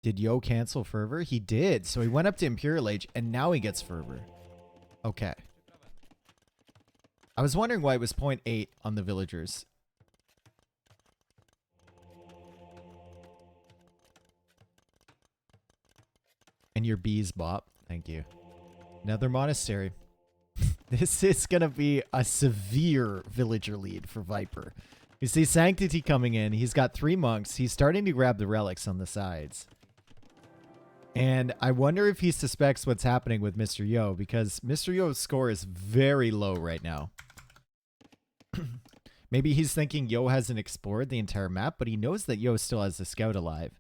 Did Yo cancel Fervor? He did. So he went up to Imperial Age, and now he gets Fervor. Okay. I was wondering why it was 0.8 on the villagers. And your bees, Bop. Thank you. Another monastery. This is going to be a severe villager lead for Viper. You see Sanctity coming in. He's got 3 monks. He's starting to grab the relics on the sides. And I wonder if he suspects what's happening with Mr. Yo, because Mr. Yo's score is very low right now. Maybe he's thinking Yo hasn't explored the entire map, but he knows that Yo still has the scout alive.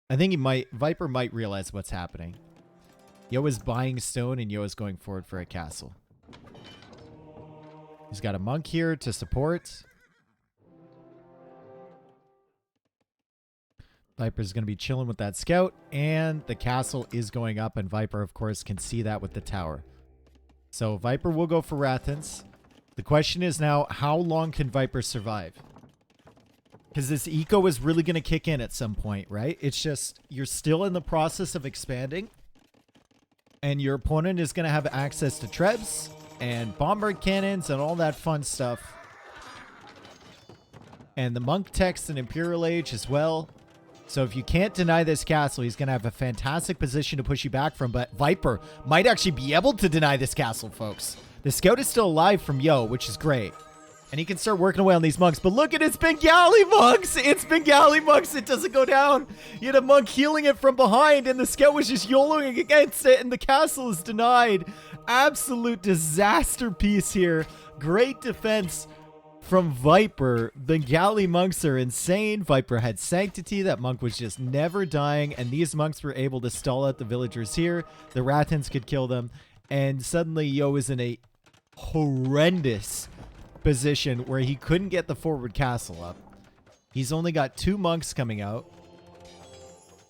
I think Viper might realize what's happening. Yo is buying stone and Yo is going forward for a castle. He's got a monk here to support. Viper's going to be chilling with that scout, and the castle is going up, and Viper, of course, can see that with the tower. So Viper will go for Rathans. The question is now, how long can Viper survive? Because this eco is really going to kick in at some point, right? It's just, you're still in the process of expanding, and your opponent is going to have access to trebs and bombard cannons and all that fun stuff. And the monk text and Imperial Age as well. So if you can't deny this castle, he's going to have a fantastic position to push you back from. But Viper might actually be able to deny this castle, folks. The scout is still alive from Yo, which is great. And he can start working away on these monks. But look at it's Bengali monks. It's Bengali monks. It doesn't go down. You had a monk healing it from behind, and the scout was just YOLOing against it, and the castle is denied. Absolute disaster piece here. Great defense from Viper. Bengali monks are insane. Viper had Sanctity. That monk was just never dying, and these monks were able to stall out the villagers here. The Rathans could kill them, and suddenly Yo is in a horrendous position where he couldn't get the forward castle up. He's only got 2 monks coming out,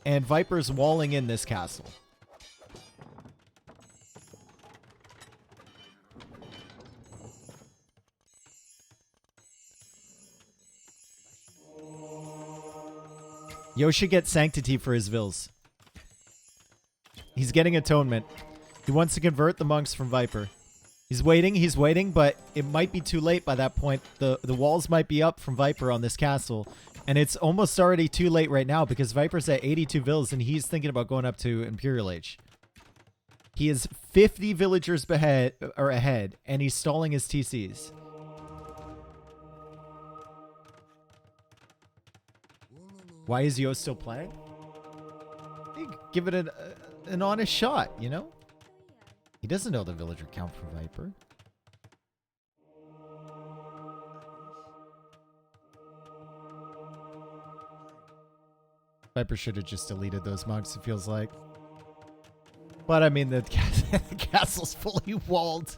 and Viper's walling in this castle. Yo should get Sanctity for his vills. He's getting Atonement. He wants to convert the monks from Viper. He's waiting, but it might be too late by that point. The walls might be up from Viper on this castle, and it's almost already too late right now because Viper's at 82 vills, and he's thinking about going up to Imperial Age. He is 50 villagers ahead, and he's stalling his TCs. Why is Yo still playing? Give it an honest shot, you know? He doesn't know the villager count for Viper. Viper should have just deleted those monks, it feels like. But I mean, the castle's fully walled.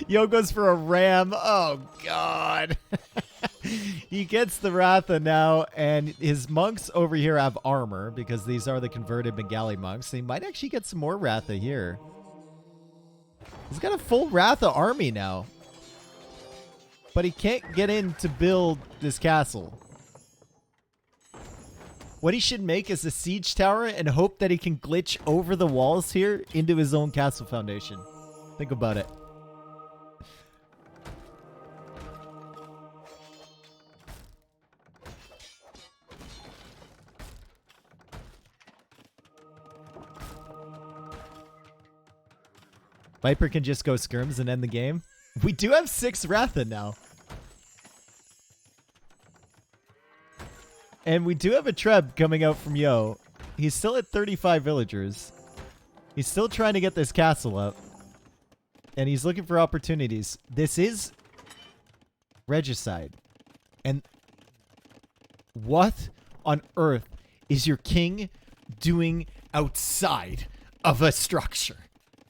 Yo goes for a ram. Oh, God. He gets the Ratha now, and his monks over here have armor because these are the converted Bengali monks. He might actually get some more Ratha here. He's got a full Ratha army now. But he can't get in to build this castle. What he should make is a siege tower and hope that he can glitch over the walls here into his own castle foundation. Think about it. Viper can just go skirms and end the game. We do have 6 Ratha now. And we do have a Treb coming out from Yo. He's still at 35 villagers. He's still trying to get this castle up. And he's looking for opportunities. This is Regicide. And what on earth is your king doing outside of a structure?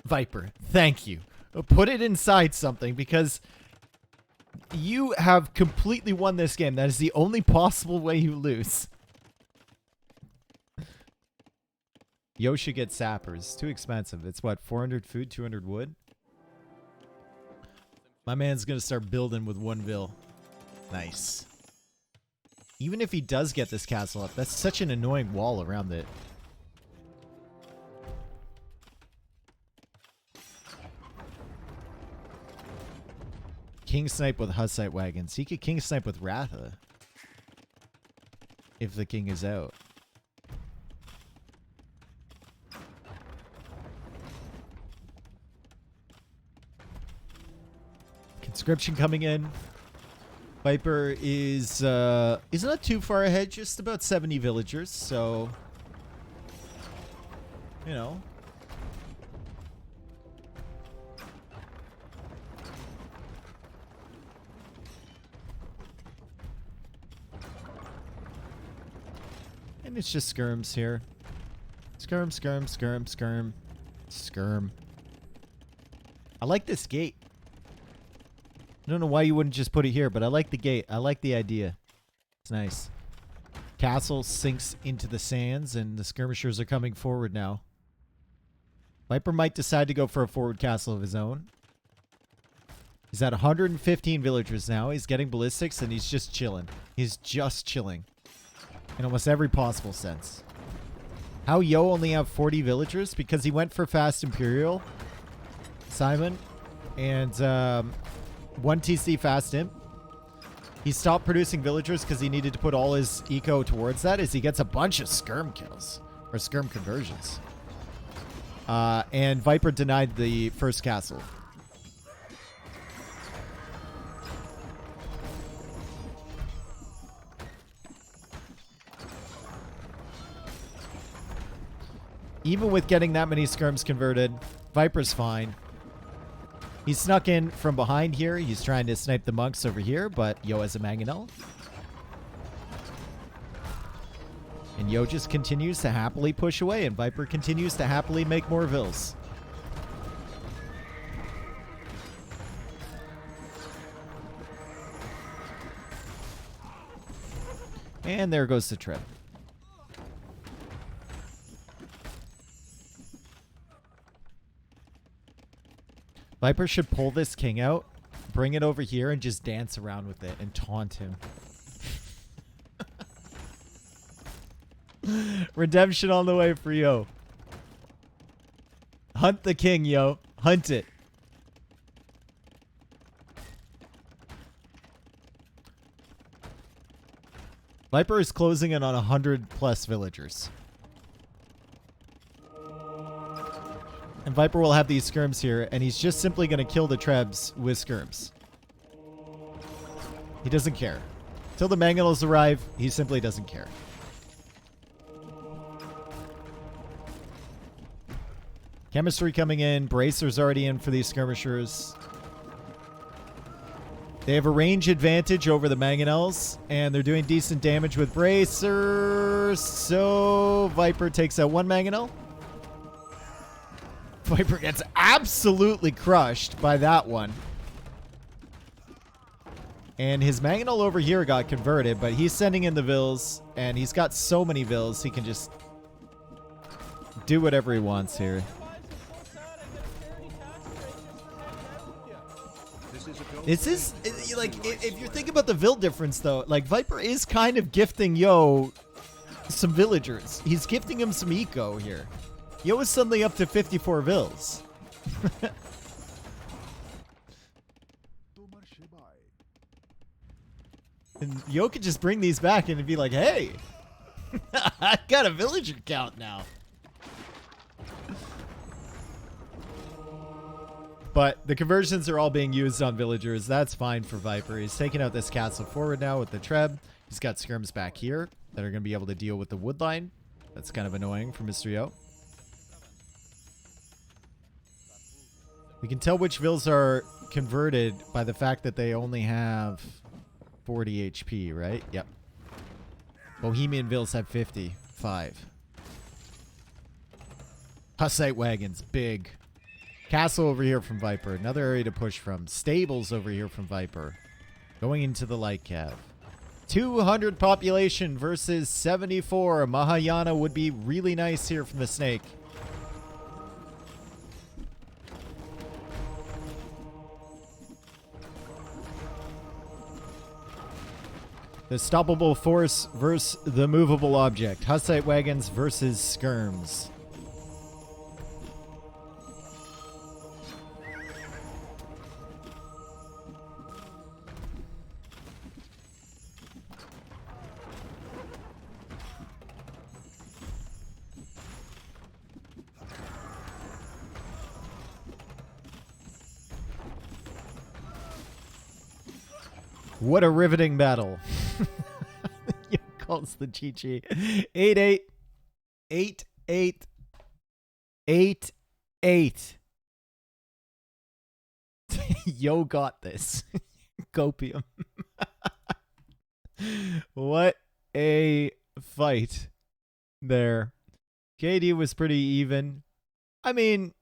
Viper, thank you. Put it inside something because you have completely won this game. That is the only possible way you lose. Yo should get sappers. Too expensive. It's what, 400 food, 200 wood? My man's going to start building with 1 vill. Nice. Even if he does get this castle up, that's such an annoying wall around it. King snipe with Hussite wagons. He could king snipe with Ratha. If the king is out. Conscription coming in. Viper is not too far ahead, just about 70 villagers, so you know. And it's just skirms here. Skirm, skirm, skirm, skirm. Skirm. I like this gate. I don't know why you wouldn't just put it here, but I like the gate. I like the idea. It's nice. Castle sinks into the sands, and the skirmishers are coming forward now. Viper might decide to go for a forward castle of his own. He's at 115 villagers now. He's getting ballistics, and he's just chilling. He's just chilling. In almost every possible sense. How Yo only have 40 villagers? Because he went for Fast Imperial. Simon. And 1 TC Fast Imp. He stopped producing villagers because he needed to put all his eco towards that as he gets a bunch of skirm kills. Or skirm conversions. And Viper denied the first castle. Even with getting that many skirms converted, Viper's fine. He snuck in from behind here. He's trying to snipe the monks over here, but Yo has a mangonel. And Yo just continues to happily push away, and Viper continues to happily make more vills. And there goes the trip. Viper should pull this king out, bring it over here, and just dance around with it and taunt him. Redemption on the way for Yo. Hunt the king, Yo. Hunt it. Viper is closing in on 100 plus villagers. And Viper will have these skirms here, and he's just simply going to kill the trebs with skirms. He doesn't care. Till the mangonels arrive, he simply doesn't care. Chemistry coming in. Bracer's already in for these skirmishers. They have a range advantage over the mangonels, and they're doing decent damage with bracers. So Viper takes out one mangonel. Viper gets absolutely crushed by that one. And his mangonel over here got converted, but he's sending in the vills, and he's got so many vills, he can just do whatever he wants here. This is, like, if you're thinking about the vill difference, though, like, Viper is kind of gifting Yo some villagers. He's gifting him some eco here. Yo is suddenly up to 54 vills. And Yo could just bring these back and be like, hey, I got a villager count now. But the conversions are all being used on villagers. That's fine for Viper. He's taking out this castle forward now with the Treb. He's got skirms back here that are going to be able to deal with the wood line. That's kind of annoying for Mr. Yo. We can tell which vills are converted by the fact that they only have 40 HP, right? Yep. Bohemian vills have 55. Hussite wagons, big. Castle over here from Viper. Another area to push from. Stables over here from Viper. Going into the light cav. 200 population versus 74. Mahayana would be really nice here from the snake. The stoppable force versus the movable object. Hussite wagons versus skirms. What a riveting battle. Yo calls the GG. 8-8. 8-8. 8-8. Yo got this. Copium. What a fight there. KD was pretty even. I mean,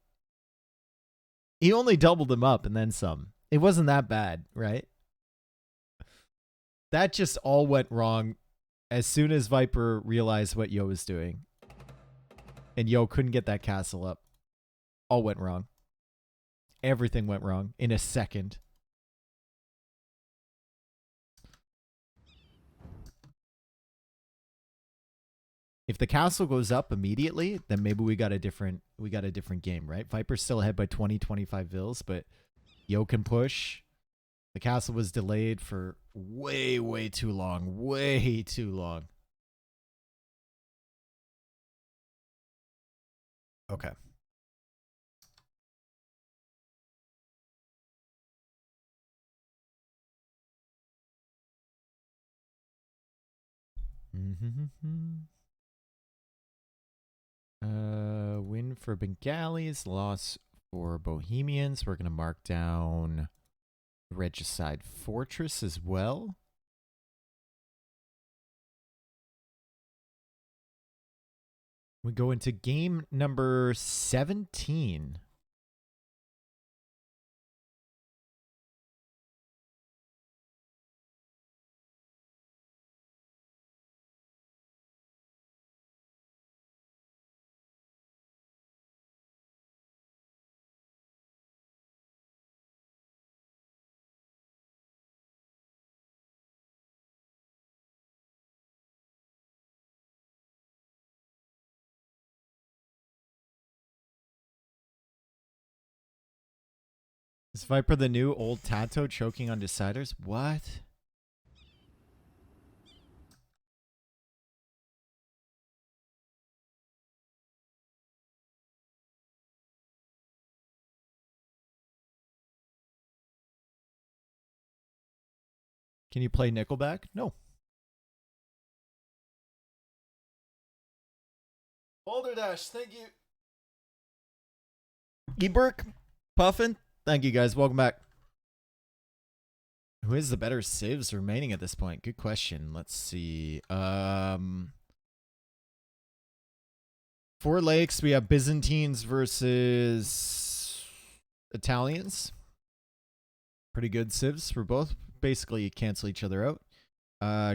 he only doubled him up and then some. It wasn't that bad, right? That just all went wrong as soon as Viper realized what Yo was doing. And Yo couldn't get that castle up. All went wrong. Everything went wrong in a second. If the castle goes up immediately, then maybe we got a different game, right? Viper's still ahead by 20-25 vils, but Yo can push. The castle was delayed for way too long. Way too long. Okay. Win for Bengalis, loss for Bohemians. We're going to mark down Regicide Fortress as well. We go into game number 17. Is Viper the new old Tato choking on deciders? What? Can you play Nickelback? No. Boulder Dash, thank you. Eberk, Puffin, thank you guys. Welcome back. Who is the better civs remaining at this point? Good question. Let's see. 4 Lakes, we have Byzantines versus Italians. Pretty good civs for both. Basically cancel each other out.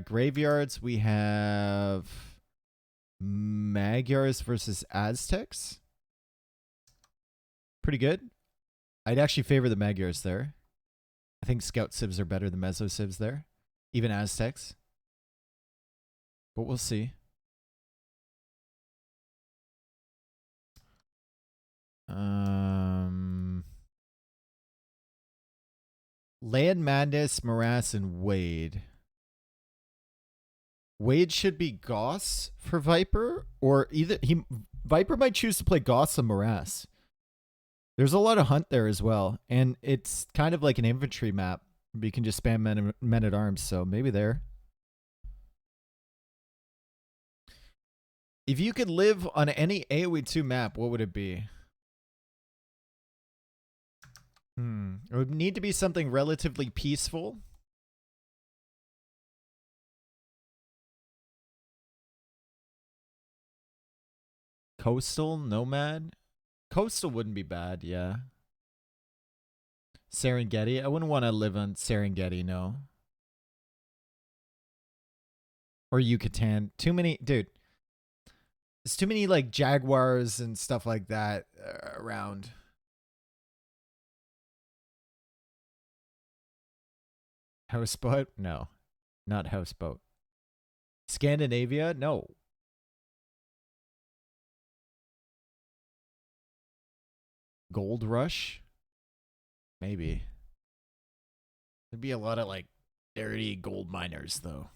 Graveyards, we have Magyars versus Aztecs. Pretty good. I'd actually favor the Magyars there. I think Scout civs are better than Meso civs there. Even Aztecs. But we'll see. Land Madness, Morass, and Wade. Wade should be Goss for Viper, or Viper might choose to play Goss and Morass. There's a lot of hunt there as well, and it's kind of like an infantry map. You can just spam men at arms, so maybe there. If you could live on any AoE 2 map, what would it be? It would need to be something relatively peaceful. Coastal, Nomad. Coastal wouldn't be bad, yeah. Serengeti. I wouldn't want to live on Serengeti, no. Or Yucatan. Too many, dude. There's too many like jaguars and stuff like that around. House spot? No. Not houseboat. Scandinavia? No. Gold Rush? Maybe. There'd be a lot of like dirty gold miners though.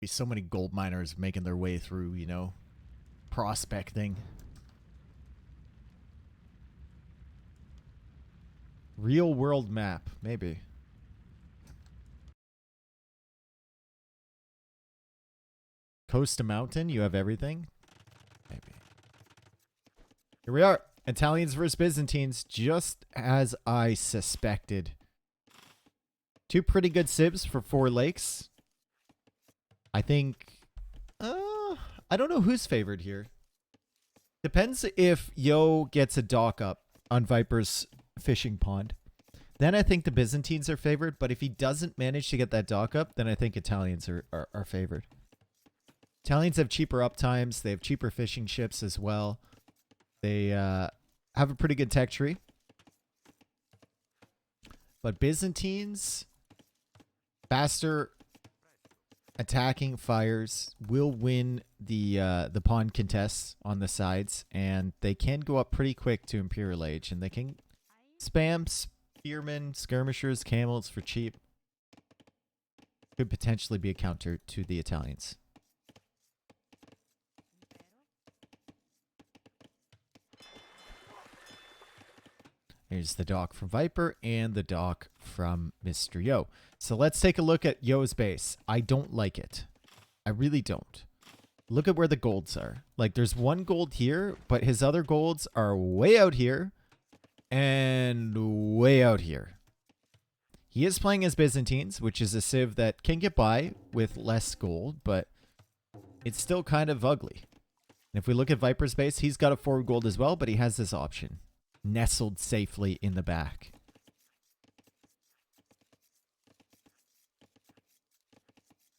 Be so many gold miners making their way through, you know, prospecting. Real world map, maybe. Coast to mountain, you have everything? Maybe. Here we are. Italians versus Byzantines, just as I suspected. Two pretty good sibs for 4 lakes. I think... I don't know who's favored here. Depends if Yo gets a dock up on Viper's fishing pond. Then I think the Byzantines are favored, but if he doesn't manage to get that dock up, then I think Italians are favored. Italians have cheaper uptimes. They have cheaper fishing ships as well. They have a pretty good tech tree. But Byzantines, faster attacking fires will win the pawn contests on the sides, and they can go up pretty quick to Imperial Age, and they can spam spearmen, skirmishers, camels for cheap. Could potentially be a counter to the Italians. Here's the dock from Viper and the dock from Mr. Yo. So let's take a look at Yo's base. I don't like it. I really don't. Look at where the golds are. Like, there's one gold here, but his other golds are way out here and way out here. He is playing as Byzantines, which is a civ that can get by with less gold, but it's still kind of ugly. And if we look at Viper's base, he's got a 4 gold as well, but he has this option nestled safely in the back.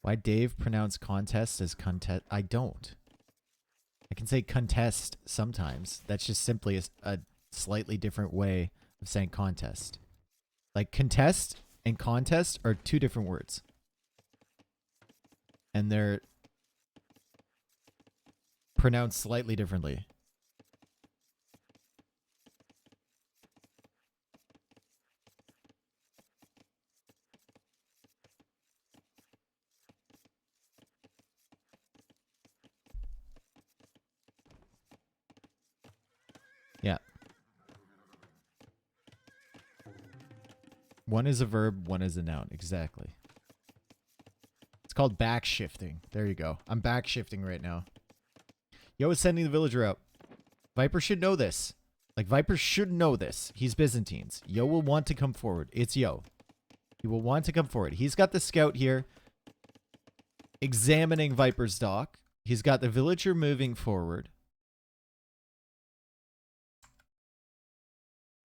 Why Dave pronounce contest as contest? I don't. I can say contest sometimes. That's just simply a slightly different way of saying contest. Like contest and contest are 2 different words. And they're pronounced slightly differently. Yeah. One is a verb, one is a noun. Exactly. It's called back shifting. There you go. I'm back shifting right now. Yo is sending the villager out. Viper should know this. Like, Viper should know this. He's Byzantines. Yo will want to come forward. It's Yo. He will want to come forward. He's got the scout here examining Viper's dock. He's got the villager moving forward.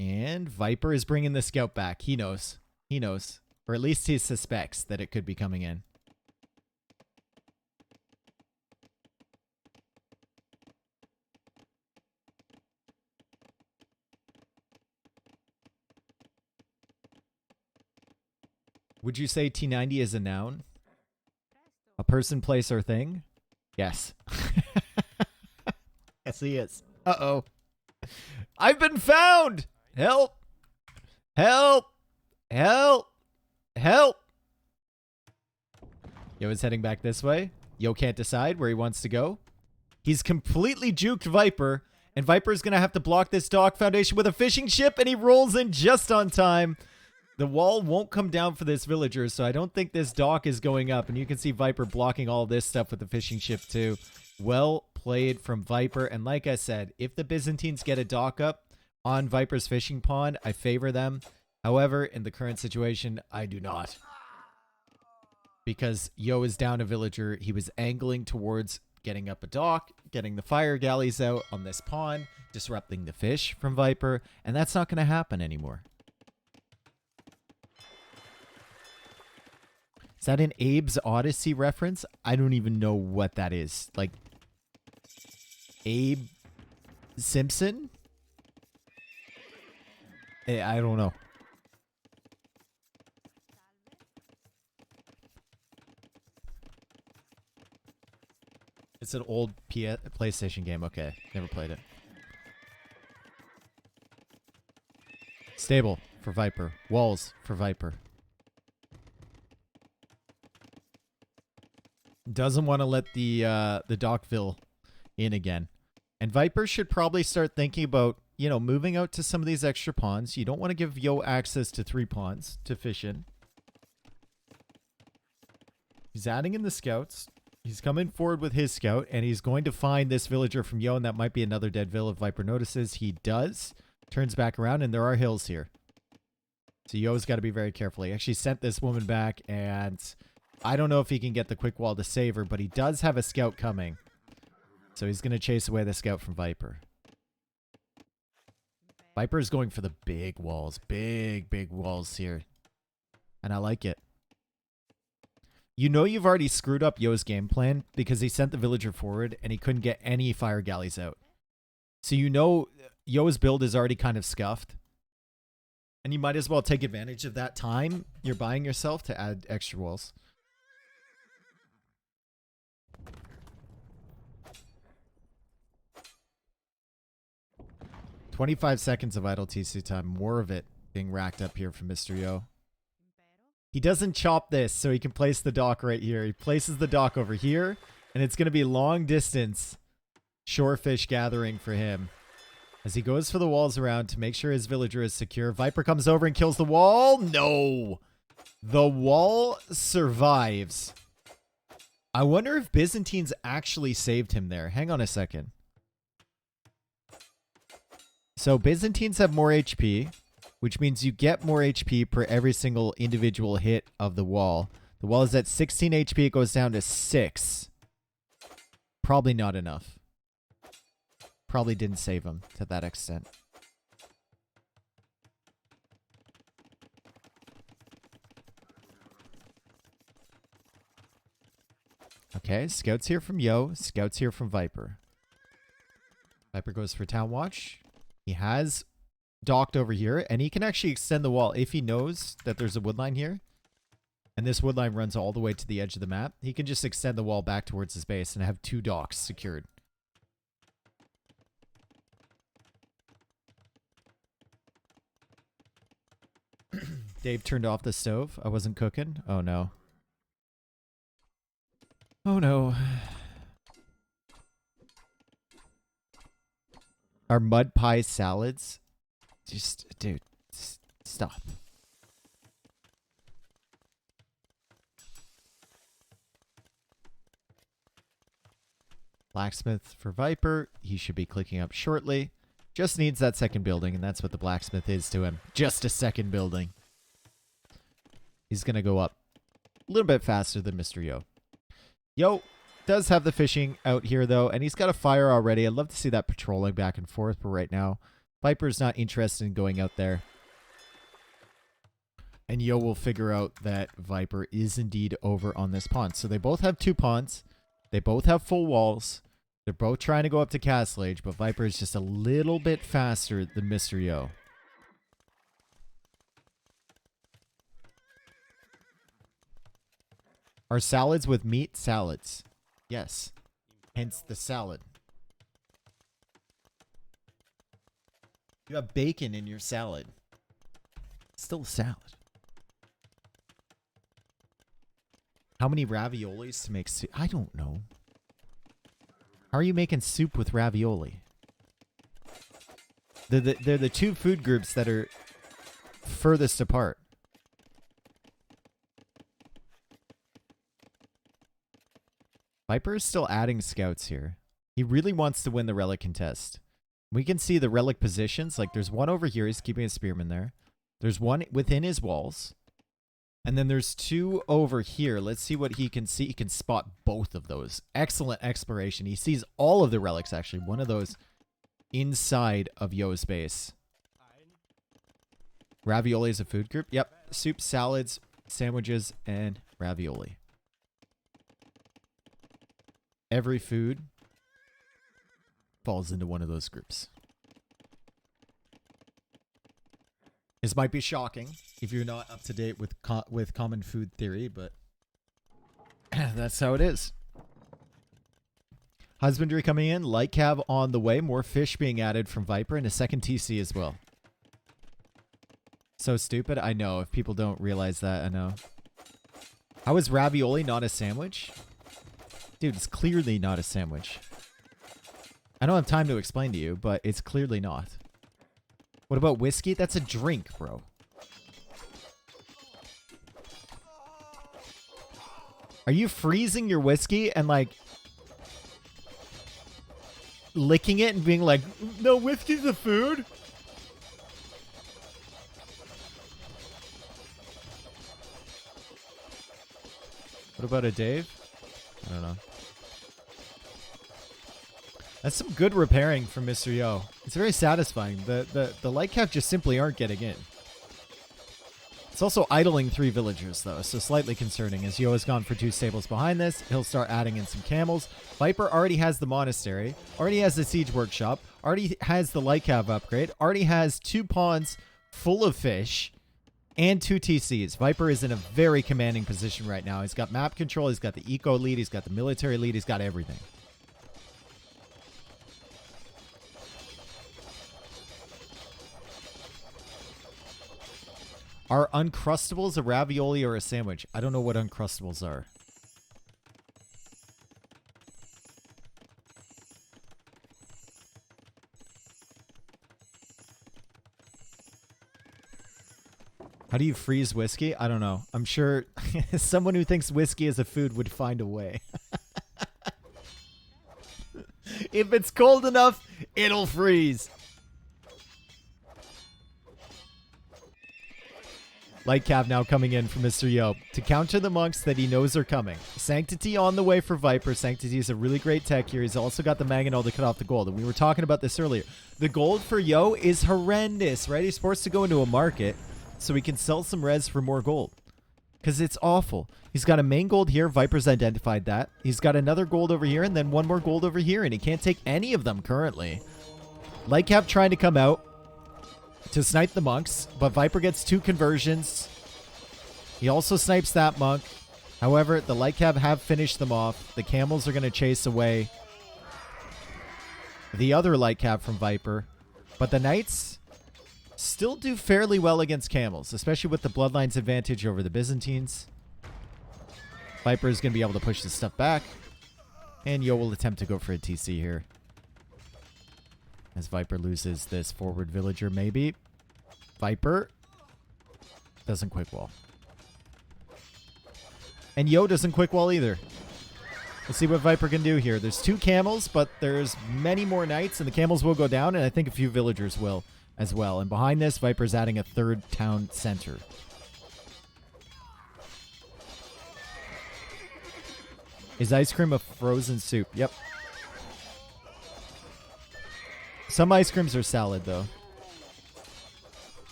And Viper is bringing the scout back. He knows. He knows. Or at least he suspects that it could be coming in. Would you say T90 is a noun? A person, place, or thing? Yes. Yes, he is. Uh-oh. I've been found! Help! Help! Help! Help! Yo is heading back this way. Yo can't decide where he wants to go. He's completely juked Viper, and Viper's gonna have to block this dock foundation with a fishing ship, and he rolls in just on time. The wall won't come down for this villager, so I don't think this dock is going up, and you can see Viper blocking all this stuff with the fishing ship too. Well played from Viper, and like I said, if the Byzantines get a dock up on Viper's fishing pond, I favor them. However, in the current situation, I do not. Because Yo is down a villager. He was angling towards getting up a dock, getting the fire galleys out on this pond, disrupting the fish from Viper, and that's not going to happen anymore. Is that an Abe's Odyssey reference? I don't even know what that is. Like, Abe Simpson? I don't know. It's an old PlayStation game. Okay, never played it. Stable for Viper. Walls for Viper. Doesn't want to let the Dockville in again. And Viper should probably start thinking about, you know, moving out to some of these extra ponds. You don't want to give Yo access to 3 ponds to fish in. He's adding in the scouts. He's coming forward with his scout, and he's going to find this villager from Yo, and that might be another dead vill if Viper notices. He does. Turns back around, and there are hills here. So Yo's got to be very careful. He actually sent this woman back, and I don't know if he can get the quick wall to save her, but he does have a scout coming. So he's going to chase away the scout from Viper. Viper is going for the big walls. Big walls here. And I like it. You know you've already screwed up Yo's game plan because he sent the villager forward and he couldn't get any fire galleys out. So you know Yo's build is already kind of scuffed. And you might as well take advantage of that time you're buying yourself to add extra walls. $25 of idle TC time. More of it being racked up here from Mr. Yo. He doesn't chop this, so he can place the dock right here. He places the dock over here, and it's going to be long distance shorefish gathering for him. As he goes for the walls around to make sure his villager is secure. Viper comes over and kills the wall. No! The wall survives. I wonder if Byzantines actually saved him there. Hang on a second. So Byzantines have more HP, which means you get more HP per every single individual hit of the wall. The wall is at 16 HP. It goes down to 6. Probably not enough. Probably didn't save him to that extent. Okay, scouts here from Yo. Scouts here from Viper. Viper goes for Town Watch. He has docked over here, and he can actually extend the wall if he knows that there's a woodline here. And this woodline runs all the way to the edge of the map. He can just extend the wall back towards his base and have 2 docks secured. Dave turned off the stove. I wasn't cooking. Oh no. Oh no. Are mud pie salads? Just, dude, stop. Blacksmith for Viper. He should be clicking up shortly. Just needs that second building, and that's what the blacksmith is to him. Just a second building. He's going to go up a little bit faster than Mr. Yo. Yo does have the fishing out here, though, and he's got a fire already. I'd love to see that patrolling back and forth, but right now, Viper's not interested in going out there. And Yo will figure out that Viper is indeed over on this pond. So they both have 2 ponds. They both have full walls. They're both trying to go up to Castle Age, but Viper is just a little bit faster than Mr. Yo. Are salads with meat salads? Yes. Hence the salad. You have bacon in your salad. It's still a salad. How many raviolis to make soup? I don't know. How are you making soup with ravioli? They're the 2 food groups that are furthest apart. Viper is still adding scouts here. He really wants to win the relic contest. We can see the relic positions. Like, there's one over here. He's keeping a spearman there. There's one within his walls. And then there's 2 over here. Let's see what he can see. He can spot both of those. Excellent exploration. He sees all of the relics, actually. One of those inside of Yo's base. Ravioli is a food group. Yep. Soup, salads, sandwiches, and ravioli. Every food falls into one of those groups. This might be shocking if you're not up to date with common food theory, but that's how it is. Husbandry coming in. Light cav on the way. More fish being added from Viper and a second TC as well. So stupid. I know. If people don't realize that, I know. How is ravioli not a sandwich? Dude, it's clearly not a sandwich. I don't have time to explain to you, but it's clearly not. What about whiskey? That's a drink, bro. Are you freezing your whiskey and like licking it and being like, no, whiskey's a food? What about a Dave? I don't know. That's some good repairing from Mr. Yo. It's very satisfying. The light cap just simply aren't getting in. It's also idling 3 villagers, though, so slightly concerning, as Yo has gone for 2 stables behind this. He'll start adding in some camels. Viper already has the monastery, already has the siege workshop, already has the light cap upgrade, already has 2 ponds full of fish, and 2 TCs. Viper is in a very commanding position right now. He's got map control, he's got the eco lead, he's got the military lead, he's got everything. Are Uncrustables a ravioli or a sandwich? I don't know what Uncrustables are. How do you freeze whiskey? I don't know. I'm sure someone who thinks whiskey is a food would find a way. If it's cold enough, it'll freeze. Light cav now coming in from Mr. Yo to counter the monks that he knows are coming. Sanctity on the way for Viper. Sanctity is a really great tech here. He's also got the mangonel to cut off the gold. And we were talking about this earlier. The gold for Yo is horrendous, right? He's forced to go into a market so he can sell some res for more gold. Because it's awful. He's got a main gold here. Viper's identified that. He's got another gold over here and then one more gold over here. And he can't take any of them currently. Light cav trying to come out to snipe the monks, but Viper gets 2 conversions. He also snipes that monk. However, the light cav have finished them off. The camels are going to chase away the other light cav from Viper. But the knights still do fairly well against camels, especially with the bloodlines advantage over the Byzantines. Viper is going to be able to push this stuff back. And Yo will attempt to go for a TC here. As Viper loses this forward villager, maybe. Viper doesn't quick wall. And Yo doesn't quick wall either. Let's see what Viper can do here. There's 2 camels, but there's many more knights, and the camels will go down, and I think a few villagers will as well. And behind this, Viper's adding a 3rd town center. Is ice cream a frozen soup? Yep. Some ice creams are salad, though.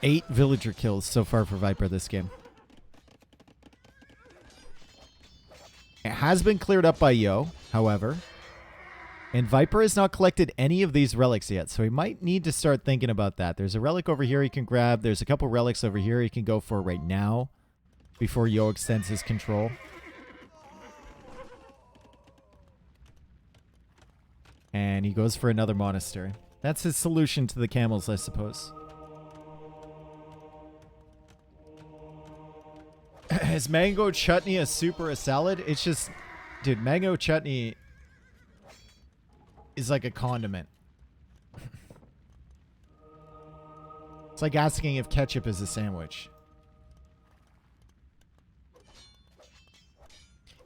Eight villager kills so far for Viper this game. It has been cleared up by Yo, however. And Viper has not collected any of these relics yet, so he might need to start thinking about that. There's a relic over here he can grab. There's a couple relics over here he can go for right now before Yo extends his control. And he goes for another monastery. That's his solution to the camels, I suppose. Is mango chutney a soup or a salad? It's just... Dude, mango chutney is like a condiment. It's like asking if ketchup is a sandwich.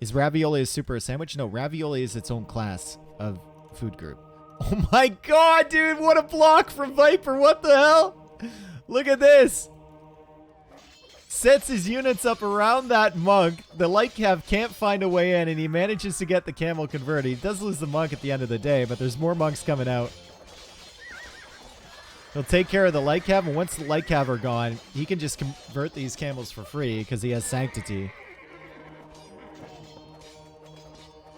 Is ravioli a soup or a sandwich? No, ravioli is its own class of food group. Oh my god, dude, what a block from Viper. What the hell? Look at this. Sets his units up around that monk. The light cav can't find a way in, and he manages to get the camel converted. He does lose the monk at the end of the day, but there's more monks coming out. He'll take care of the light cav, and once the light cav are gone, he can just convert these camels for free because he has sanctity.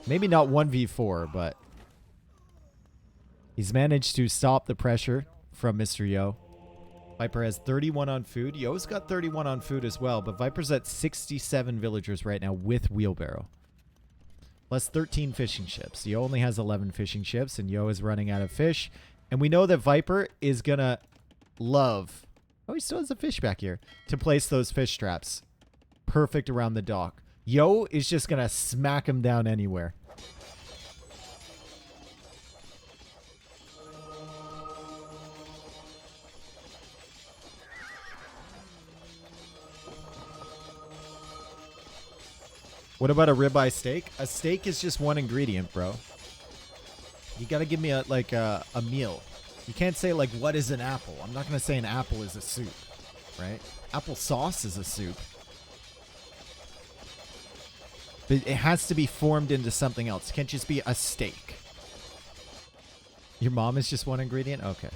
Maybe not 1v4, but he's managed to stop the pressure from Mr. Yo. Viper has 31 on food. Yo's got 31 on food as well, but Viper's at 67 villagers right now with wheelbarrow. Plus 13 fishing ships. Yo only has 11 fishing ships, and Yo is running out of fish. And we know that Viper is going to love... Oh, he still has a fish back here. To place those fish traps. Perfect around the dock. Yo is just going to smack him down anywhere. What about a ribeye steak? A steak is just one ingredient, bro. You gotta give me a meal. You can't say like, what is an apple? I'm not gonna say an apple is a soup, right? Apple sauce is a soup. But it has to be formed into something else. It can't just be a steak. Your mom is just one ingredient? Okay.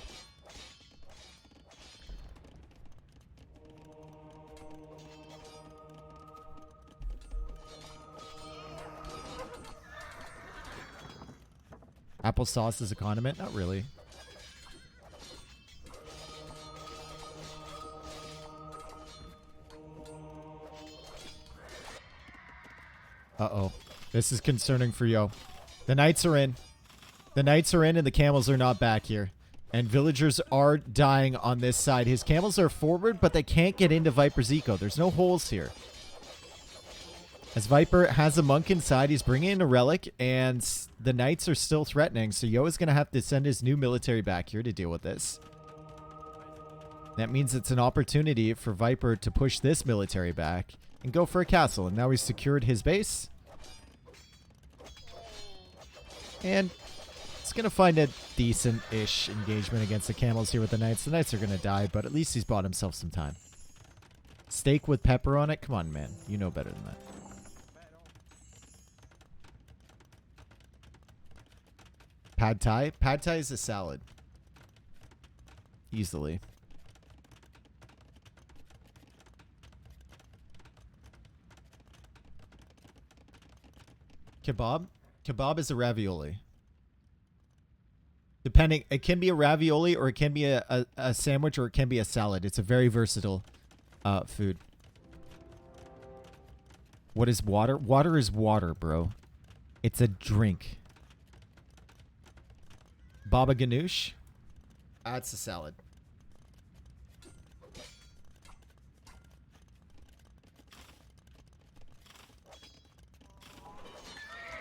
Applesauce is a condiment? Not really. Uh-oh. This is concerning for Yo. The knights are in. The knights are in and the camels are not back here. And villagers are dying on this side. His camels are forward, but they can't get into Viper's eco. There's no holes here. As Viper has a monk inside, he's bringing in a relic, and the knights are still threatening, so Yo is going to have to send his new military back here to deal with this. That means it's an opportunity for Viper to push this military back and go for a castle, and now he's secured his base. And it's going to find a decent-ish engagement against the camels here with the knights. The knights are going to die, but at least he's bought himself some time. Steak with pepper on it? Come on, man. You know better than that. Pad Thai? Pad Thai is a salad. Easily. Kebab? Kebab is a ravioli. Depending, it can be a ravioli or it can be a sandwich or it can be a salad. It's a very versatile food. What is water? Water is water, bro. It's a drink. Baba ganoush? It's a salad.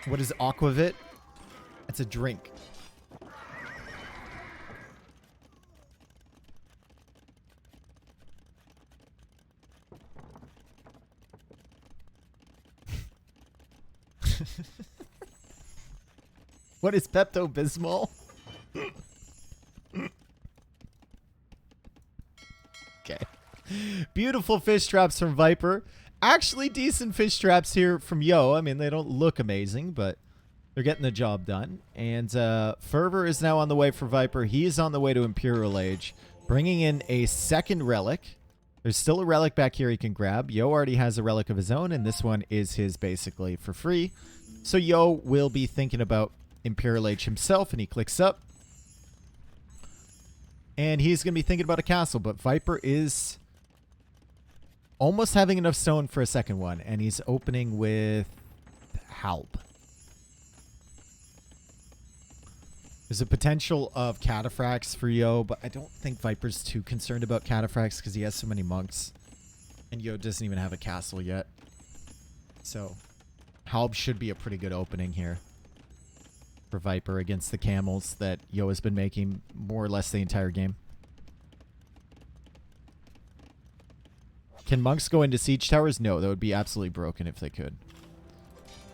What is aquavit? It's a drink. What is Pepto-Bismol? Okay. Beautiful fish traps from Viper. Actually decent fish traps here from Yo. I mean, they don't look amazing, but they're getting the job done. And Fervor is now on the way for Viper. He is on the way to Imperial Age, bringing in a second relic. There's still a relic back here he can grab. Yo already has a relic of his own, and this one is his basically for free. So Yo will be thinking about Imperial Age himself, and he clicks up. And he's going to be thinking about a castle, but Viper is almost having enough stone for a second one, and he's opening with Halb. There's a potential of cataphracts for Yo, but I don't think Viper's too concerned about cataphracts because he has so many monks. And Yo doesn't even have a castle yet. So Halb should be a pretty good opening here for Viper against the camels that Yo has been making more or less the entire game. Can monks go into siege towers? No, that would be absolutely broken if they could.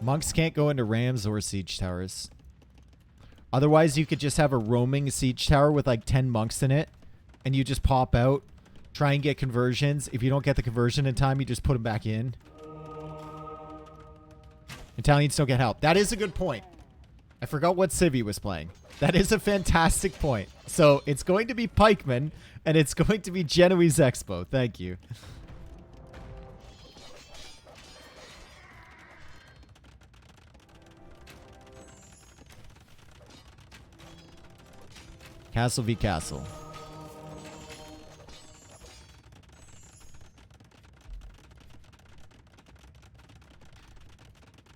Monks can't go into rams or siege towers. Otherwise, you could just have a roaming siege tower with like 10 monks in it, and you just pop out, try and get conversions. If you don't get the conversion in time, you just put them back in. Italians don't get help. That is a good point. I forgot what civ he was playing. That is a fantastic point. So it's going to be Pikeman, and it's going to be Genoese Expo. Thank you. Castle v Castle.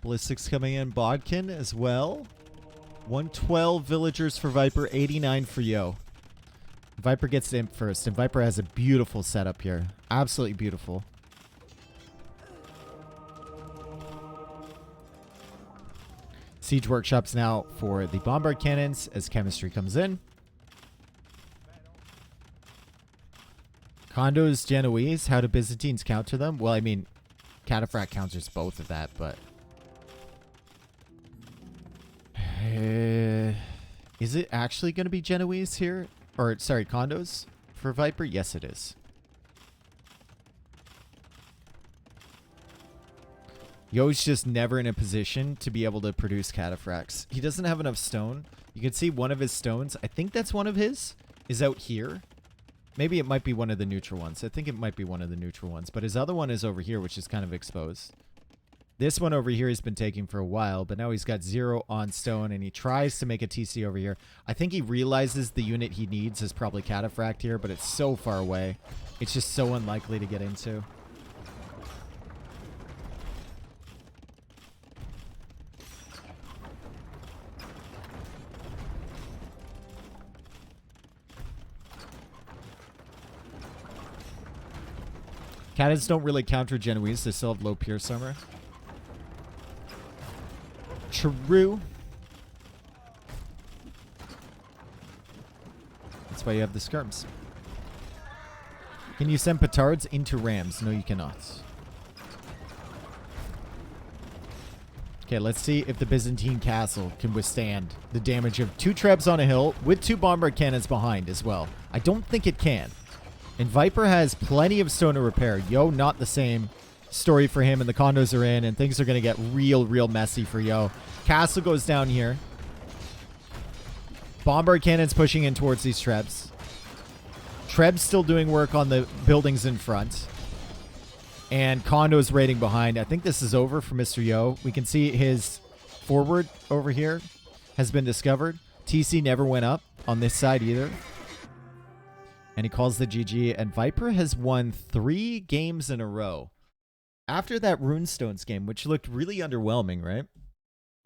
Ballistics coming in. Bodkin as well. 112 villagers for Viper. 89 for Yo. Viper gets to imp first. And Viper has a beautiful setup here. Absolutely beautiful. Siege workshops now for the bombard cannons as chemistry comes in. Condos Genoese. How do Byzantines counter them? Well, I mean, Cataphract counters both of that, but... is it actually going to be Genoese here? Or, sorry, condos for Viper? Yes, it is. Yo's just never in a position to be able to produce cataphracts. He doesn't have enough stone. You can see one of his stones, I think that's one of his, is out here. Maybe it might be one of the neutral ones. I think it might be one of the neutral ones. But his other one is over here, which is kind of exposed. This one over here he's been taking for a while, but now he's got 0 on stone, and he tries to make a TC over here. I think he realizes the unit he needs is probably Cataphract here, but it's so far away. It's just so unlikely to get into. Cannons don't really counter Genoese. They still have low pierce armor. True. That's why you have the skirms. Can you send petards into rams? No, you cannot. Okay, let's see if the Byzantine castle can withstand the damage of 2 trebs on a hill with 2 bombard cannons behind as well. I don't think it can. And Viper has plenty of stone to repair. Yo, not the same story for him, and the condos are in, and things are going to get real messy for Yo. Castle goes down here. Bombard cannons pushing in towards these trebs. Trebs still doing work on the buildings in front. And condos raiding behind. I think this is over for Mr. Yo. We can see his forward over here has been discovered. TC never went up on this side either. And he calls the GG, and Viper has won 3 games in a row. After that Runestones game, which looked really underwhelming, right?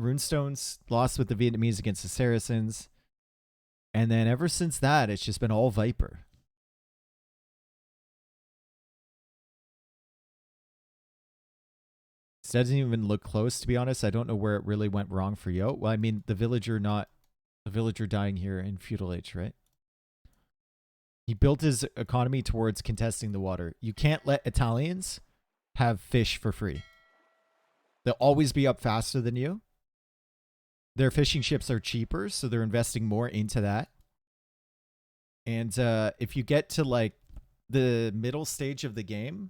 Runestones lost with the Vietnamese against the Saracens. And then ever since that, it's just been all Viper. This doesn't even look close, to be honest. I don't know where it really went wrong for Yo. Well, I mean, the villager dying here in feudal age, right? He built his economy towards contesting the water. You can't let Italians have fish for free. They'll always be up faster than you. Their fishing ships are cheaper, so they're investing more into that. And if you get to like the middle stage of the game,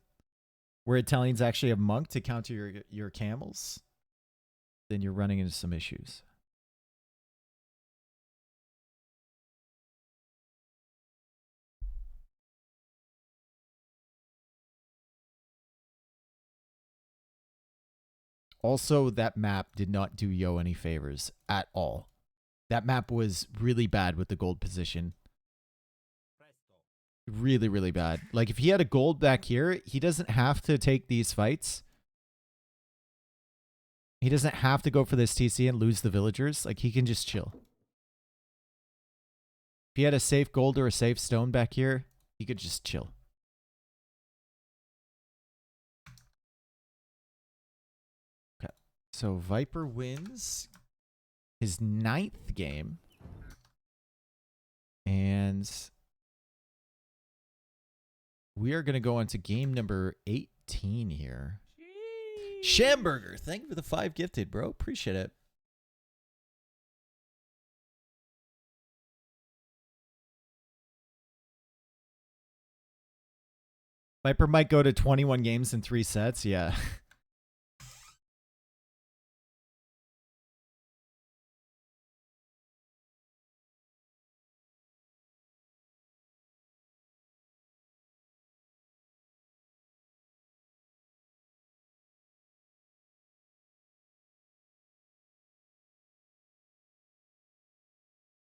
where Italians actually have monk to counter your camels, then you're running into some issues. Also, that map did not do Yo any favors at all. That map was really bad with the gold position. Really bad. Like, if he had a gold back here, he doesn't have to take these fights. He doesn't have to go for this TC and lose the villagers. Like, he can just chill. If he had a safe gold or a safe stone back here, he could just chill. So Viper wins his 9th game. And we are going to go on to game number 18 here. Schamberger, thank you for the 5 gifted, bro. Appreciate it. Viper might go to 21 games in 3 sets. Yeah.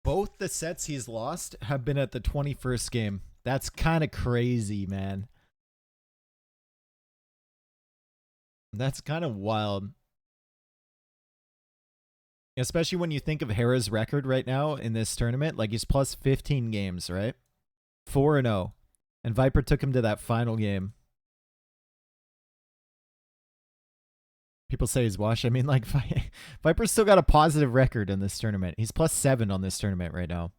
Both the sets he's lost have been at the 21st game. That's kind of crazy, man. That's kind of wild. Especially when you think of Hera's record right now in this tournament. Like, he's plus 15 games, right? 4-0. And Viper took him to that final game. People say he's washed. I mean, like, Viper's still got a positive record in this tournament. He's plus 7 on this tournament right now.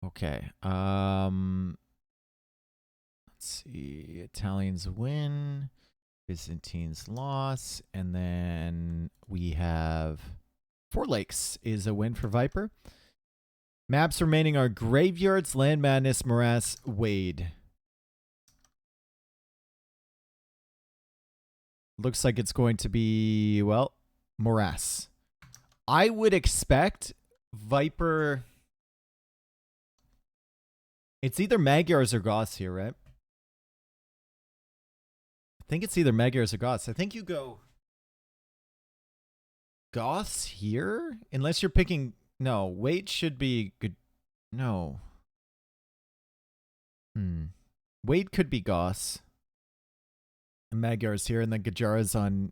Okay. Let's see. Italians win. Byzantines loss. And then we have Four Lakes is a win for Viper. Maps remaining are Graveyards, Land Madness, Morass, Wade. Looks like it's going to be, well, Morass. I would expect Viper... It's either Magyars or Goths here, right? I think it's either Magyars or Goths. I think you go Goths here? Unless you're picking... No, Wade should be good. No. Wade could be Goths. And Magyars here, and then Gajara's on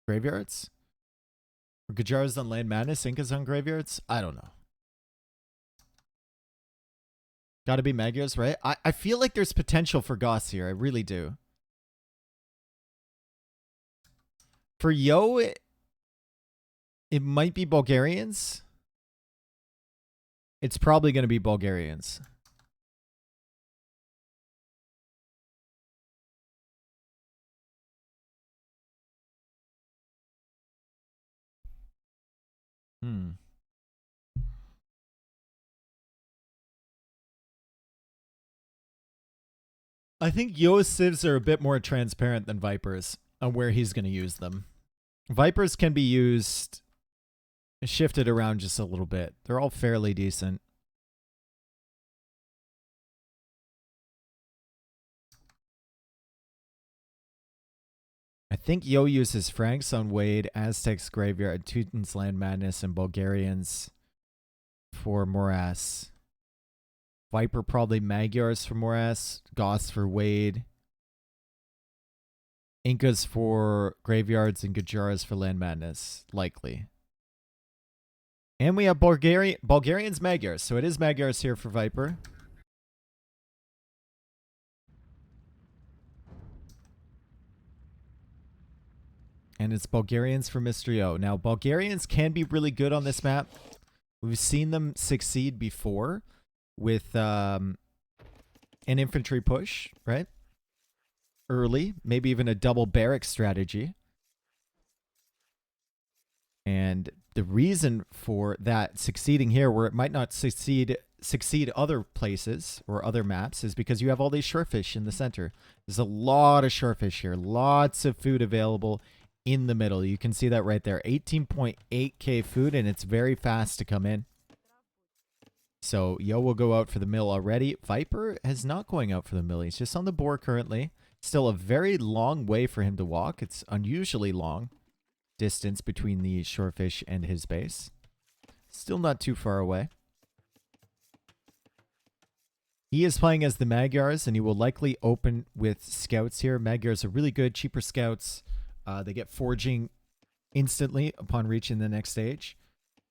Graveyards? Or Gajara's on Land Madness, Inca's on Graveyards? I don't know. Gotta be Magyars, right? I feel like there's potential for Goths here. I really do. For Yo, it might be Bulgarians. It's probably going to be Bulgarians. I think Yo's civs are a bit more transparent than Vipers on where he's going to use them. Vipers can be used, shifted around just a little bit. They're all fairly decent. I think Yo uses Franks on Wade, Aztecs Graveyard, Teutons Land Madness, and Bulgarians for Morass. Viper probably Magyars for Morass, Goths for Wade, Incas for Graveyards, and Gajaras for Land Madness, likely. And we have Bulgarians Magyars, so it is Magyars here for Viper. And it's Bulgarians for Mystery O. Now, Bulgarians can be really good on this map. We've seen them succeed before with an infantry push, right? Early, maybe even a double barrack strategy. And the reason for that succeeding here, where it might not succeed other places or other maps, is because you have all these shorefish in the center. There's a lot of shorefish here. Lots of food available in the middle. You can see that right there. 18.8k food, and it's very fast to come in. So Yo will go out for the mill already. Viper is not going out for the mill. He's just on the boar currently. Still a very long way for him to walk. It's unusually long distance between the shorefish and his base. Still not too far away. He is playing as the Magyars, and he will likely open with scouts here. Magyars are really good, cheaper scouts. They get forging instantly upon reaching the next stage.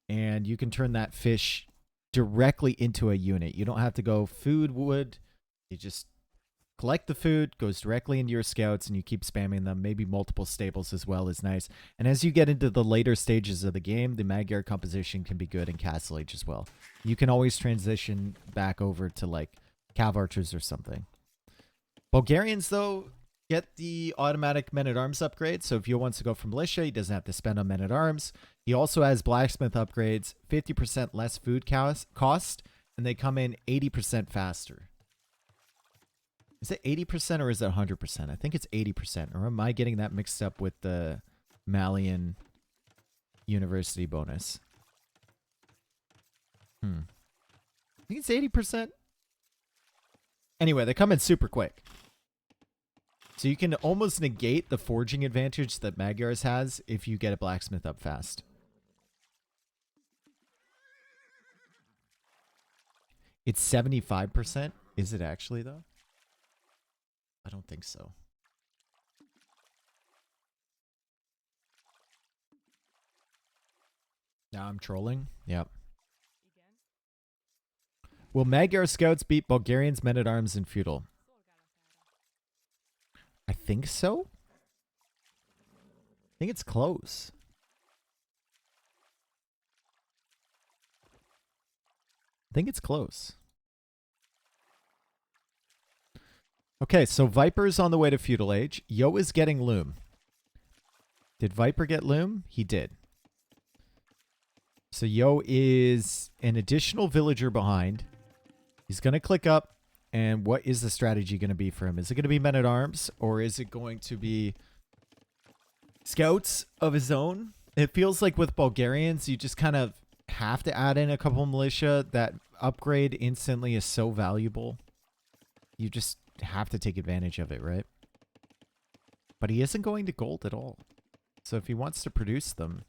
And you can turn that fish directly into a unit. You don't have to go food, wood. You just collect the food, goes directly into your scouts, and you keep spamming them. Maybe multiple stables as well is nice. And as you get into the later stages of the game, the Magyar composition can be good in Castle Age as well. You can always transition back over to like Cav Archers or something. Bulgarians, though, get the automatic men-at-arms upgrade. So if Yo wants to go for militia, he doesn't have to spend on men-at-arms. He also has blacksmith upgrades, 50% less food cost, and they come in 80% faster. Is it 80% or is it 100%? I think it's 80%. Or am I getting that mixed up with the Malian University bonus? I think it's 80%. Anyway, they come in super quick. So you can almost negate the forging advantage that Magyars has if you get a blacksmith up fast. It's 75%. Is it actually, though? I don't think so. Now I'm trolling. Yep. Will Magyar scouts beat Bulgarians, men-at-arms, and feudal? I think so. I think it's close. I think it's close. Okay, so Viper's on the way to feudal age. Yo is getting loom. Did Viper get loom? He did. So Yo is an additional villager behind. He's going to click up. And what is the strategy going to be for him? Is it going to be men-at-arms? Or is it going to be scouts of his own? It feels like with Bulgarians, you just kind of have to add in a couple militia. That upgrade instantly is so valuable. You just have to take advantage of it, right? But he isn't going to gold at all. So if he wants to produce them,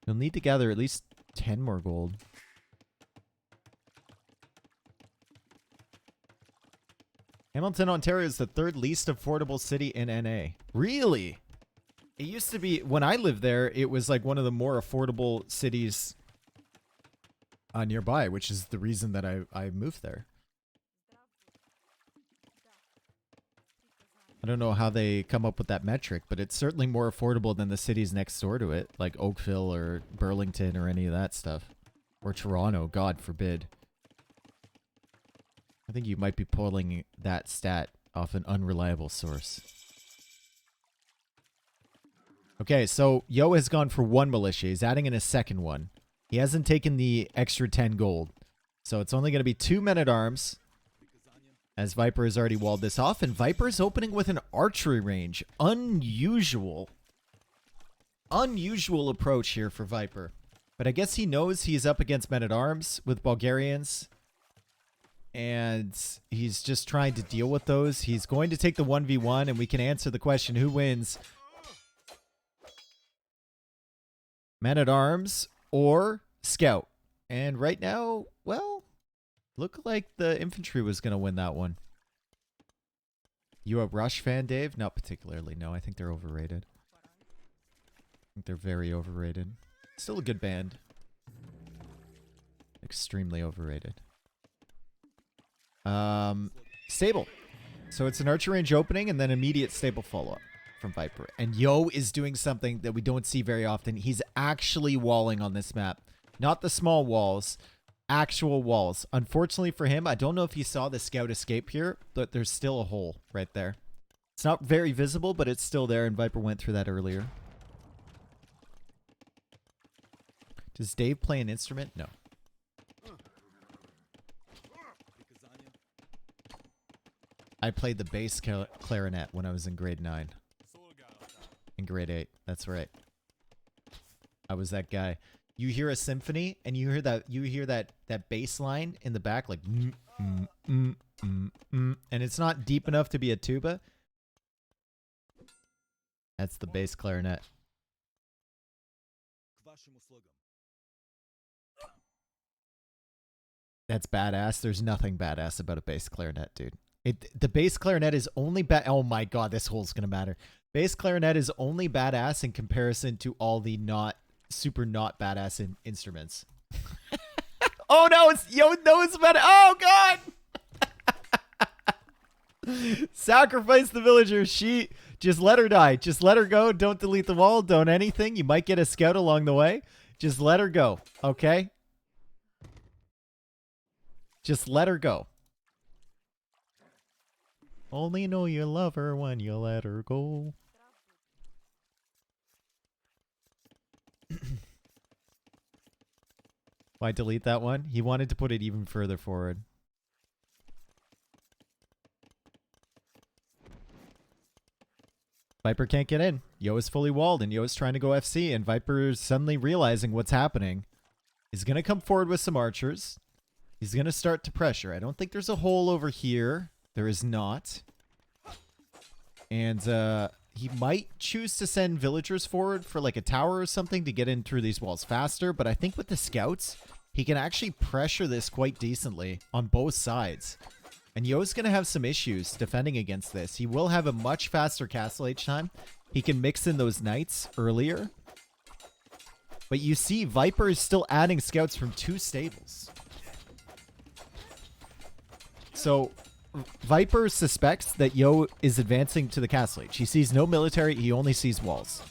he'll need to gather at least 10 more gold. Hamilton, Ontario is the third least affordable city in NA. Really? It used to be, when I lived there, it was like one of the more affordable cities nearby, which is the reason that I moved there. I don't know how they come up with that metric, but it's certainly more affordable than the cities next door to it, like Oakville or Burlington or any of that stuff. Or Toronto, God forbid. I think you might be pulling that stat off an unreliable source. Okay, so Yo has gone for 1 militia. He's adding in a second one. He hasn't taken the extra 10 gold. So it's only going to be 2 men-at-arms, as Viper has already walled this off. And Viper is opening with an archery range. Unusual. Unusual approach here for Viper. But I guess he knows he's up against men-at-arms with Bulgarians. And he's just trying to deal with those. He's going to take the 1v1, and we can answer the question, who wins? Men-at-arms or scout? And right now, well, looked like the infantry was going to win that one. You a Rush fan, Dave? Not particularly, no. I think they're overrated. I think they're very overrated. Still a good band. Extremely overrated. Stable. So it's an archer range opening and then immediate stable follow-up from Viper. And Yo is doing something that we don't see very often. He's actually walling on this map. Not the small walls. Actual walls. Unfortunately for him, I don't know if he saw the scout escape here, but there's still a hole right there. It's not very visible, but it's still there, and Viper went through that earlier. Does Dave play an instrument? No. I played the bass clarinet when I was in grade 9. In grade 8, that's right. I was that guy. You hear a symphony and you hear that bass line in the back like and it's not deep enough to be a tuba. That's the bass clarinet. That's badass. There's nothing badass about a bass clarinet, dude. The bass clarinet is only oh my god, this hole's gonna matter. Bass clarinet is only badass in comparison to all the super not badass instruments. Oh no, it's better. Oh god! Sacrifice the villager. She just let her die. Just let her go. Don't delete the wall. Don't anything. You might get a scout along the way. Just let her go. Okay? Just let her go. Only know you love her when you let her go. Why delete that one? He wanted to put it even further forward. Viper can't get in. Yo is fully walled, and Yo is trying to go FC, and Viper's suddenly realizing what's happening. He's going to come forward with some archers. He's going to start to pressure. I don't think there's a hole over here. There is not. And he might choose to send villagers forward for like a tower or something to get in through these walls faster. But I think with the scouts, he can actually pressure this quite decently on both sides. And Yo's going to have some issues defending against this. He will have a much faster castle age time. He can mix in those knights earlier. But you see, Viper is still adding scouts from 2 stables. So, Viper suspects that Yo is advancing to the castle age. He sees no military, he only sees walls.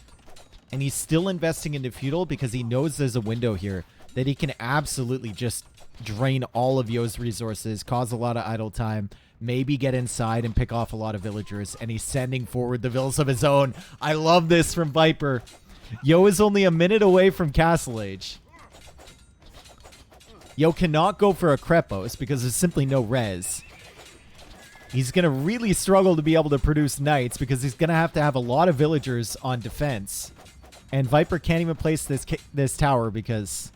And he's still investing into feudal because he knows there's a window here that he can absolutely just drain all of Yo's resources, cause a lot of idle time, maybe get inside and pick off a lot of villagers, and he's sending forward the villas of his own. I love this from Viper. Yo is only a minute away from castle age. Yo cannot go for a Krepos because there's simply no res. He's going to really struggle to be able to produce knights because he's going to have a lot of villagers on defense. And Viper can't even place this tower because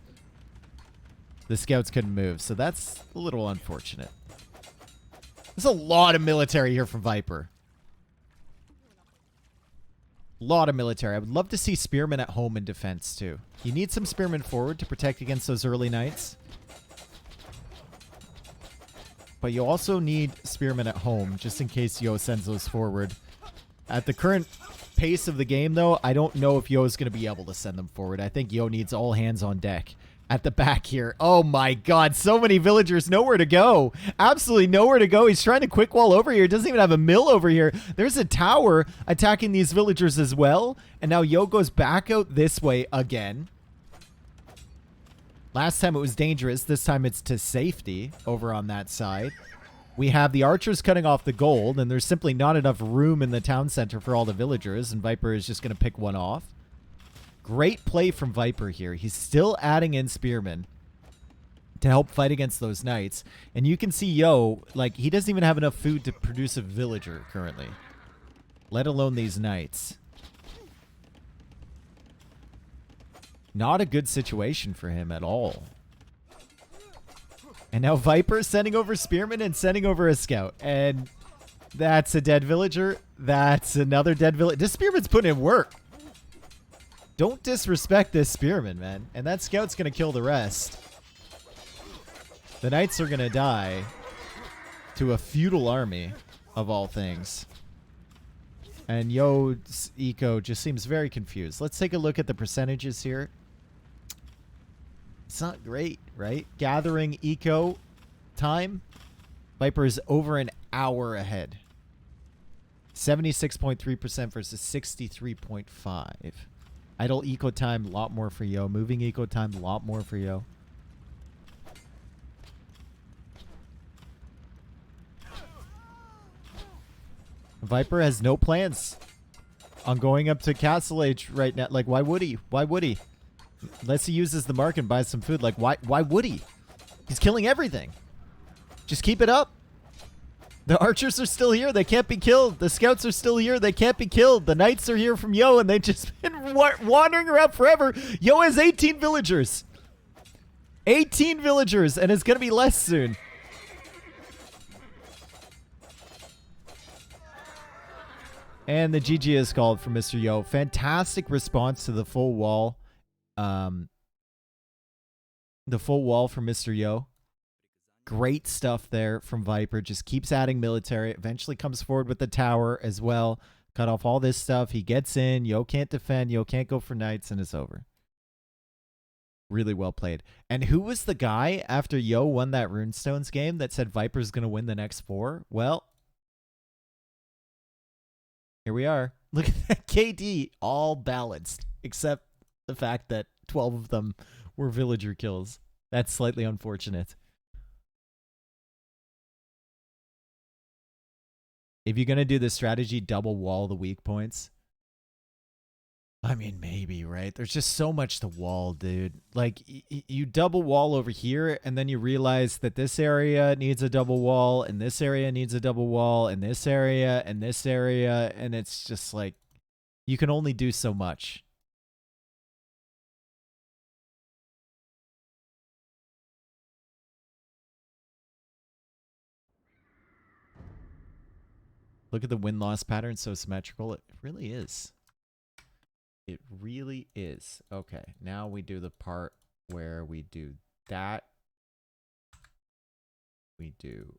the scouts couldn't move. So that's a little unfortunate. There's a lot of military here from Viper. A lot of military. I would love to see spearmen at home in defense too. You need some spearmen forward to protect against those early knights. But you also need spearmen at home just in case Yo sends those forward. At the current pace of the game though, I don't know if Yo is going to be able to send them forward. I think Yo needs all hands on deck. At the back here. Oh my god, so many villagers, nowhere to go. Absolutely nowhere to go. He's trying to quick wall over here. He doesn't even have a mill over here. There's a tower attacking these villagers as well. And now Yo goes back out this way again. Last time it was dangerous. This time it's to safety over on that side. We have the archers cutting off the gold, and there's simply not enough room in the town center for all the villagers, and Viper is just going to pick one off. Great play from Viper here. He's still adding in spearmen to help fight against those knights. And you can see Yo, like, he doesn't even have enough food to produce a villager currently, let alone these knights. Not a good situation for him at all. And now Viper is sending over spearmen and sending over a scout. And that's a dead villager. That's another dead villager. This spearman's putting in work. Don't disrespect this spearman, man. And that scout's going to kill the rest. The knights are going to die to a feudal army, of all things. And Yo's eco just seems very confused. Let's take a look at the percentages here. It's not great, right? Gathering eco time. Viper is over an hour ahead. 76.3% versus 63.5%. Idle eco time, a lot more for Yo. Moving eco time, a lot more for Yo. Viper has no plans on going up to Castle Age right now. Like, why would he? Why would he? Unless he uses the mark and buys some food. Like, why would he? He's killing everything. Just keep it up. The archers are still here. They can't be killed. The scouts are still here. They can't be killed. The knights are here from Yo, and they've just been wandering around forever. Yo has 18 villagers. 18 villagers, and it's going to be less soon. And the GG is called for Mr. Yo. Fantastic response to the full wall. The full wall from Mr. Yo. Great stuff there from Viper. Just keeps adding military. Eventually comes forward with the tower as well. Cut off all this stuff. He gets in. Yo can't defend. Yo can't go for knights, and it's over. Really well played. And who was the guy after Yo won that Runestones game that said Viper's going to win the next 4? Well, here we are. Look at that KD. All balanced. Except the fact that 12 of them were villager kills. That's slightly unfortunate. If you're going to do the strategy, double wall the weak points. I mean, maybe, right? There's just so much to wall, dude. Like, you double wall over here, and then you realize that this area needs a double wall, and this area needs a double wall, and this area, and this area, and it's just like, you can only do so much. Look at the win-loss pattern, so symmetrical. It really is. It really is. Okay, now we do the part where we do that. We do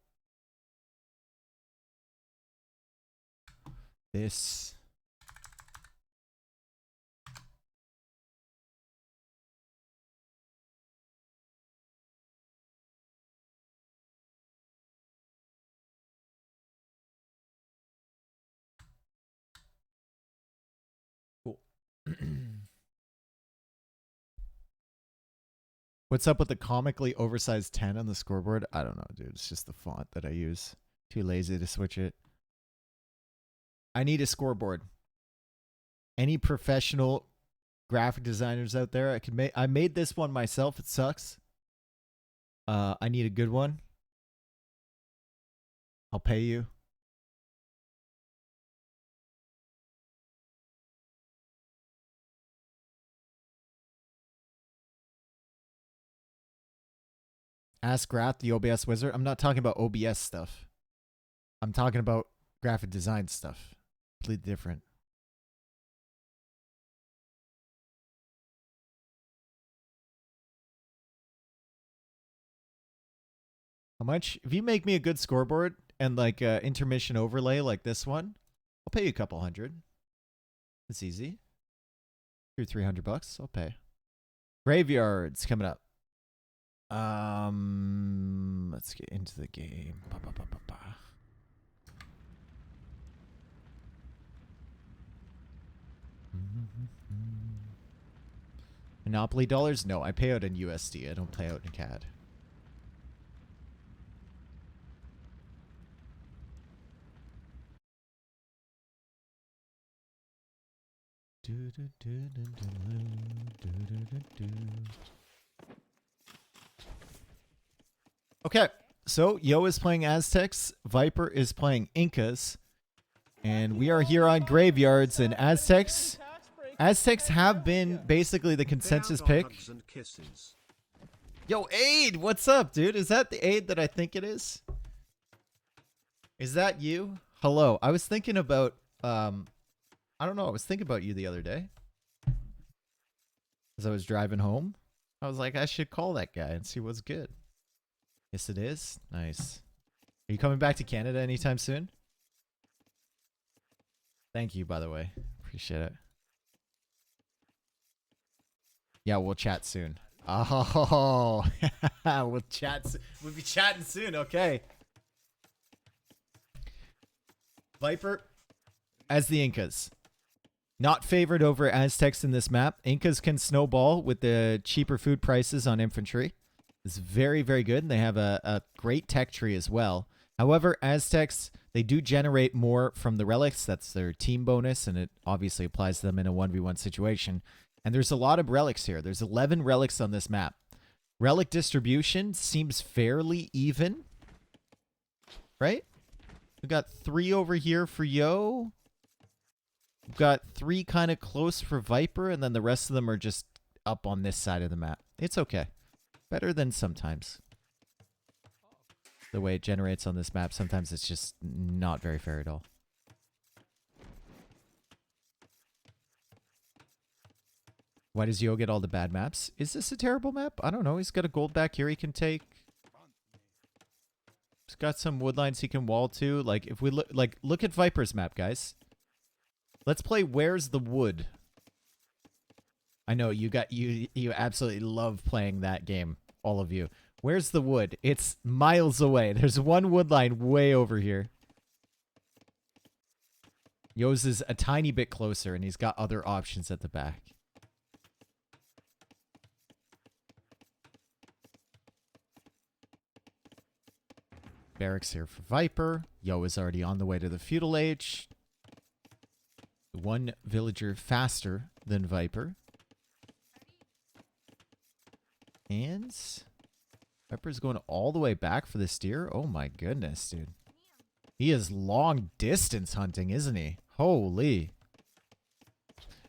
this. Cool. What's up with the comically oversized 10 on the scoreboard? I don't know, dude. It's just the font that I use. Too lazy to switch it. I need a scoreboard. Any professional graphic designers out there? I made this one myself. It sucks. I need a good one. I'll pay you. Ask Grath, the OBS wizard. I'm not talking about OBS stuff. I'm talking about graphic design stuff. Completely different. How much? If you make me a good scoreboard and like intermission overlay like this one, I'll pay you a couple $100. It's easy. $200-300. I'll pay. Graveyards coming up. Let's get into the game. Monopoly dollars? No, I pay out in USD. I don't pay out in CAD. Okay, so Yo is playing Aztecs, Viper is playing Incas, and we are here on Graveyards, and Aztecs have been basically the consensus pick. Yo, Aid, what's up, dude? Is that the Aid that I think it is? Is that you? Hello. I was thinking about, I don't know, I was thinking about you the other day. As I was driving home. I was like, I should call that guy and see what's good. Yes, it is. Nice. Are you coming back to Canada anytime soon? Thank you, by the way. Appreciate it. Yeah, we'll chat soon. Oh, we'll chat. We'll be chatting soon. Okay. Viper as the Incas. Not favored over Aztecs in this map. Incas can snowball with the cheaper food prices on infantry. It's very, very good. And they have a great tech tree as well. However, Aztecs, they do generate more from the relics. That's their team bonus, and it obviously applies to them in a 1v1 situation. And there's a lot of relics here. There's 11 relics on this map. Relic distribution seems fairly even. Right? We've got 3 over here for Yo. We've got 3 kind of close for Viper, and then the rest of them are just up on this side of the map. It's okay. Better than sometimes. The way it generates on this map, sometimes it's just not very fair at all. Why does Yo get all the bad maps? Is this a terrible map? I don't know. He's got a gold back here he can take. He's got some wood lines he can wall to. Like, if we look at Viper's map, guys. Let's play Where's the Wood? I know you absolutely love playing that game, all of you. Where's the wood? It's miles away. There's one wood line way over here. Yo's is a tiny bit closer, and he's got other options at the back. Barracks here for Viper. Yo is already on the way to the feudal age. One villager faster than Viper. And Viper's going all the way back for the steer. Oh my goodness, dude. He is long distance hunting, isn't he? Holy.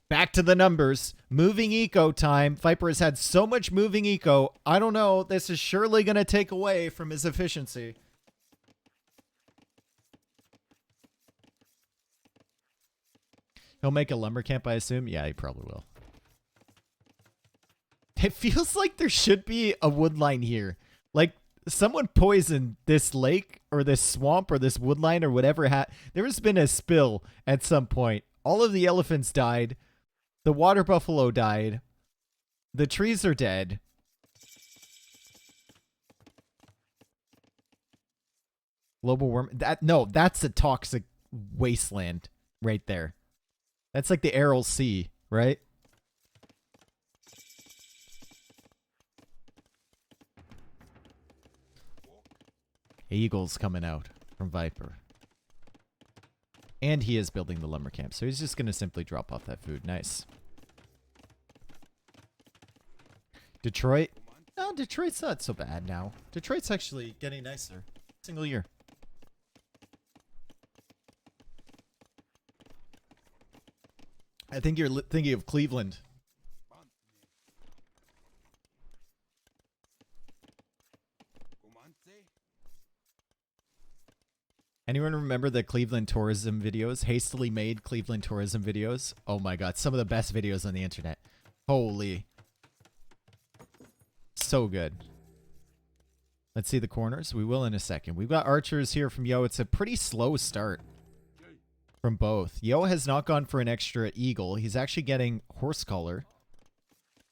Back to the numbers. Moving eco time. Viper has had so much moving eco. I don't know. This is surely going to take away from his efficiency. He'll make a lumber camp, I assume. Yeah, he probably will. It feels like there should be a wood line here. Like someone poisoned this lake or this swamp or this wood line or whatever. There has been a spill at some point. All of the elephants died. The water buffalo died. The trees are dead. Global warming. That's a toxic wasteland right there. That's like the Aral Sea, right? Eagles coming out from Viper. And he is building the lumber camp, so he's just going to simply drop off that food. Nice. Detroit. No, Detroit's not so bad now. Detroit's actually getting nicer. Single year. I think you're thinking of Cleveland. Anyone remember the Cleveland tourism videos? Hastily made Cleveland tourism videos? Oh my god, some of the best videos on the internet. Holy. So good. Let's see the corners. We will in a second. We've got archers here from Yo. It's a pretty slow start from both. Yo has not gone for an extra eagle. He's actually getting horse collar.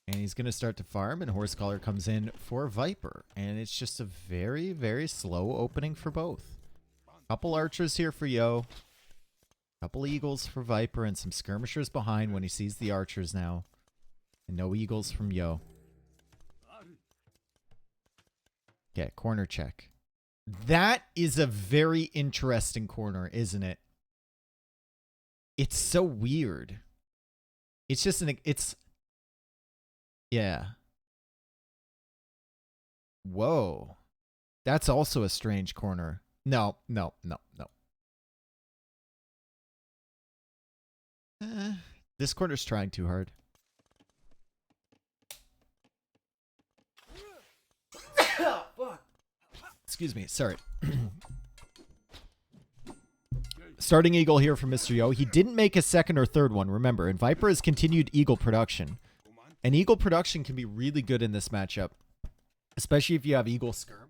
And he's going to start to farm, and horse collar comes in for Viper. And it's just a very, very slow opening for both. Couple archers here for Yo. Couple eagles for Viper, and some skirmishers behind when he sees the archers now. And no eagles from Yo. Okay, corner check. That is a very interesting corner, isn't it? It's so weird. It's just yeah. Whoa. That's also a strange corner. No. This corner's trying too hard. Excuse me. Sorry. Starting eagle here from Mr. Yo. He didn't make a second or third one, remember. And Viper has continued eagle production. And eagle production can be really good in this matchup. Especially if you have eagle skirm.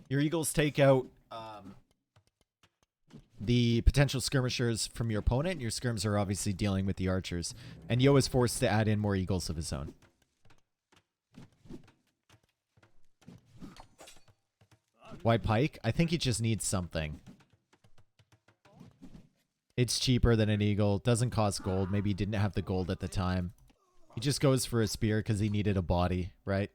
Your eagles take out the potential skirmishers from your opponent. Your skirms are obviously dealing with the archers. And Yo is forced to add in more eagles of his own. Why pike? I think he just needs something. It's cheaper than an eagle. Doesn't cost gold. Maybe he didn't have the gold at the time. He just goes for a spear because he needed a body, right?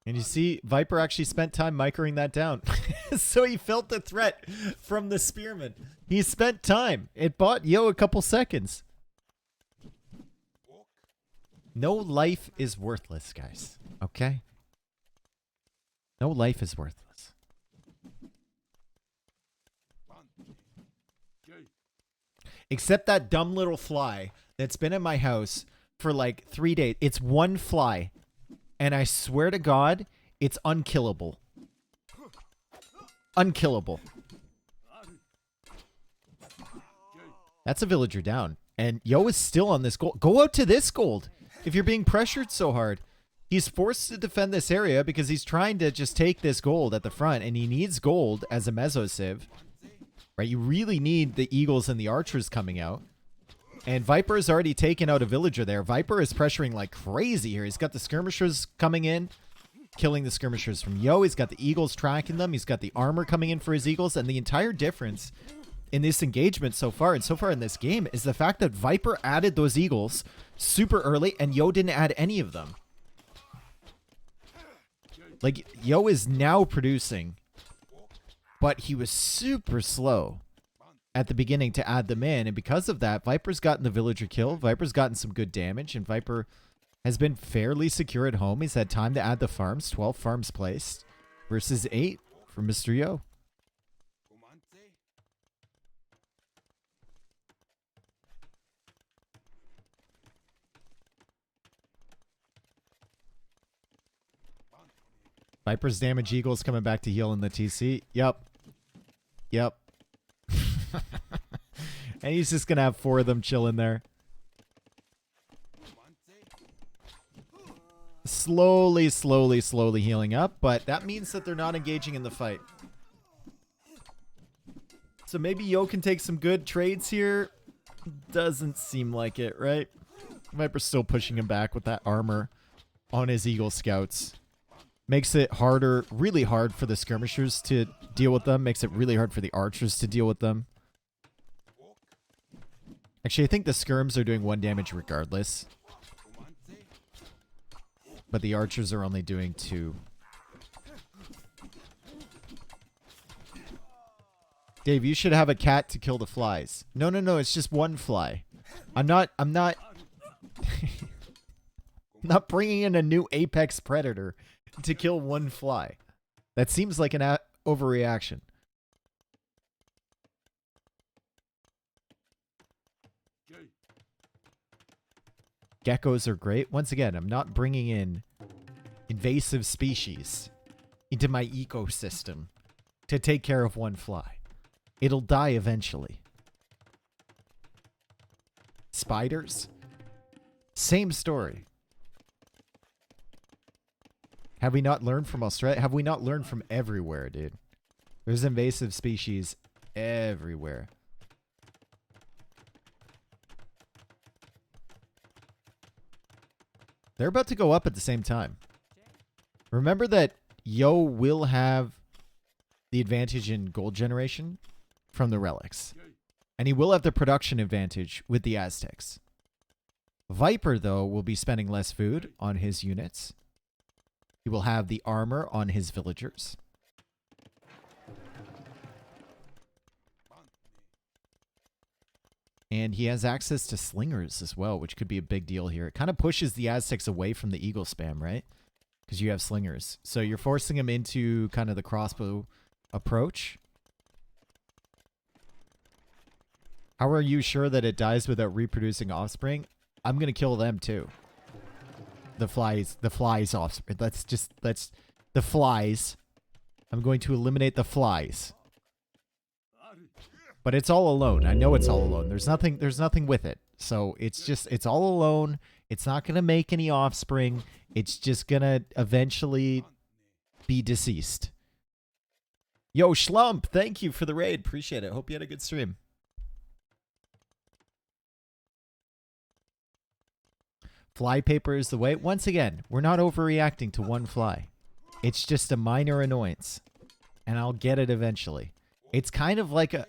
And you see, Viper actually spent time microing that down. So he felt the threat from the spearman. He spent time. It bought Yo a couple seconds. No life is worthless, guys. Okay? No life is worthless. Except that dumb little fly that's been in my house for like 3 days. It's one fly. And I swear to God, it's unkillable. Unkillable. That's a villager down. And Yo is still on this gold. Go out to this gold if you're being pressured so hard. He's forced to defend this area because he's trying to just take this gold at the front. And he needs gold as a mesosiv. Right? You really need the eagles and the archers coming out. And Viper has already taken out a villager there. Viper is pressuring like crazy here. He's got the skirmishers coming in, killing the skirmishers from Yo. He's got the eagles tracking them. He's got the armor coming in for his eagles. And the entire difference in this engagement so far and so far in this game is the fact that Viper added those eagles super early and Yo didn't add any of them. Like, Yo is now producing, but he was super slow at the beginning to add them in, and because of that, Viper's gotten the villager kill, Viper's gotten some good damage, and Viper has been fairly secure at home. He's had time to add the farms, 12 farms placed, versus 8 for Mr. Yo. Viper's damage eagles coming back to heal in the TC. Yep. And he's just going to have 4 of them chilling there. Slowly healing up, but that means that they're not engaging in the fight. So maybe Yo can take some good trades here. Doesn't seem like it, right? Viper's still pushing him back with that armor on his Eagle Scouts. Makes it harder, really hard for the skirmishers to deal with them. Makes it really hard for the archers to deal with them. Actually, I think the skirms are doing 1 damage regardless. But the archers are only doing 2. Dave, you should have a cat to kill the flies. No, it's just 1 fly. I'm not I'm not bringing in a new apex predator to kill 1 fly. That seems like an overreaction. Geckos are great. Once again, I'm not bringing in invasive species into my ecosystem to take care of 1 fly. It'll die eventually. Spiders? Same story. Have we not learned from Australia? Have we not learned from everywhere, dude? There's invasive species everywhere. They're about to go up at the same time. Remember that Yo will have the advantage in gold generation from the relics. And he will have the production advantage with the Aztecs. Viper, though, will be spending less food on his units. He will have the armor on his villagers. And he has access to slingers as well, which could be a big deal here. It kind of pushes the Aztecs away from the eagle spam, right? Because you have slingers. So you're forcing him into kind of the crossbow approach. How are you sure that it dies without reproducing offspring? I'm going to kill them too. The flies offspring. That's the flies. I'm going to eliminate the flies. But it's all alone. I know it's all alone. There's nothing with it. So it's all alone. It's not going to make any offspring. It's just going to eventually be deceased. Yo, Schlump, thank you for the raid. Appreciate it. Hope you had a good stream. Fly paper is the way. Once again, we're not overreacting to 1 fly. It's just a minor annoyance. And I'll get it eventually. It's kind of like a...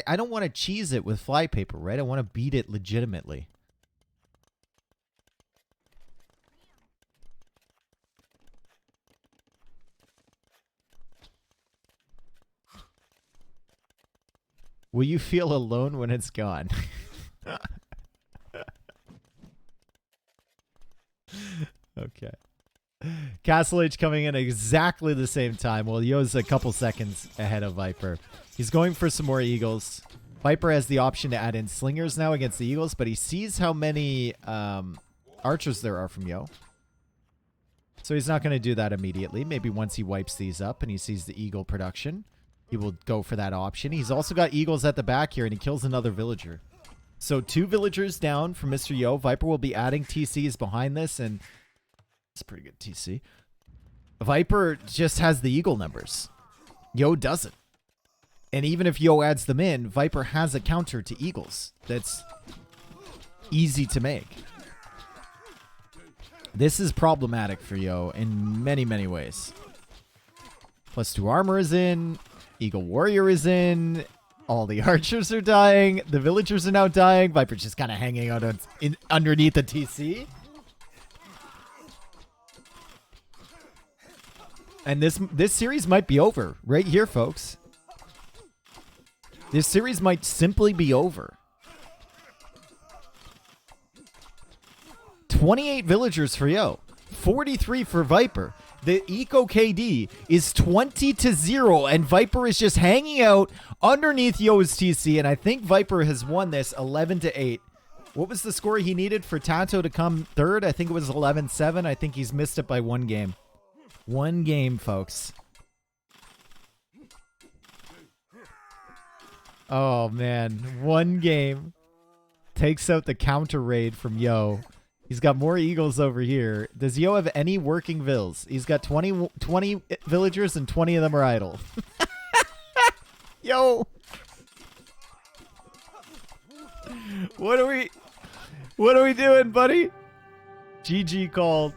I don't want to cheese it with fly paper, right? I want to beat it legitimately. Will you feel alone when it's gone? Okay. Castle Age coming in at exactly the same time. Well, Yo's a couple seconds ahead of Viper. He's going for some more eagles. Viper has the option to add in slingers now against the eagles, but he sees how many archers there are from Yo. So he's not going to do that immediately. Maybe once he wipes these up and he sees the eagle production, he will go for that option. He's also got eagles at the back here, and he kills another villager. So 2 villagers down from Mr. Yo. Viper will be adding TCs behind this, and it's a pretty good TC. Viper just has the eagle numbers. Yo doesn't. And even if Yo adds them in, Viper has a counter to eagles that's easy to make. This is problematic for Yo in many, many ways. +2 armor is in. Eagle warrior is in. All the archers are dying. The villagers are now dying. Viper's just kind of hanging out underneath the TC. And this series might be over right here, folks. This series might simply be over. 28 villagers for Yo. 43 for Viper. The Eco KD is 20-0, and Viper is just hanging out underneath Yo's TC, and I think Viper has won this 11-8. What was the score he needed for Tato to come third? I think it was 11-7. I think he's missed it by 1 game. 1 game, folks. Oh, man. One game takes out the counter raid from Yo. He's got more eagles over here. Does Yo have any working vills? He's got 20 villagers and 20 of them are idle. Yo. What are we doing, buddy? GG called.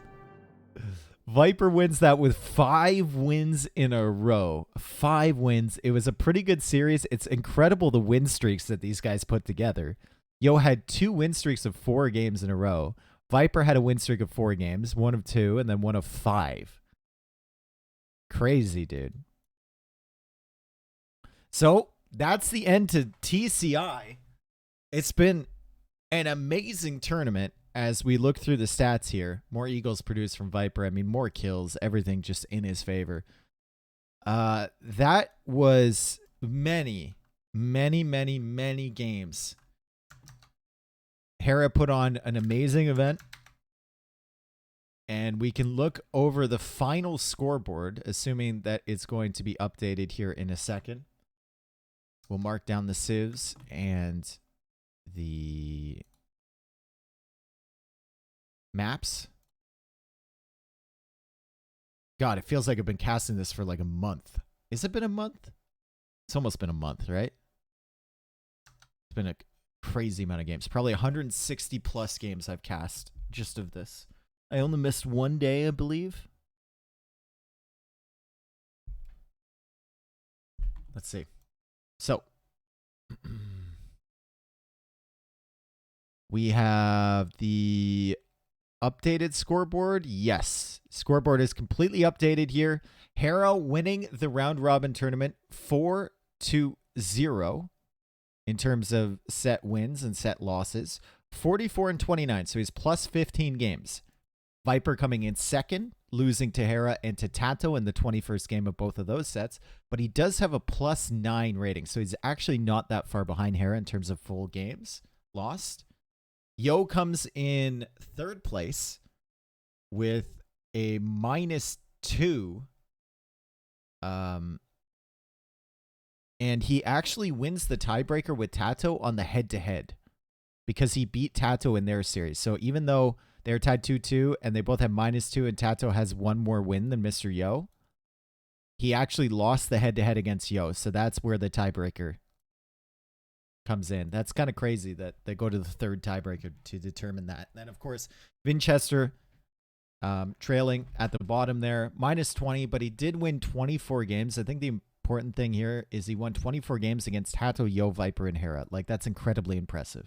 Viper wins that with 5 wins in a row. 5 wins. It was a pretty good series. It's incredible the win streaks that these guys put together. Yo had 2 win streaks of 4 games in a row. Viper had a win streak of 4 games, 1 of 2, and then 1 of 5. Crazy, dude. So that's the end to TCI. It's been an amazing tournament as we look through the stats here. More eagles produced from Viper. I mean, more kills, everything just in his favor. That was many games. Hera put on an amazing event. And we can look over the final scoreboard, assuming that it's going to be updated here in a second. We'll mark down the civs and the maps. God, it feels like I've been casting this for like a month. Has it been a month? It's almost been a month, right? It's been a crazy amount of games. Probably 160 plus games I've cast just of this. I only missed 1 day, I believe. Let's see. So, we have the updated scoreboard. Yes, scoreboard is completely updated here. Hera winning the round robin tournament 4-0 in terms of set wins and set losses. 44 and 29, so he's plus 15 games. Viper coming in second, losing to Hera and to Tato in the 21st game of both of those sets. But he does have a plus 9 rating, so he's actually not that far behind Hera in terms of full games lost. Yo comes in third place with a -2. And he actually wins the tiebreaker with Tato on the head-to-head because he beat Tato in their series. So even though they're tied 2-2 and they both have -2 and Tato has 1 more win than Mr. Yo, he actually lost the head-to-head against Yo. So that's where the tiebreaker comes in. That's kind of crazy that they go to the third tiebreaker to determine that. And then, of course, Vinchester trailing at the bottom there, -20, but he did win 24 games. I think the important thing here is he won 24 games against Tato, Yo, Viper, and Hera. Like, that's incredibly impressive.